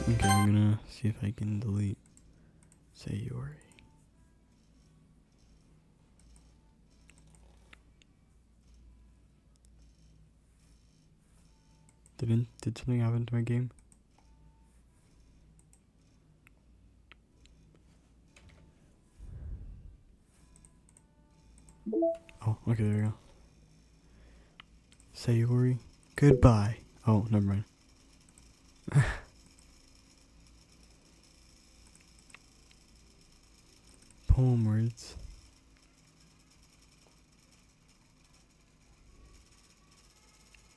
Okay, I'm gonna see if I can delete Sayori. Did something happen to my game? Oh, okay, there we go. Sayori, goodbye. Oh, never mind. Poem words.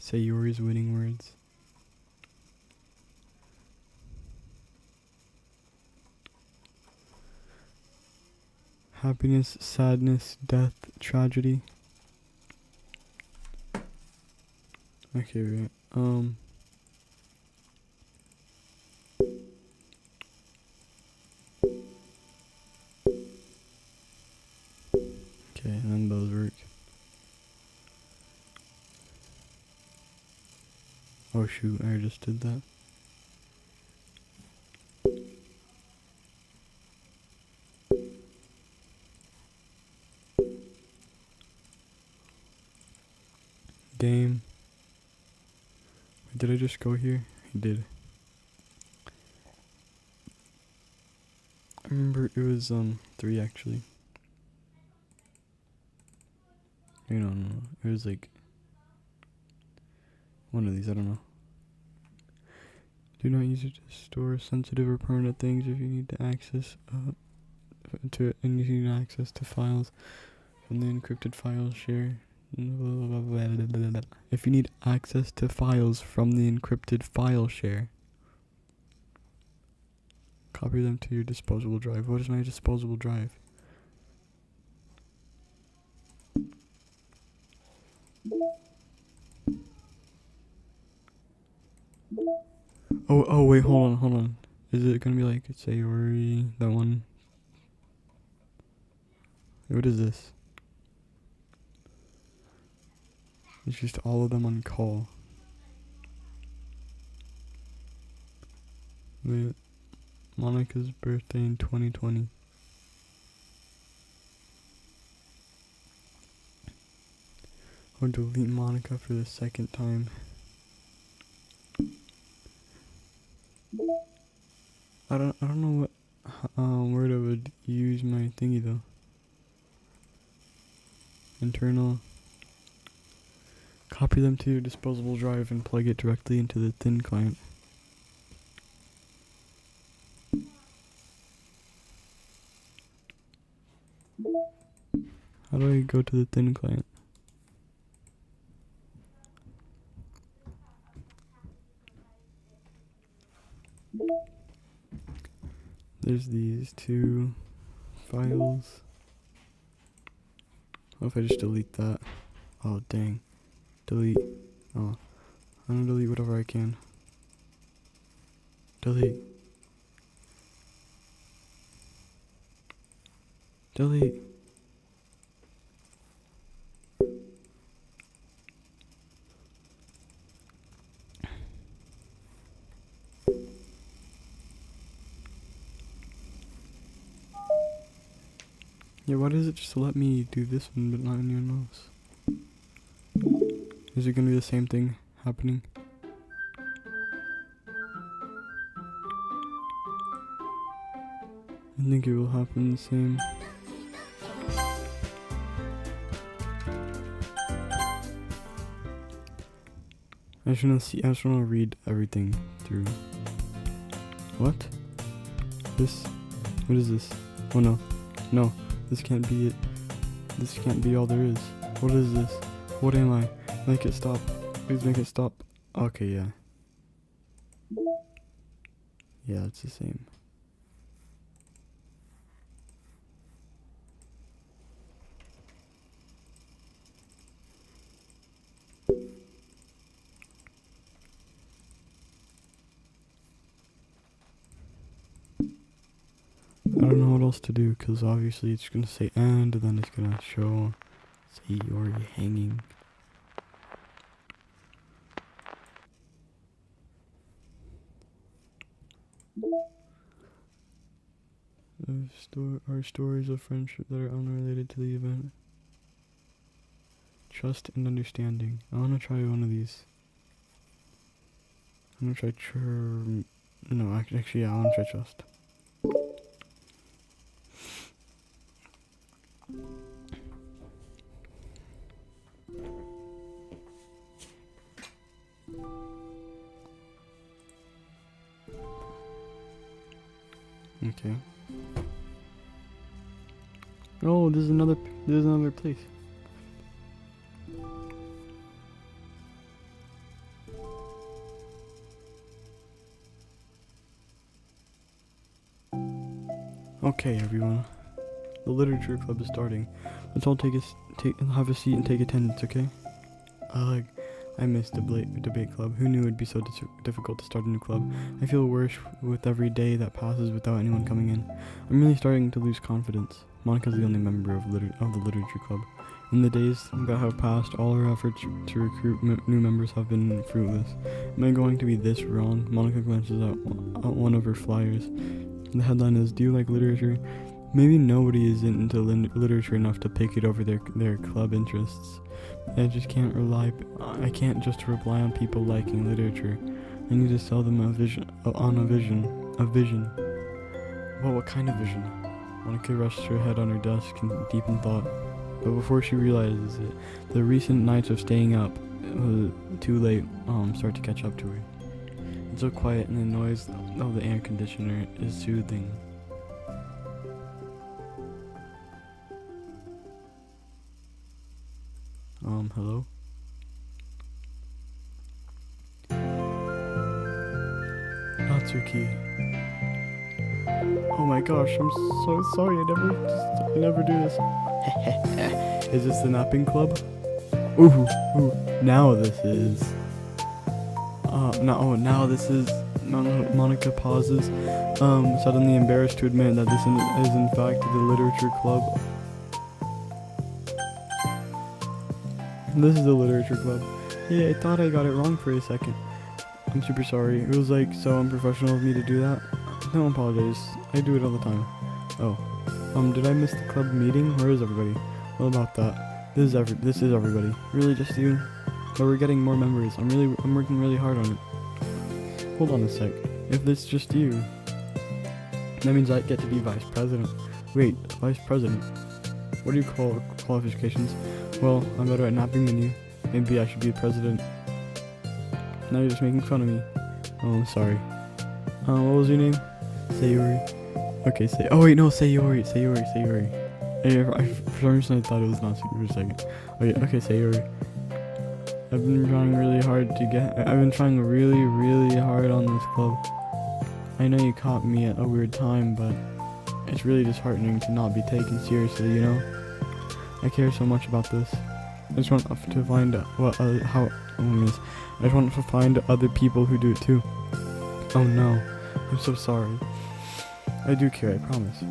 Sayori's winning words. Happiness, sadness, death, tragedy. Okay, right. Okay, and then those work. Oh shoot, I just did that. Game. Did I just go here? I did. I remember it was 3 actually. No, it was like one of these, I don't know. Do not use it to store sensitive or permanent things if you need to access and you need access to files from the encrypted file share. If you need access to files from the encrypted file share, copy them to your disposable drive. What is my disposable drive? Oh wait, hold on. Is it gonna be like Sayori, that one? What is this? It's just all of them on call. Wait, Monica's birthday in 2020. I'll delete Monica for the second time. I don't know what word I would use my thingy though. Internal. Copy them to your disposable drive and plug it directly into the thin client. How do I go to the thin client? There's these two files. What if I just delete that? Oh dang. Delete. Oh. I'm gonna delete whatever I can. Delete. Delete. Yeah, why does it just let me do this one but not anyone else? Is it gonna be the same thing happening? I think it will happen the same. I just wanna read everything through. What? What is this? Oh no. No. This can't be it. This can't be all there is. What is this? What am I? Make it stop. Please make it stop. Okay, yeah. Yeah, it's the same. I don't know what else to do, because obviously it's going to say and then it's going to show Sayori hanging. Are stories of friendship that are unrelated to the event. Trust and understanding. I want to try one of these. I'm going to try no, actually, yeah, I want to try trust. Okay. Oh, there's another place. Okay, everyone. The literature club is starting. Let's all have a seat and take attendance, okay? Ugh, I missed debate club. Who knew it'd be so difficult to start a new club? I feel worse with every day that passes without anyone coming in. I'm really starting to lose confidence. Monica's the only member of the literature club. In the days that have passed, all our efforts to recruit new members have been fruitless. Am I going to be this wrong? Monica glances at one of her flyers. The headline is, "Do you like literature?" Maybe nobody is into literature enough to pick it over their club interests. I can't just rely on people liking literature. I need to sell them a vision. A vision. Well, what kind of vision? Monica rests her head on her desk deep in thought. But before she realizes it, the recent nights of staying up too late start to catch up to her. It's so quiet and the noise of the air conditioner is soothing. Hello? Natsuki. Oh my gosh, I'm so sorry. I never do this. Is this the napping club? Ooh, now this is. Now this is. Monica pauses, suddenly embarrassed to admit that this is in fact the literature club. This is the literature club. Yeah, I thought I got it wrong for a second. I'm super sorry. It was like so unprofessional of me to do that. Don't apologize. I do it all the time. Oh, did I miss the club meeting? Where is everybody? What about that? This is everybody. Really, just you? But we're getting more members. I'm working really hard on it. Hold on a sec. If this is just you, that means I get to be vice president. Wait, vice president? What do you call qualifications? Well, I'm better at napping than you. Maybe I should be president. Now you're just making fun of me. Oh, I'm sorry. What was your name? Sayori. Okay, Sayori. For some reason I thought it was Natsuki for a second. Okay, Sayori. I've been trying really hard on this club. I know you caught me at a weird time, but it's really disheartening to not be taken seriously, you know? I care so much about this. I just want to find I just want to find other people who do it too. Oh no, I'm so sorry. I do care, I promise.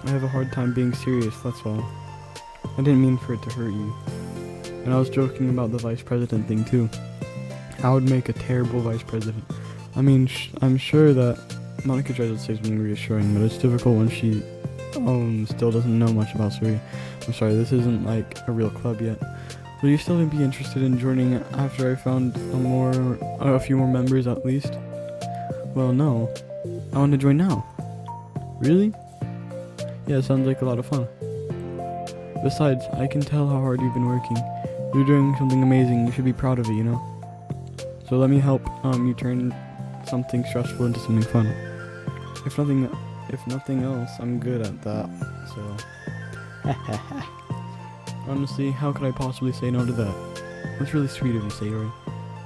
I have a hard time being serious, that's all. I didn't mean for it to hurt you. And I was joking about the vice president thing too. I would make a terrible vice president. I mean, I'm sure that Monica tries to say something reassuring, but it's difficult when she still doesn't know much about Suri. I'm sorry, this isn't like a real club yet. Will you still be interested in joining after I found a few more members at least? Well, no. I want to join now. Really? Yeah, sounds like a lot of fun. Besides, I can tell how hard you've been working. You're doing something amazing. You should be proud of it, you know? So let me help you turn something stressful into something fun. If nothing else, I'm good at that. So honestly, how could I possibly say no to that? That's really sweet of you, Sayori.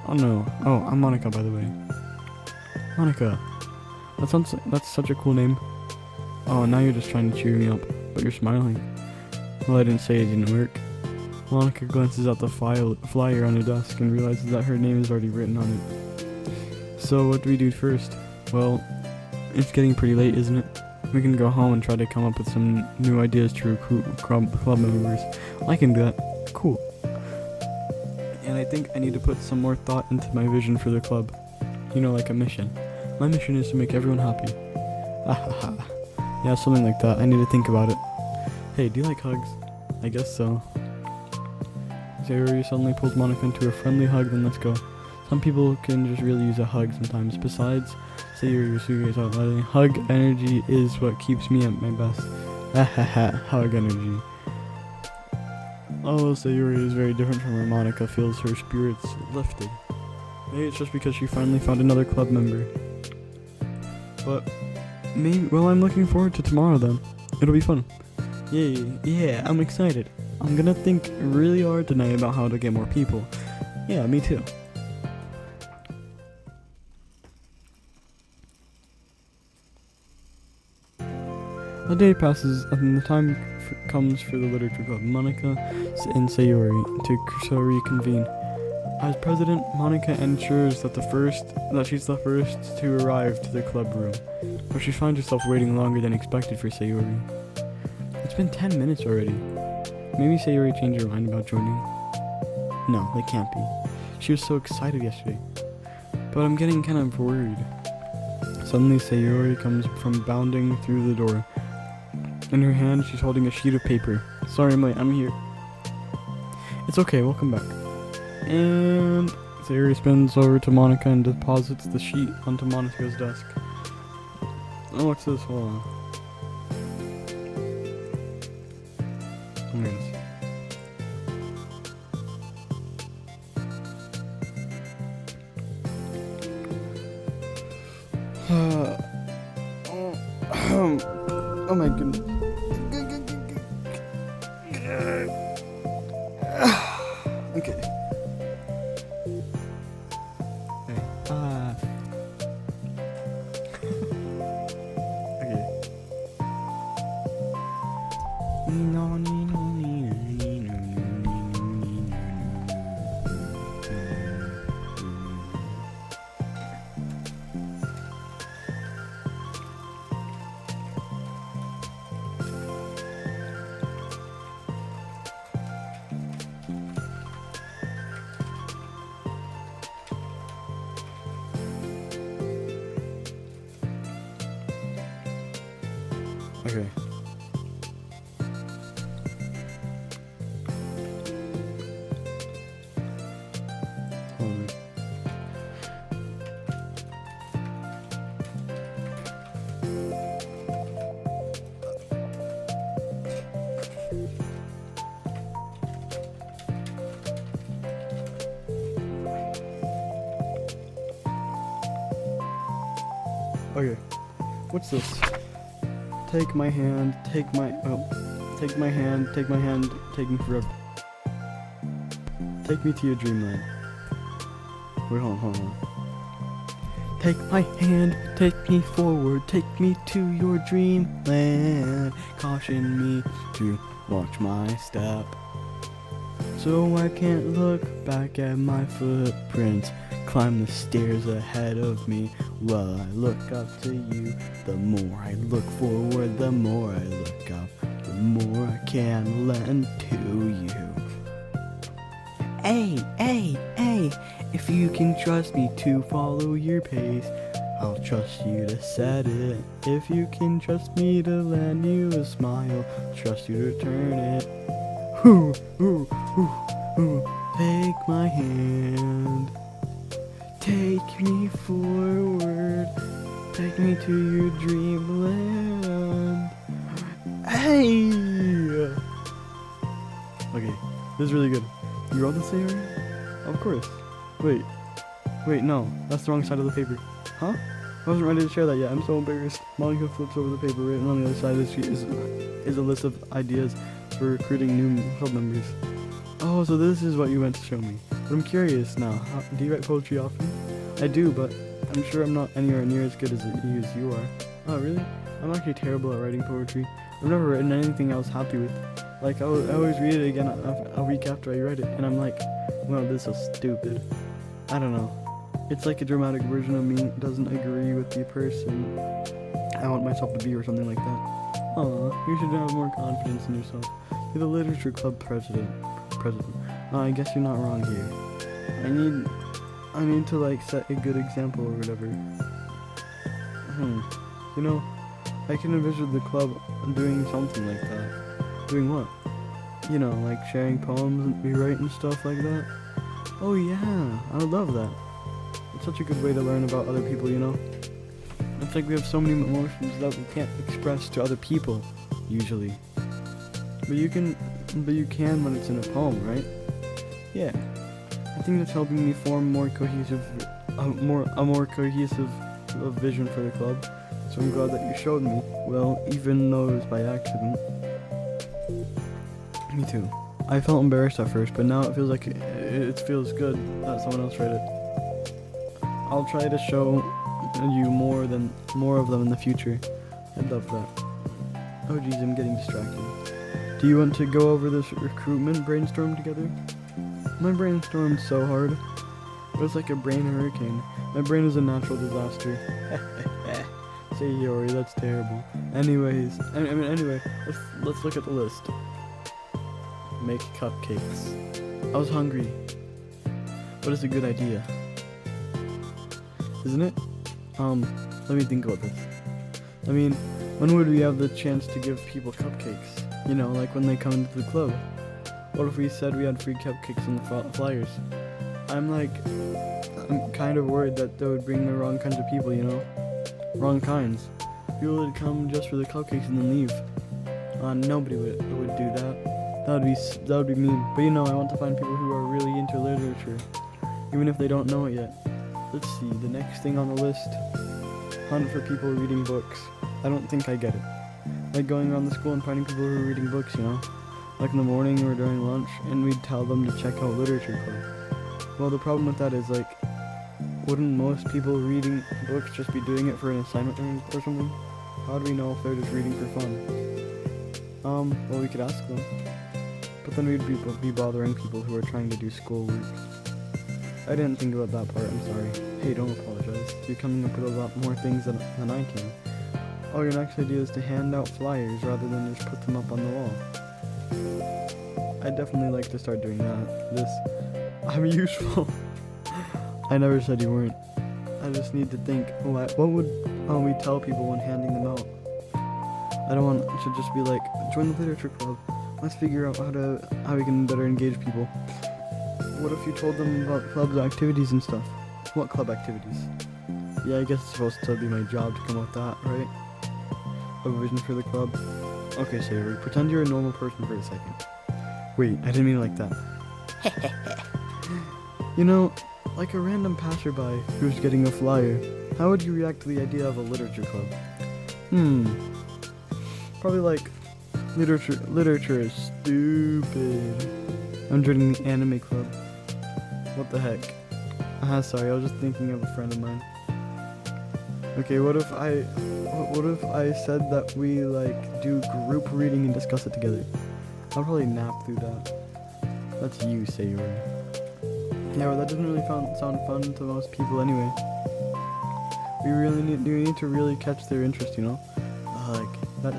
Oh no. Oh, I'm Monica, by the way. Monica. That's such a cool name. Oh, now you're just trying to cheer me up, but you're smiling. Well, I didn't say it didn't work. Monica glances at the flyer on her desk and realizes that her name is already written on it. So what do we do first? Well, it's getting pretty late, isn't it? We can go home and try to come up with some new ideas to recruit club members. I can do that. Cool. And I think I need to put some more thought into my vision for the club. You know, like a mission. My mission is to make everyone happy. Yeah, something like that. I need to think about it. Hey, do you like hugs? I guess so. Sayori suddenly pulls Monica into a friendly hug, then let's go. Some people can just really use a hug sometimes. Besides, Sayori out loudly. Hug energy is what keeps me at my best. Hug energy. Although Sayori is very different from her, Monica feels her spirits lifted. Maybe it's just because she finally found another club member. But I'm looking forward to tomorrow then. It'll be fun. Yeah, I'm excited. I'm gonna think really hard tonight about how to get more people. Yeah, me too. A day passes and the time comes for the literature club. Monica and Sayori to reconvene. As president, Monica ensures that she's the first to arrive to the club room, but she finds herself waiting longer than expected for Sayori. It's been 10 minutes already. Maybe Sayori changed her mind about joining. No, they can't be. She was so excited yesterday. But I'm getting kind of worried. Suddenly Sayori comes from bounding through the door. In her hand, she's holding a sheet of paper. Sorry, I'm late. I'm here. It's okay. We'll come back. And Sayori spins over to Monica and deposits the sheet onto Monica's desk. Oh, what's this? Hold on. Oh my goodness. Oh my goodness. Okay. Hold on. Okay. What's this? Take my hand, take my hand, taking forever. Take me to your dreamland. Wait, hold on. Take my hand, take me forward, take me to your dreamland. Caution me to watch my step, so I can't look back at my footprints. Climb the stairs ahead of me while I look up to you. The more I look forward, the more I look up, the more I can lend to you. Hey, if you can trust me to follow your pace, I'll trust you to set it. If you can trust me to lend you a smile, I'll trust you to turn it. Ooh, ooh, ooh, ooh. Take my hand. Take me forward, take me to your dreamland. Hey! Okay, this is really good. You wrote this already? Of course. Wait, no, that's the wrong side of the paper. Huh? I wasn't ready to share that yet. I'm so embarrassed. Monica flips over the paper. Written on the other side of the sheet is a list of ideas for recruiting new club members. Oh, so this is what you meant to show me. But I'm curious now. Do you write poetry often? I do, but I'm sure I'm not anywhere near as good as you are. Oh, really? I'm actually terrible at writing poetry. I've never written anything I was happy with. Like, I always read it again a week after I write it, and I'm like, well, this is stupid. I don't know. It's like a dramatic version of me doesn't agree with the person I want myself to be or something like that. Aw, you should have more confidence in yourself. You're the literature club president. I guess you're not wrong here. I need to like set a good example or whatever. You know, I can envision the club doing something like that. Doing what? You know, like sharing poems and rewriting stuff like that. Oh yeah, I would love that. It's such a good way to learn about other people, you know? It's like we have so many emotions that we can't express to other people, usually. But you can when it's in a poem, right? Yeah. I think that's helping me form a more cohesive vision for the club. So I'm glad that you showed me. Well, even though it was by accident. Me too. I felt embarrassed at first, but now it feels like it feels good that someone else read it. I'll try to show you more of them in the future. I'd love that. Oh geez, I'm getting distracted. Do you want to go over this recruitment brainstorm together? My brainstormed so hard. It was like a brain hurricane. My brain is a natural disaster. Say Yori, that's terrible. Anyways, anyway, let's look at the list. Make cupcakes. I was hungry. What is a good idea? Isn't it? Let me think about this. I mean, when would we have the chance to give people cupcakes? You know, like when they come into the club. What if we said we had free cupcakes on the flyers? I'm kind of worried that they would bring the wrong kinds of people, you know? Wrong kinds. People would come just for the cupcakes and then leave. Nobody would do that. That would be mean. But you know, I want to find people who are really into literature, even if they don't know it yet. Let's see, the next thing on the list. Hunt for people reading books. I don't think I get it. Like going around the school and finding people who are reading books, you know? Like in the morning or during lunch, and we'd tell them to check out Literature Club. Well, the problem with that is, like, wouldn't most people reading books just be doing it for an assignment or something? How do we know if they're just reading for fun? Well, we could ask them. But then we'd be bothering people who are trying to do schoolwork. I didn't think about that part, I'm sorry. Hey, don't apologize. You're coming up with a lot more things than I can. Oh, your next idea is to hand out flyers rather than just put them up on the wall. I'd definitely like to start doing that. I'm useful. I never said you weren't. I just need to think, what would we tell people when handing them out? I don't want it to just be like, join the literature club. Let's figure out how we can better engage people. What if you told them about club's activities and stuff? What club activities? Yeah, I guess it's supposed to be my job to come up with that, right? A vision for the club. Okay, Savory, pretend you're a normal person for a second. Wait, I didn't mean it like that. You know, like a random passerby who's getting a flyer, how would you react to the idea of a literature club? Probably like, literature is stupid. I'm joining the anime club. What the heck? Sorry, I was just thinking of a friend of mine. Okay, what if I said that we like do group reading and discuss it together? I'll probably nap through that. That's you, Sayori. Yeah, well, that doesn't really sound fun to most people anyway. We need to really catch their interest, you know?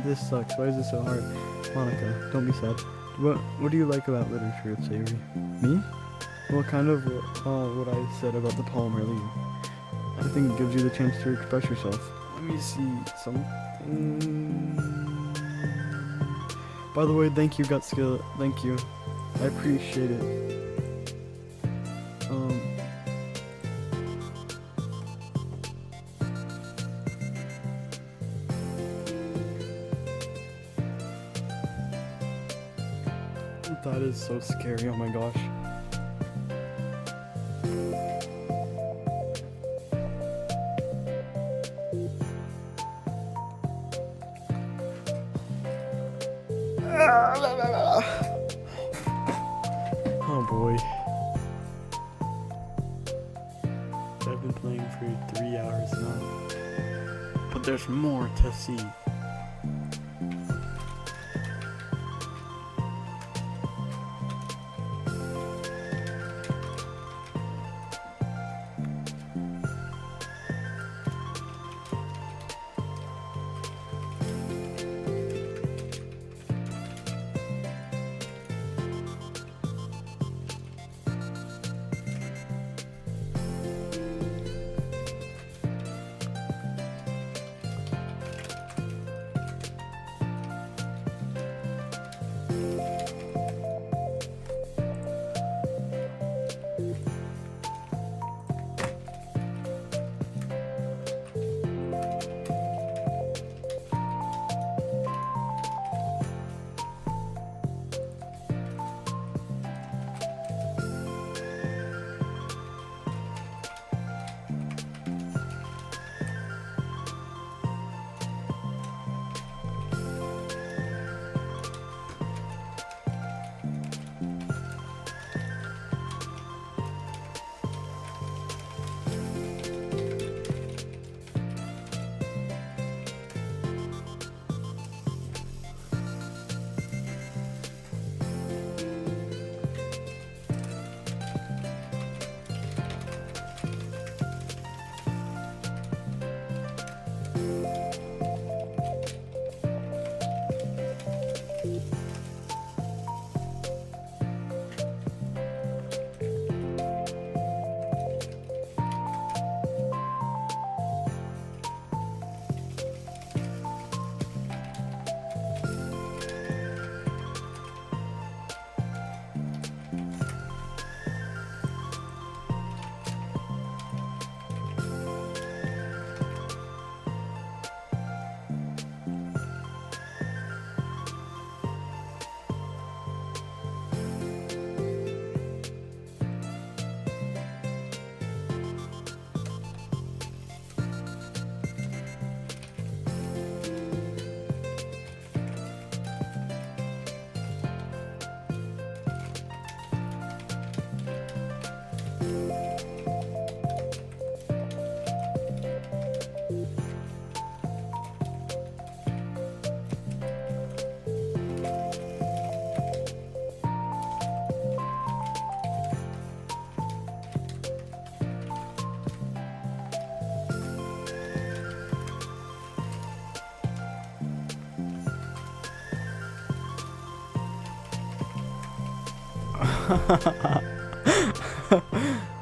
This sucks. Why is this so hard? Monica, don't be sad. What do you like about literature, Sayori? Me? Well, kind of what I said about the poem earlier. I think it gives you the chance to express yourself. Let me see something. By the way, thank you, Gut Skill. Thank you. I appreciate it. That is so scary, oh my gosh. Oh boy. I've been playing for 3 hours now. But there's more to see.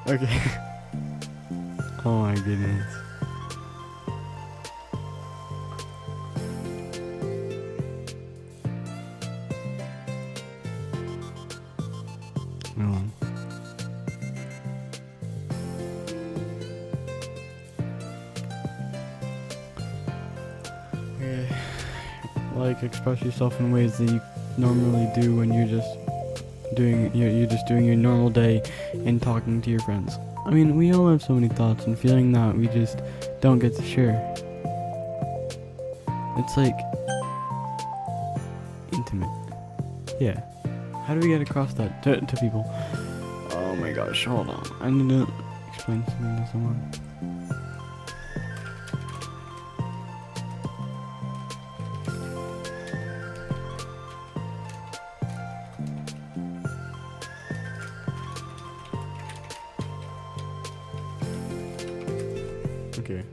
Okay. Oh my goodness. Hold on. Okay. Like, express yourself in ways that you normally do when you're just doing your normal day and talking to your friends. I mean, we all have so many thoughts and feeling that we just don't get to share. It's like intimate. Yeah. How do we get across that to people? Oh my gosh, hold on. I need to explain something to someone. Okay.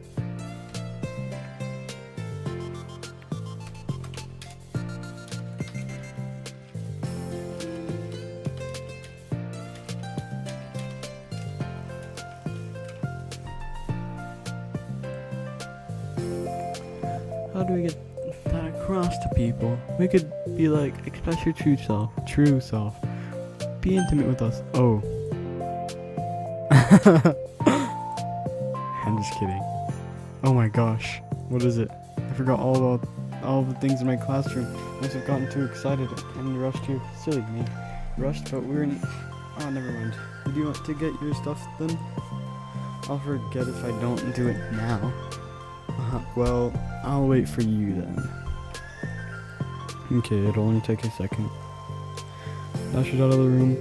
How do we get that across to people? We could be like, express your true self. Be intimate with us. Oh. I'm just kidding. Oh my gosh. What is it? I forgot all the things in my classroom. I must have gotten too excited and rushed here. Silly me. Rushed, but we're in... Oh, never mind. Did you want to get your stuff then? I'll forget if I don't do it now. Well, I'll wait for you then. Okay, it'll only take a second. Dashes out of the room,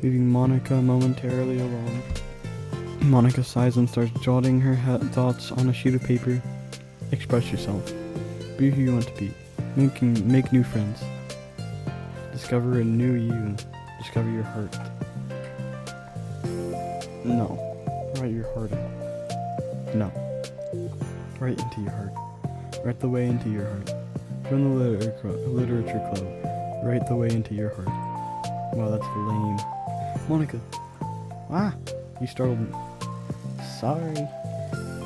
leaving Monica momentarily alone. Monica sighs and starts jotting her thoughts on a sheet of paper. Express yourself. Be who you want to be. Make new friends. Discover a new you. Discover your heart. No. Write your heart out. No. Right into your heart. Right the way into your heart. Join the literature club. Right the way into your heart. Wow, that's lame. Monica. Ah, you startled me. Sorry.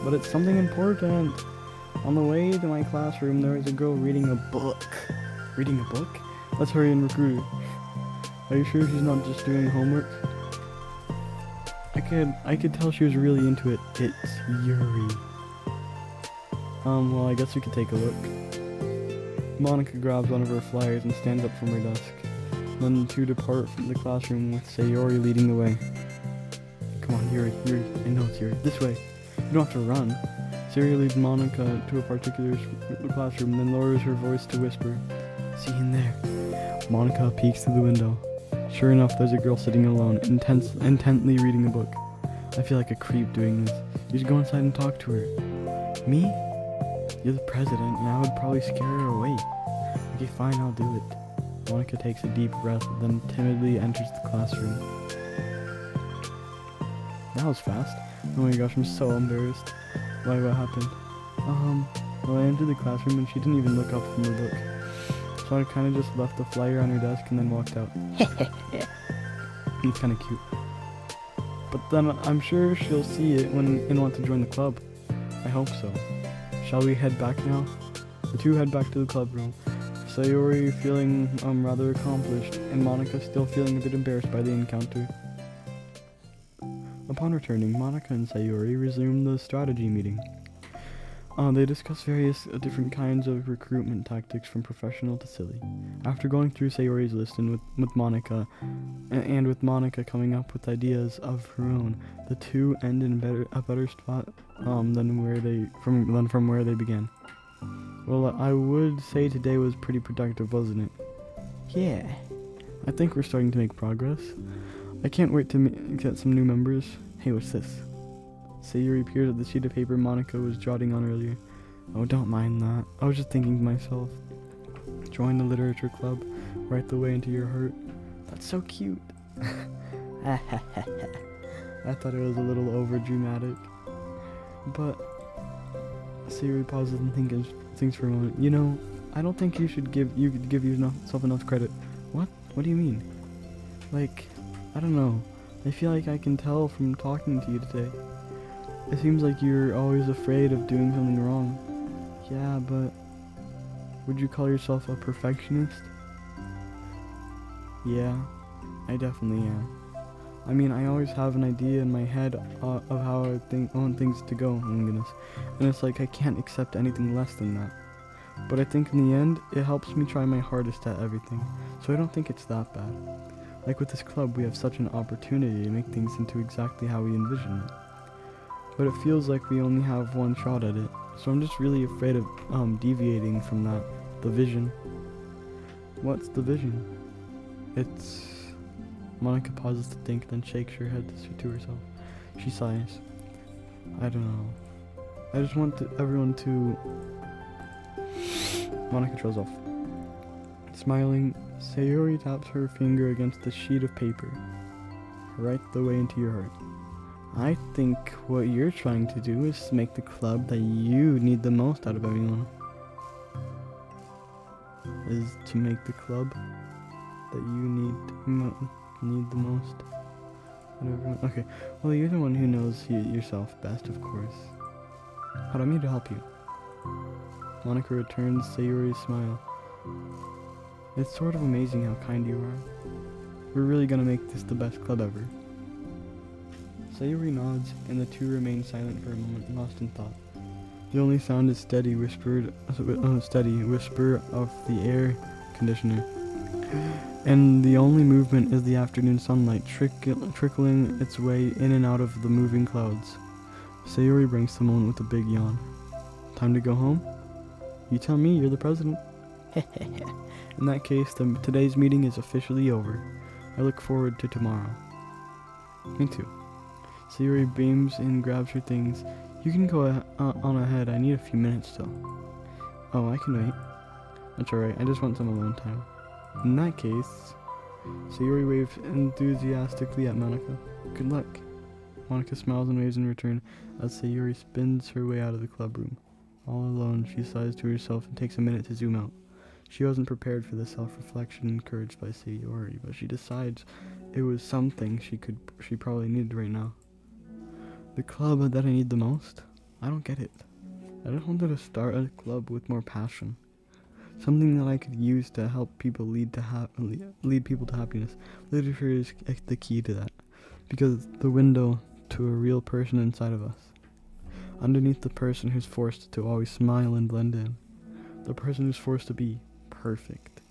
But it's something important. On the way to my classroom, there was a girl reading a book. Reading a book? Let's hurry and recruit her. Are you sure she's not just doing homework? I could tell she was really into it. It's Yuri. Well, I guess we could take a look. Monica grabs one of her flyers and stands up from her desk. Then the two depart from the classroom with Sayori leading the way. Come on, Yuri, I know it's Yuri. This way. You don't have to run. Sayori leads Monica to a particular classroom, then lowers her voice to whisper, "See in there." Monica peeks through the window. Sure enough, there's a girl sitting alone, intently reading a book. I feel like a creep doing this. You should go inside and talk to her. Me? You're the president, and I would probably scare her away. Okay, fine, I'll do it. Monica takes a deep breath, then timidly enters the classroom. That was fast. Oh my gosh, I'm so embarrassed. Why, what happened? Well, I entered the classroom and she didn't even look up from the book. So I kind of just left the flyer on her desk and then walked out. It's kind of cute. But then I'm sure she'll see it and want to join the club. I hope so. Shall we head back now? The two head back to the club room. Sayori feeling rather accomplished, and Monica still feeling a bit embarrassed by the encounter. Upon returning, Monica and Sayori resumed the strategy meeting. They discussed various different kinds of recruitment tactics from professional to silly. After going through Sayori's list and with Monica coming up with ideas of her own, the two end in a better spot than where they began. Well, I would say today was pretty productive, wasn't it? Yeah, I think we're starting to make progress. I can't wait to get some new members. Hey, what's this? Sayori peered at the sheet of paper Monica was jotting on earlier. Oh, don't mind that. I was just thinking to myself. Join the literature club. Right the way into your heart. That's so cute. I thought it was a little over dramatic. But Sayori pauses and thinks for a moment. You know, I don't think you could give yourself enough credit. What? What do you mean? Like, I don't know. I feel like I can tell from talking to you today. It seems like you're always afraid of doing something wrong. Yeah, but would you call yourself a perfectionist? Yeah, I definitely am. I mean, I always have an idea in my head of how I want things to go, oh my goodness. And it's like I can't accept anything less than that. But I think in the end, it helps me try my hardest at everything. So I don't think it's that bad. Like with this club, we have such an opportunity to make things into exactly how we envision it. But it feels like we only have one shot at it. So I'm just really afraid of deviating from that. The vision. What's the vision? It's... Monica pauses to think, then shakes her head to herself. She sighs. I don't know. I just want everyone to... Monica trails off. Smiling, Sayori taps her finger against the sheet of paper. Right the way into your heart. I think what you're trying to do is make the club that you need the most out of everyone. Is to make the club that you need the most out of everyone. Okay, well, you're the one who knows yourself best, of course. How do I mean to help you? Monica returns Sayori's smile. It's sort of amazing how kind you are. We're really gonna make this the best club ever. Sayori nods, and the two remain silent for a moment, lost in thought. The only sound is steady whisper of the air conditioner. And the only movement is the afternoon sunlight trickling its way in and out of the moving clouds. Sayori breaks the moment with a big yawn. Time to go home? You tell me, you're the president. In that case, today's meeting is officially over. I look forward to tomorrow. Me too. Sayori beams and grabs her things. You can go on ahead, I need a few minutes still. Oh, I can wait. That's alright, I just want some alone time. In that case, Sayori waves enthusiastically at Monica. Good luck. Monica smiles and waves in return as Sayori spins her way out of the club room. All alone, she sighs to herself and takes a minute to zoom out. She wasn't prepared for the self-reflection encouraged by Sayori, but she decides it was something she probably needed right now. The club that I need the most? I don't get it. I just wanted to start a club with more passion. Something that I could use to help people lead people to happiness. Literature is the key to that, because the window to a real person inside of us. Underneath the person who's forced to always smile and blend in. The person who's forced to be perfect.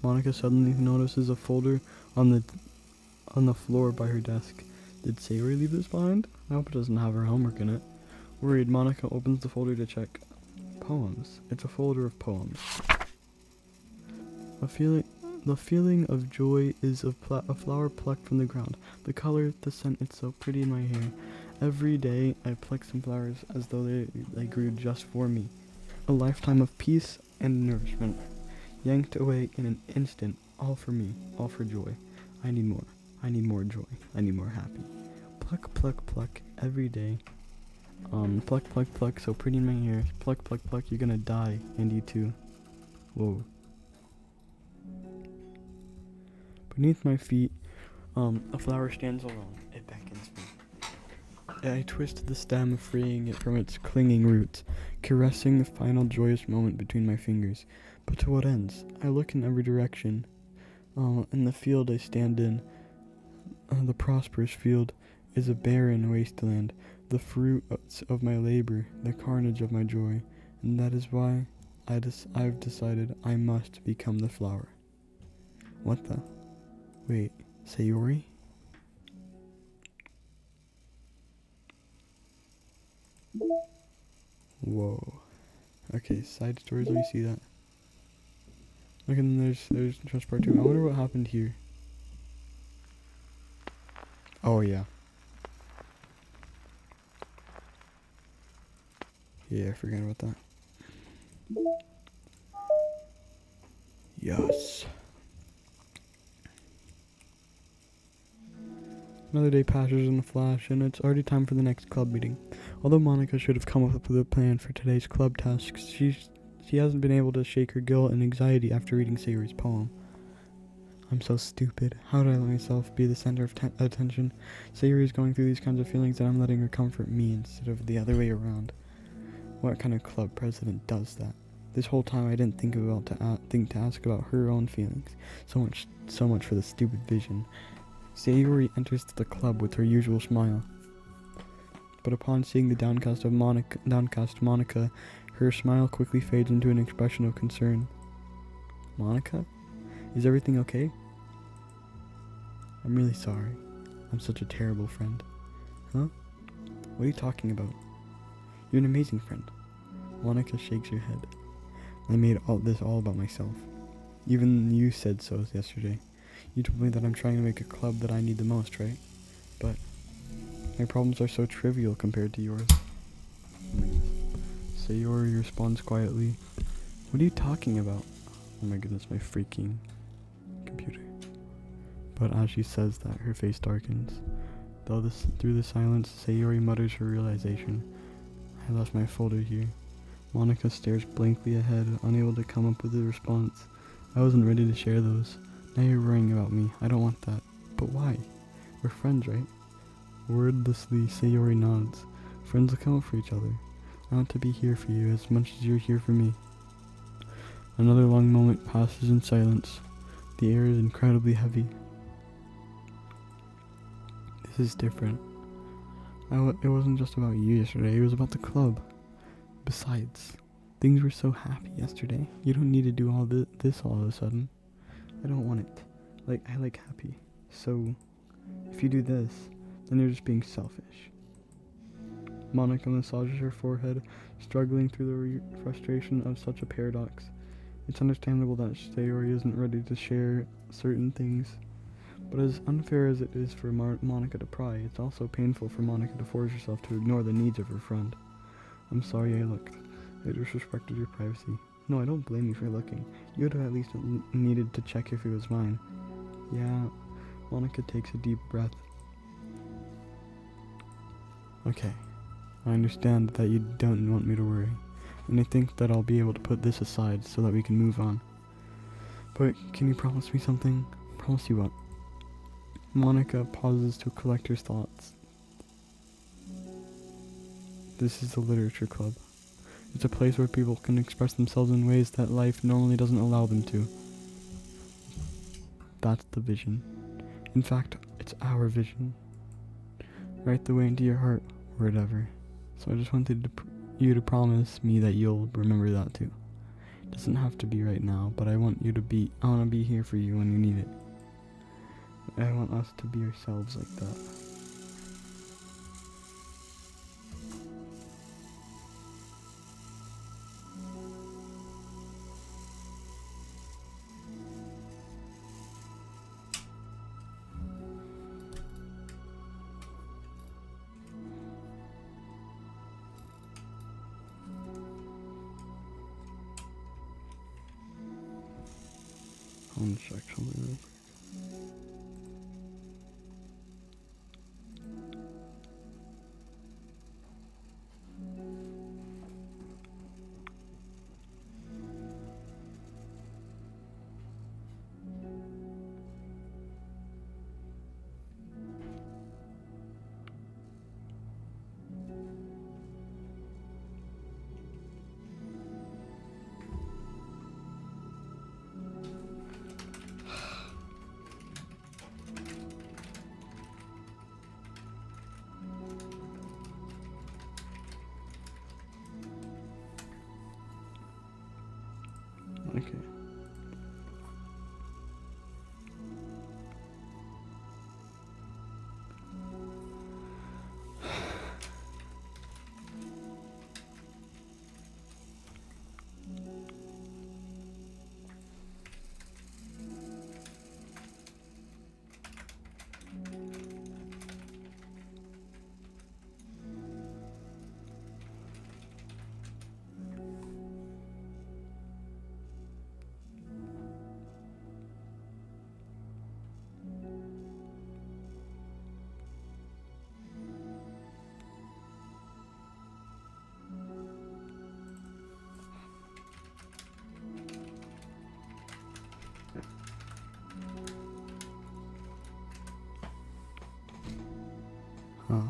Monica suddenly notices a folder on the floor by her desk. Did Sayori leave this behind? I hope it doesn't have her homework in it. Worried, Monica opens the folder to check. Poems. It's a folder of poems. The feeling of joy is a flower plucked from the ground. The color, the scent, it's so pretty in my hair. Every day I pluck some flowers as though they grew just for me. A lifetime of peace and nourishment. Yanked away in an instant, all for me, all for joy. I need more. I need more joy. I need more happy. Pluck, pluck, pluck, every day. Pluck, pluck, pluck, so pretty in my hair. Pluck, pluck, pluck, you're gonna die, and you too. Whoa. Beneath my feet, a flower stands alone. It beckons me. I twist the stem, freeing it from its clinging roots, caressing the final joyous moment between my fingers. But to what ends? I look in every direction. In the field I stand in, the prosperous field, is a barren wasteland, the fruits of my labor, the carnage of my joy, and that is why I've decided I must become the flower. What the? Wait, Sayori? Whoa. Okay, side stories, let me see that. Okay, then there's just part 2. I wonder what happened here. Oh, yeah. Yeah, I forgot about that. Yes. Another day passes in a flash, and it's already time for the next club meeting. Although Monica should have come up with a plan for today's club tasks, she hasn't been able to shake her guilt and anxiety after reading Sayori's poem. I'm so stupid. How did I let myself be the center of attention? Sayori's going through these kinds of feelings and I'm letting her comfort me instead of the other way around. What kind of club president does that? This whole time I didn't think to ask about her own feelings. So much for the stupid vision. Sayori enters the club with her usual smile. But upon seeing the downcast Monica, her smile quickly fades into an expression of concern. Monica? Is everything okay? I'm really sorry. I'm such a terrible friend. Huh? What are you talking about? You're an amazing friend. Monica shakes her head. I made this all about myself. Even you said so yesterday. You told me that I'm trying to make a club that I need the most, right? But my problems are so trivial compared to yours. Sayori responds quietly. What are you talking about? Oh my goodness, my freaking computer. But as she says that, her face darkens. Through the silence, Sayori mutters her realization. I left my folder here. Monica stares blankly ahead, unable to come up with a response. I wasn't ready to share those. Now you're worrying about me. I don't want that. But why? We're friends, right? Wordlessly, Sayori nods. Friends look out for each other. I want to be here for you as much as you're here for me. Another long moment passes in silence. The air is incredibly heavy. This is different. It wasn't just about you yesterday, it was about the club. Besides, things were so happy yesterday. You don't need to do all this all of a sudden. I don't want it. I like happy. So, if you do this, then you're just being selfish. Monica massages her forehead, struggling through the frustration of such a paradox. It's understandable that Sayori isn't ready to share certain things. But as unfair as it is for Monica to pry, it's also painful for Monica to force herself to ignore the needs of her friend. I'm sorry I looked. I disrespected your privacy. No, I don't blame you for looking. You would have at least needed to check if it was mine. Yeah, Monica takes a deep breath. Okay, I understand that you don't want me to worry, and I think that I'll be able to put this aside so that we can move on. But can you promise me something? Promise you what? Monica pauses to collect her thoughts. This is the literature club. It's a place where people can express themselves in ways that life normally doesn't allow them to. That's the vision. In fact, it's our vision. Right the way into your heart, or whatever. So I just wanted you to promise me that you'll remember that too. It doesn't have to be right now, but I want to be here for you when you need it. I want us to be ourselves like that. I want to check something real quick. Okay. Ah.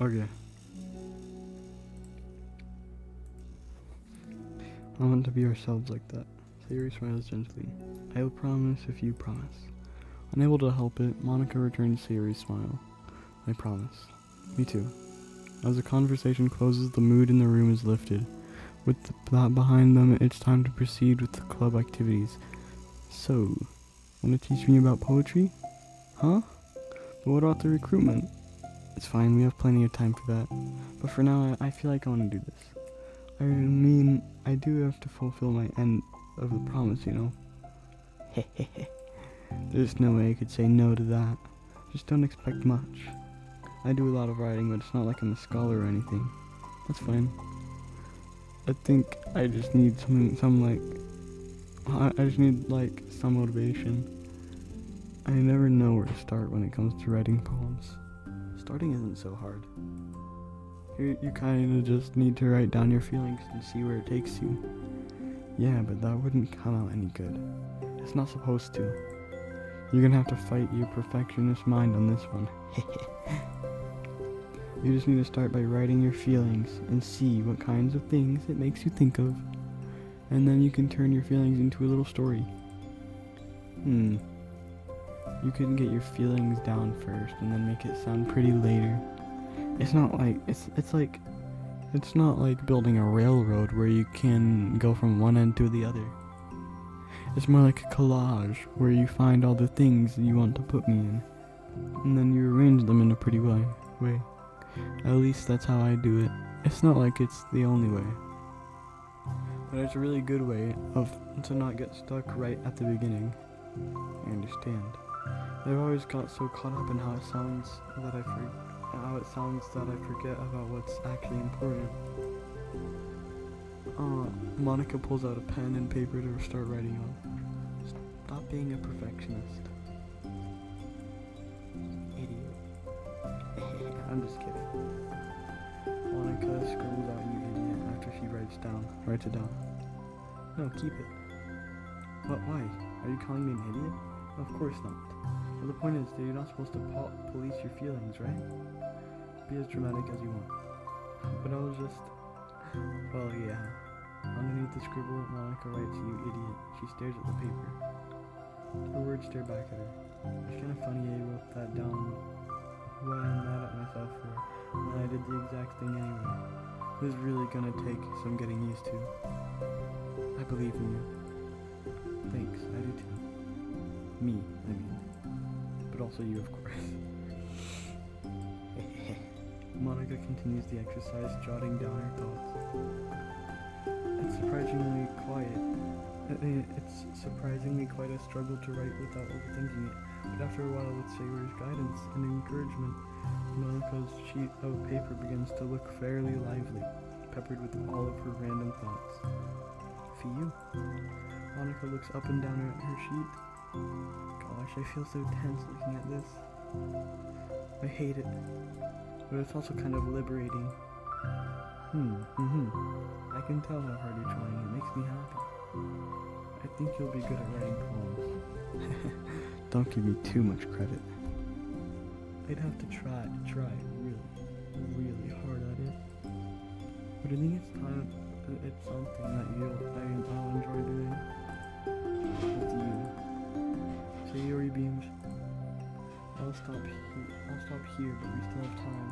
Okay. I want to be ourselves like that. Sayori smiles gently. I'll promise if you promise. Unable to help it, Monica returns Sayori's smile. I promise. Me too. As the conversation closes, the mood in the room is lifted. With that behind them, it's time to proceed with the club activities. So, want to teach me about poetry? Huh? But what about the recruitment? It's fine, we have plenty of time for that. But for now, I feel like I want to do this. I mean, I do have to fulfill my end of the promise, you know? There's no way I could say no to that. Just don't expect much. I do a lot of writing, but it's not like I'm a scholar or anything. That's fine. I think I just need I just need, like, some motivation. I never know where to start when it comes to writing poems. Starting isn't so hard. You kind of just need to write down your feelings and see where it takes you. Yeah, but that wouldn't come out any good. It's not supposed to. You're gonna have to fight your perfectionist mind on this one. You just need to start by writing your feelings and see what kinds of things it makes you think of. And then you can turn your feelings into a little story. You can get your feelings down first and then make it sound pretty later. It's not like it's not like building a railroad where you can go from one end to the other. It's more like a collage where you find all the things you want to put me in, and then you arrange them in a pretty way. At least that's how I do it. It's not like it's the only way, but it's a really good way to not get stuck right at the beginning. I understand. I've always got so caught up in how it sounds that I forget about what's actually important. Monica pulls out a pen and paper to start writing on. Stop being a perfectionist. Idiot. I'm just kidding. Monica scribbles out "you idiot" after she writes it down. No, keep it. What, why? Are you calling me an idiot? Of course not. But the point is that you're not supposed to police your feelings, right? Be as dramatic as you want. But I was just... Well, yeah. Underneath the scribble, Monica writes "you idiot." She stares at the paper. Her words stare back at her. It's kind of funny I wrote that down what I'm mad at myself for when I did the exact thing anyway. It was really gonna take some getting used to. I believe in you. Thanks, I do too. Me, I mean. But also you, of course. Monica continues the exercise, jotting down her thoughts. It's surprisingly quiet. It's surprisingly quite a struggle to write without overthinking it. But after a while, with Sayori's guidance and encouragement, Monica's sheet of paper begins to look fairly lively, peppered with all of her random thoughts. For you. Monica looks up and down at her sheet. Gosh, I feel so tense looking at this. I hate it, but it's also kind of liberating. I can tell how hard you're trying. It makes me happy. I think you'll be good at writing poems. Don't give me too much credit. I'd have to try really hard at it. But I think it's something that I'll enjoy doing with you. Sayori beams. I'll stop here, but we still have time.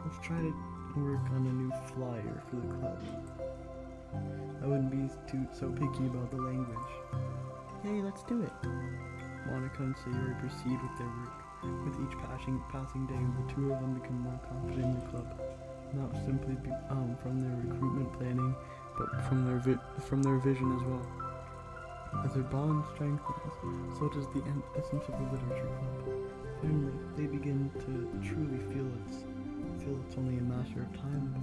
Let's try to work on a new flyer for the club. I wouldn't be so picky about the language. Hey, let's do it. Monica and Sayori proceed with their work. With each passing day, the two of them become more confident in the club. Not simply from their recruitment planning, but from their vision as well. As their bond strengthens, so does the essence of the literature club. Finally, they begin to truly feel its feel it's only a matter of time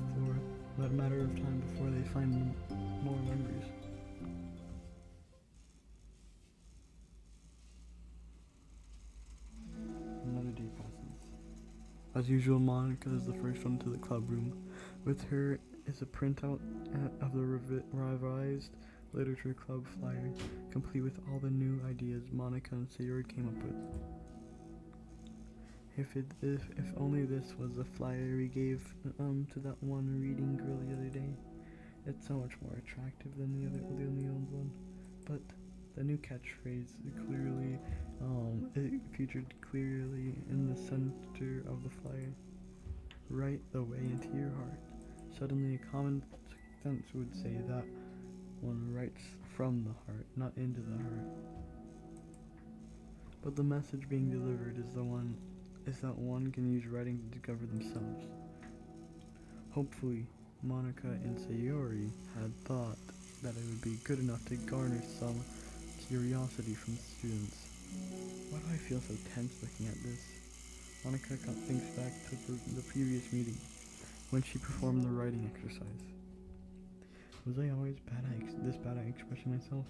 before they find more memories. Another day passes. As usual, Monica is the first one to the club room. With her is a printout of the revised literature club flyer, complete with all the new ideas Monica and Sayori came up with. If only this was the flyer we gave to that one reading girl the other day. It's so much more attractive than the old one. But the new catchphrase clearly it featured clearly in the center of the flyer. Right the way into your heart. Suddenly a common sense would say that one writes from the heart, not into the heart. But the message being delivered is that one can use writing to discover themselves. Hopefully, Monica and Sayori had thought that it would be good enough to garner some curiosity from the students. Why do I feel so tense looking at this? Monica thinks back to the previous meeting, when she performed the writing exercise. Was I always this bad at expressing myself?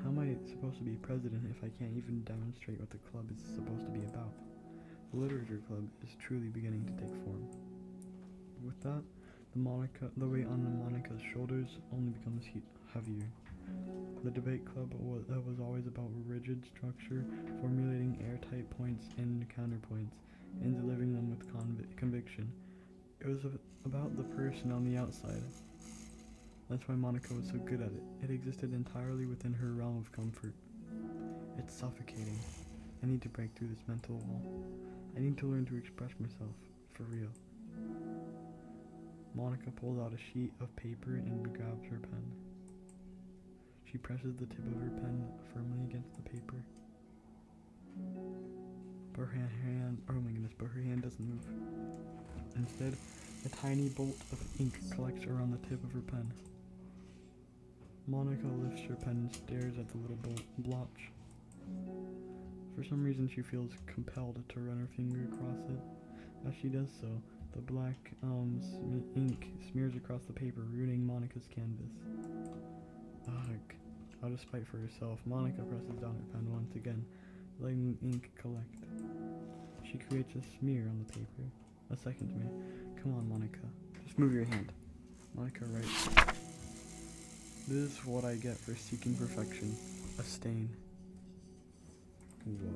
How am I supposed to be president if I can't even demonstrate what the club is supposed to be about? The literature club is truly beginning to take form. With that, the weight on Monica's shoulders only becomes heavier. The debate club was always about rigid structure, formulating airtight points and counterpoints, and delivering them with conviction. It was about the person on the outside. That's why Monica was so good at it. It existed entirely within her realm of comfort. It's suffocating. I need to break through this mental wall. I need to learn to express myself, for real. Monica pulls out a sheet of paper and grabs her pen. She presses the tip of her pen firmly against the paper. But her hand doesn't move. Instead, a tiny bolt of ink collects around the tip of her pen. Monica lifts her pen and stares at the little blotch. For some reason, she feels compelled to run her finger across it. As she does so, the black ink smears across the paper, ruining Monica's canvas. Ugh. Out of spite for herself, Monica presses down her pen once again, letting the ink collect. She creates a smear on the paper. A second smear. Come on, Monica. Just move your hand. Monica writes. This is what I get for seeking perfection. A stain. Whoa.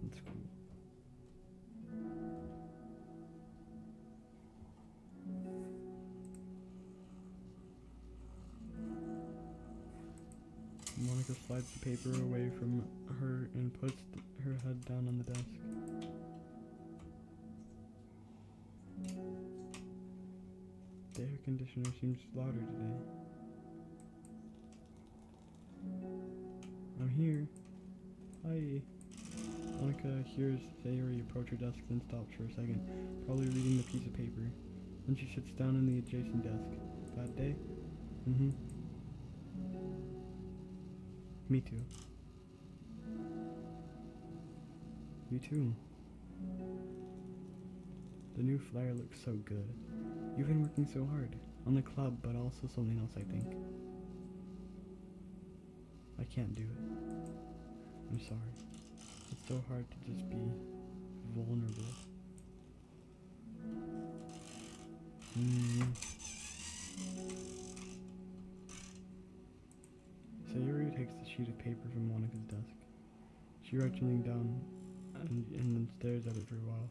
That's cool. Monica slides the paper away from her and puts her head down on the desk. The air conditioner seems louder today. I'm here. Hi. Monica hears Sayori approach her desk and stops for a second, probably reading the piece of paper. Then she sits down in the adjacent desk. Bad day? Mm-hmm. Me too. You too. The new flyer looks so good. You've been working so hard. On the club, but also something else, I think. I can't do it. I'm sorry. It's so hard to just be vulnerable. Sayori takes the sheet of paper from Monica's desk. She writes something down and then stares at it for a while.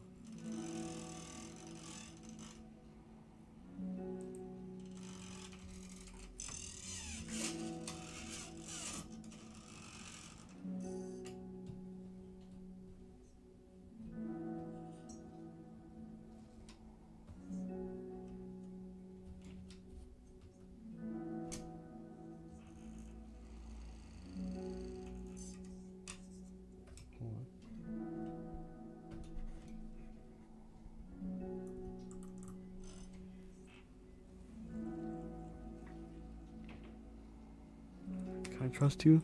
Can I trust you?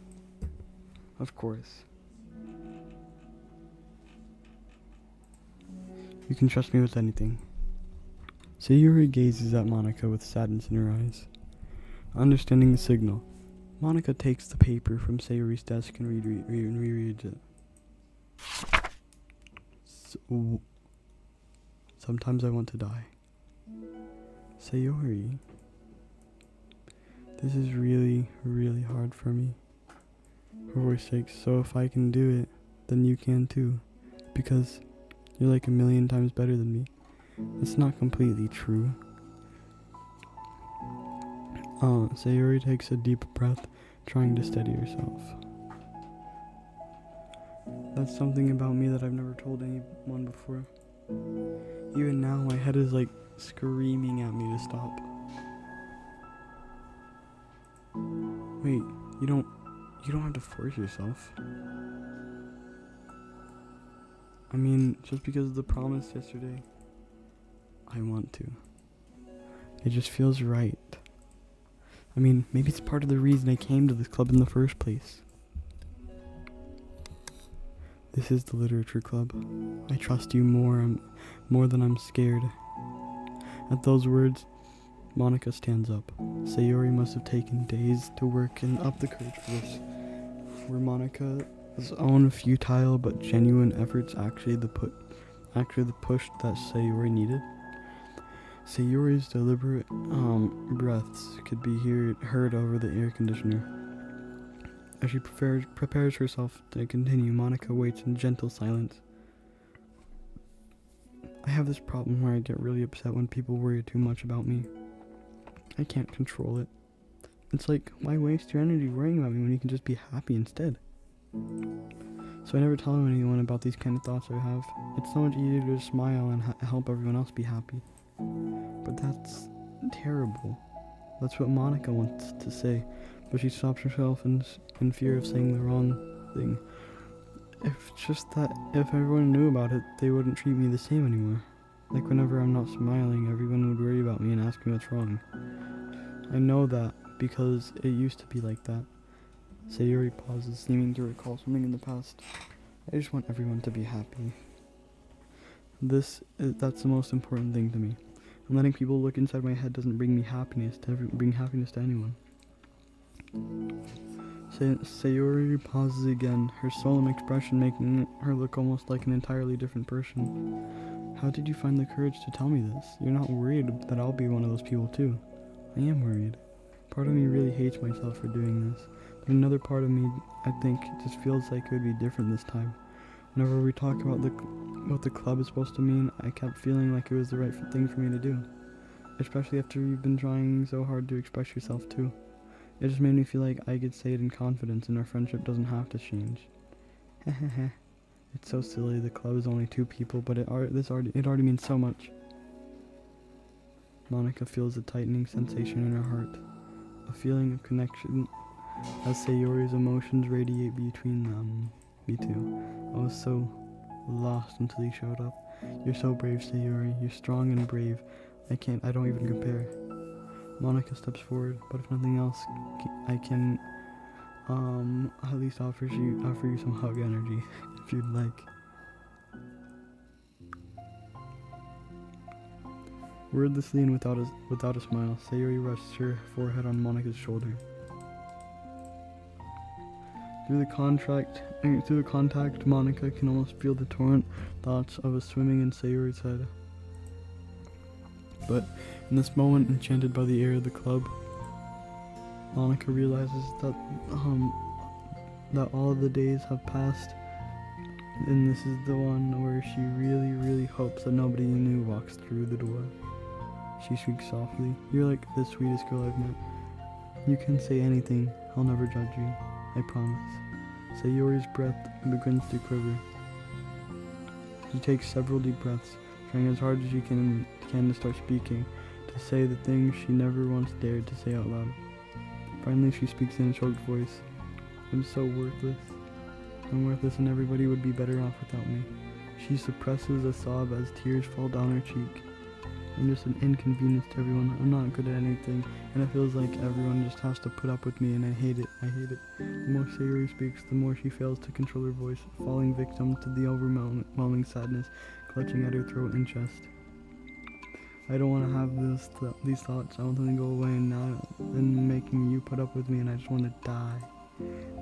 Of course. You can trust me with anything. Sayori gazes at Monica with sadness in her eyes. Understanding the signal, Monica takes the paper from Sayori's desk and rereads it. Sometimes I want to die. Sayori, this is really, really hard for me. For voice sake, so if I can do it, then you can too. Because you're like a million times better than me. It's not completely true. Sayori takes a deep breath, trying to steady herself. That's something about me that I've never told anyone before. Even now, my head is like screaming at me to stop. Wait, you don't have to force yourself. I mean, just because of the promise yesterday, I want to. It just feels right. I mean, maybe it's part of the reason I came to this club in the first place. This is the literature club. I trust you more than I'm scared. At those words, Monica stands up. Sayori must have taken days to work and up the courage for this. Were Monica's own futile but genuine efforts actually the push that Sayori needed? Sayori's deliberate breaths could be heard over the air conditioner. As she prepares herself to continue, Monica waits in gentle silence. I have this problem where I get really upset when people worry too much about me. I can't control it. It's like, why waste your energy worrying about me when you can just be happy instead? So I never tell anyone about these kind of thoughts I have. It's so much easier to smile and help everyone else be happy. But that's terrible. That's what Monica wants to say, but she stops herself in fear of saying the wrong thing. If everyone knew about it, they wouldn't treat me the same anymore. Like whenever I'm not smiling, everyone would worry about me and ask me what's wrong. I know that because it used to be like that. Sayori pauses, seeming to recall something in the past. I just want everyone to be happy. That's the most important thing to me. And letting people look inside my head doesn't bring happiness to anyone. Sayori pauses again, her solemn expression making her look almost like an entirely different person. How did you find the courage to tell me this? You're not worried that I'll be one of those people too. I am worried. Part of me really hates myself for doing this, but another part of me, I think, just feels like it would be different this time. Whenever we talk about what the club is supposed to mean, I kept feeling like it was the right thing for me to do. Especially after you've been trying so hard to express yourself too. It just made me feel like I could say it in confidence and our friendship doesn't have to change. Hehehe. It's so silly, the club is only 2 people, but it already means so much. Monica feels a tightening sensation in her heart. A feeling of connection as Sayori's emotions radiate between them. Me too. I was so lost until you showed up. You're so brave, Sayori. You're strong and brave. I don't even compare. Monica steps forward, but if nothing else, I can at least offer you some hug energy, if you'd like. Wordlessly and without a smile, Sayori rests her forehead on Monica's shoulder. Through the contact, Monica can almost feel the torrent thoughts of a swimming in Sayori's head. But in this moment, enchanted by the air of the club, Monica realizes that all of the days have passed, and this is the one where she really, really hopes that nobody new walks through the door. She speaks softly. You're like the sweetest girl I've met. You can say anything. I'll never judge you. I promise. Sayori's breath begins to quiver. She takes several deep breaths, trying as hard as she can to start speaking, to say the things she never once dared to say out loud. Finally, she speaks in a choked voice. I'm so worthless. I'm worthless and everybody would be better off without me. She suppresses a sob as tears fall down her cheek. I'm just an inconvenience to everyone. I'm not good at anything, and it feels like everyone just has to put up with me, and I hate it. The more Sayori speaks, the more she fails to control her voice, falling victim to the overwhelming sadness clutching at her throat and chest. I don't want to have these thoughts. I want them to go away now and making you put up with me, and I just want to die.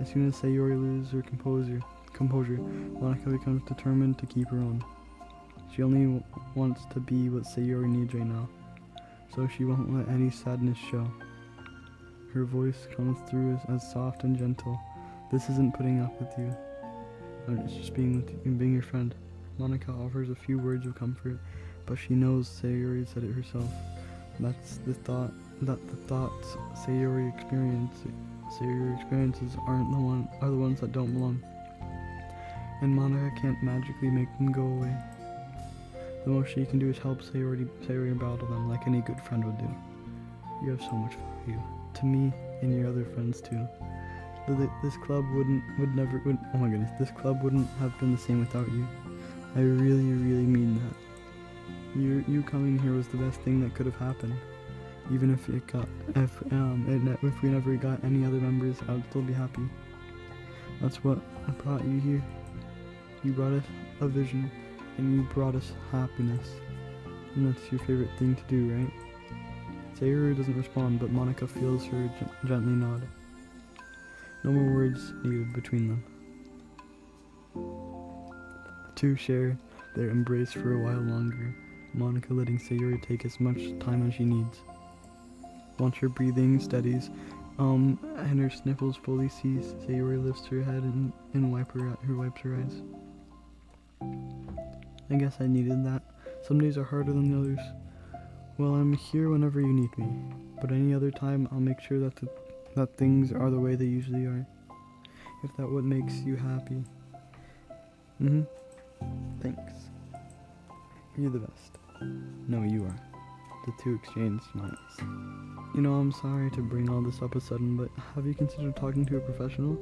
As soon as Sayori loses her composure, Monica becomes determined to keep her own. She only wants to be what Sayori needs right now, so she won't let any sadness show. Her voice comes through as soft and gentle. This isn't putting up with you. It's just being your friend. Monica offers a few words of comfort, but she knows Sayori said it herself. That the thoughts Sayori experiences are the ones that don't belong. And Monica can't magically make them go away. The most she can do is help Sayori battle them like any good friend would do. You have so much value to me and your other friends too. This club this club wouldn't have been the same without you. I really, really mean that. You coming here was the best thing that could have happened. Even if we never got any other members, I would still be happy. That's what brought you here. You brought us a vision, and you brought us happiness. And that's your favorite thing to do, right? Sayori doesn't respond, but Monica feels her gently nod. No more words needed between them. The two share their embrace for a while longer, Monica letting Sayori take as much time as she needs. Once her breathing steadies, and her sniffles fully cease, Sayori lifts her head and wipes her eyes. I guess I needed that. Some days are harder than the others. Well, I'm here whenever you need me, but any other time I'll make sure that things are the way they usually are. If that what makes you happy. Thanks. You're the best. No, you are. The two exchange smiles. I'm sorry to bring all this up a sudden, but have you considered talking to a professional?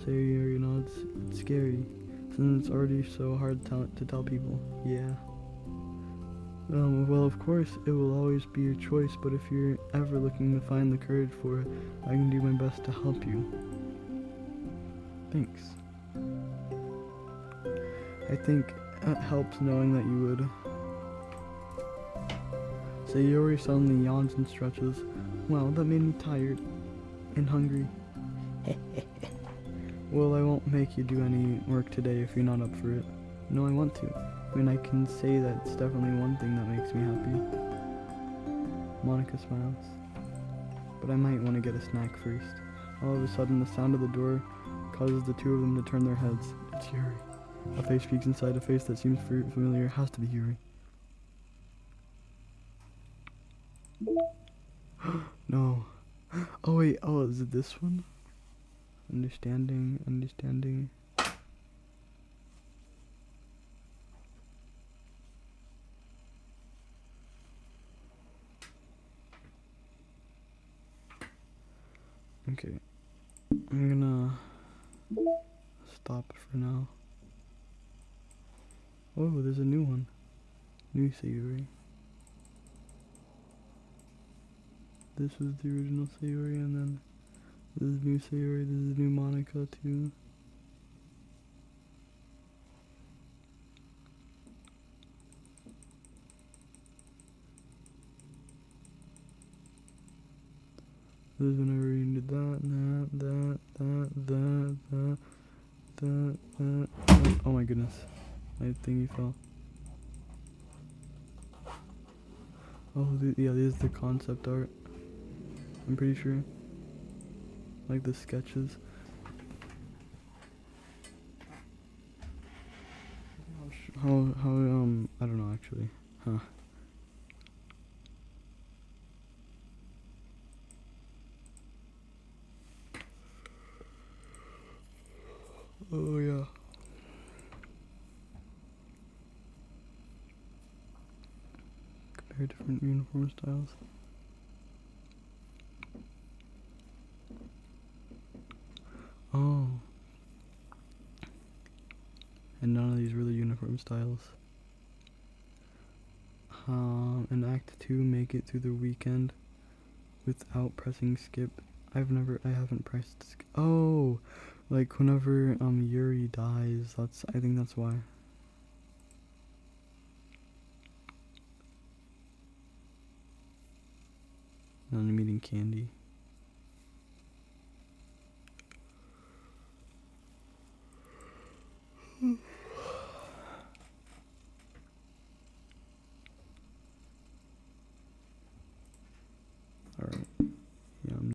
Sayori nods. It's scary, since it's already so hard to tell people. Yeah. Well, of course, it will always be your choice, but if you're ever looking to find the courage for it, I can do my best to help you. Thanks. I think it helps knowing that you would. Sayori suddenly yawns and stretches. Well, that made me tired and hungry. Well, I won't make you do any work today if you're not up for it. No, I want to. I can say that it's definitely one thing that makes me happy. Monica smiles. But I might want to get a snack first. All of a sudden, the sound of the door causes the two of them to turn their heads. It's Yuri. A face peeks inside a face that seems familiar. It has to be Yuri. No. Oh wait, is it this one? Understanding. Okay. I'm gonna stop for now. Oh, there's a new one. New Sayori. This was the original Sayori, and then this is new Sayori, this is new Monica too. This is whenever you did that. Oh my goodness. My thingy fell. Oh, yeah, this is the concept art. I'm pretty sure. Like the sketches. How, I don't know actually. Huh. Oh yeah. Compare different uniform styles. Oh. And none of these really uniform styles. In Act 2, make it through the weekend without pressing skip. I haven't pressed skip. Oh, like whenever Yuri dies, I think that's why. And I'm eating candy.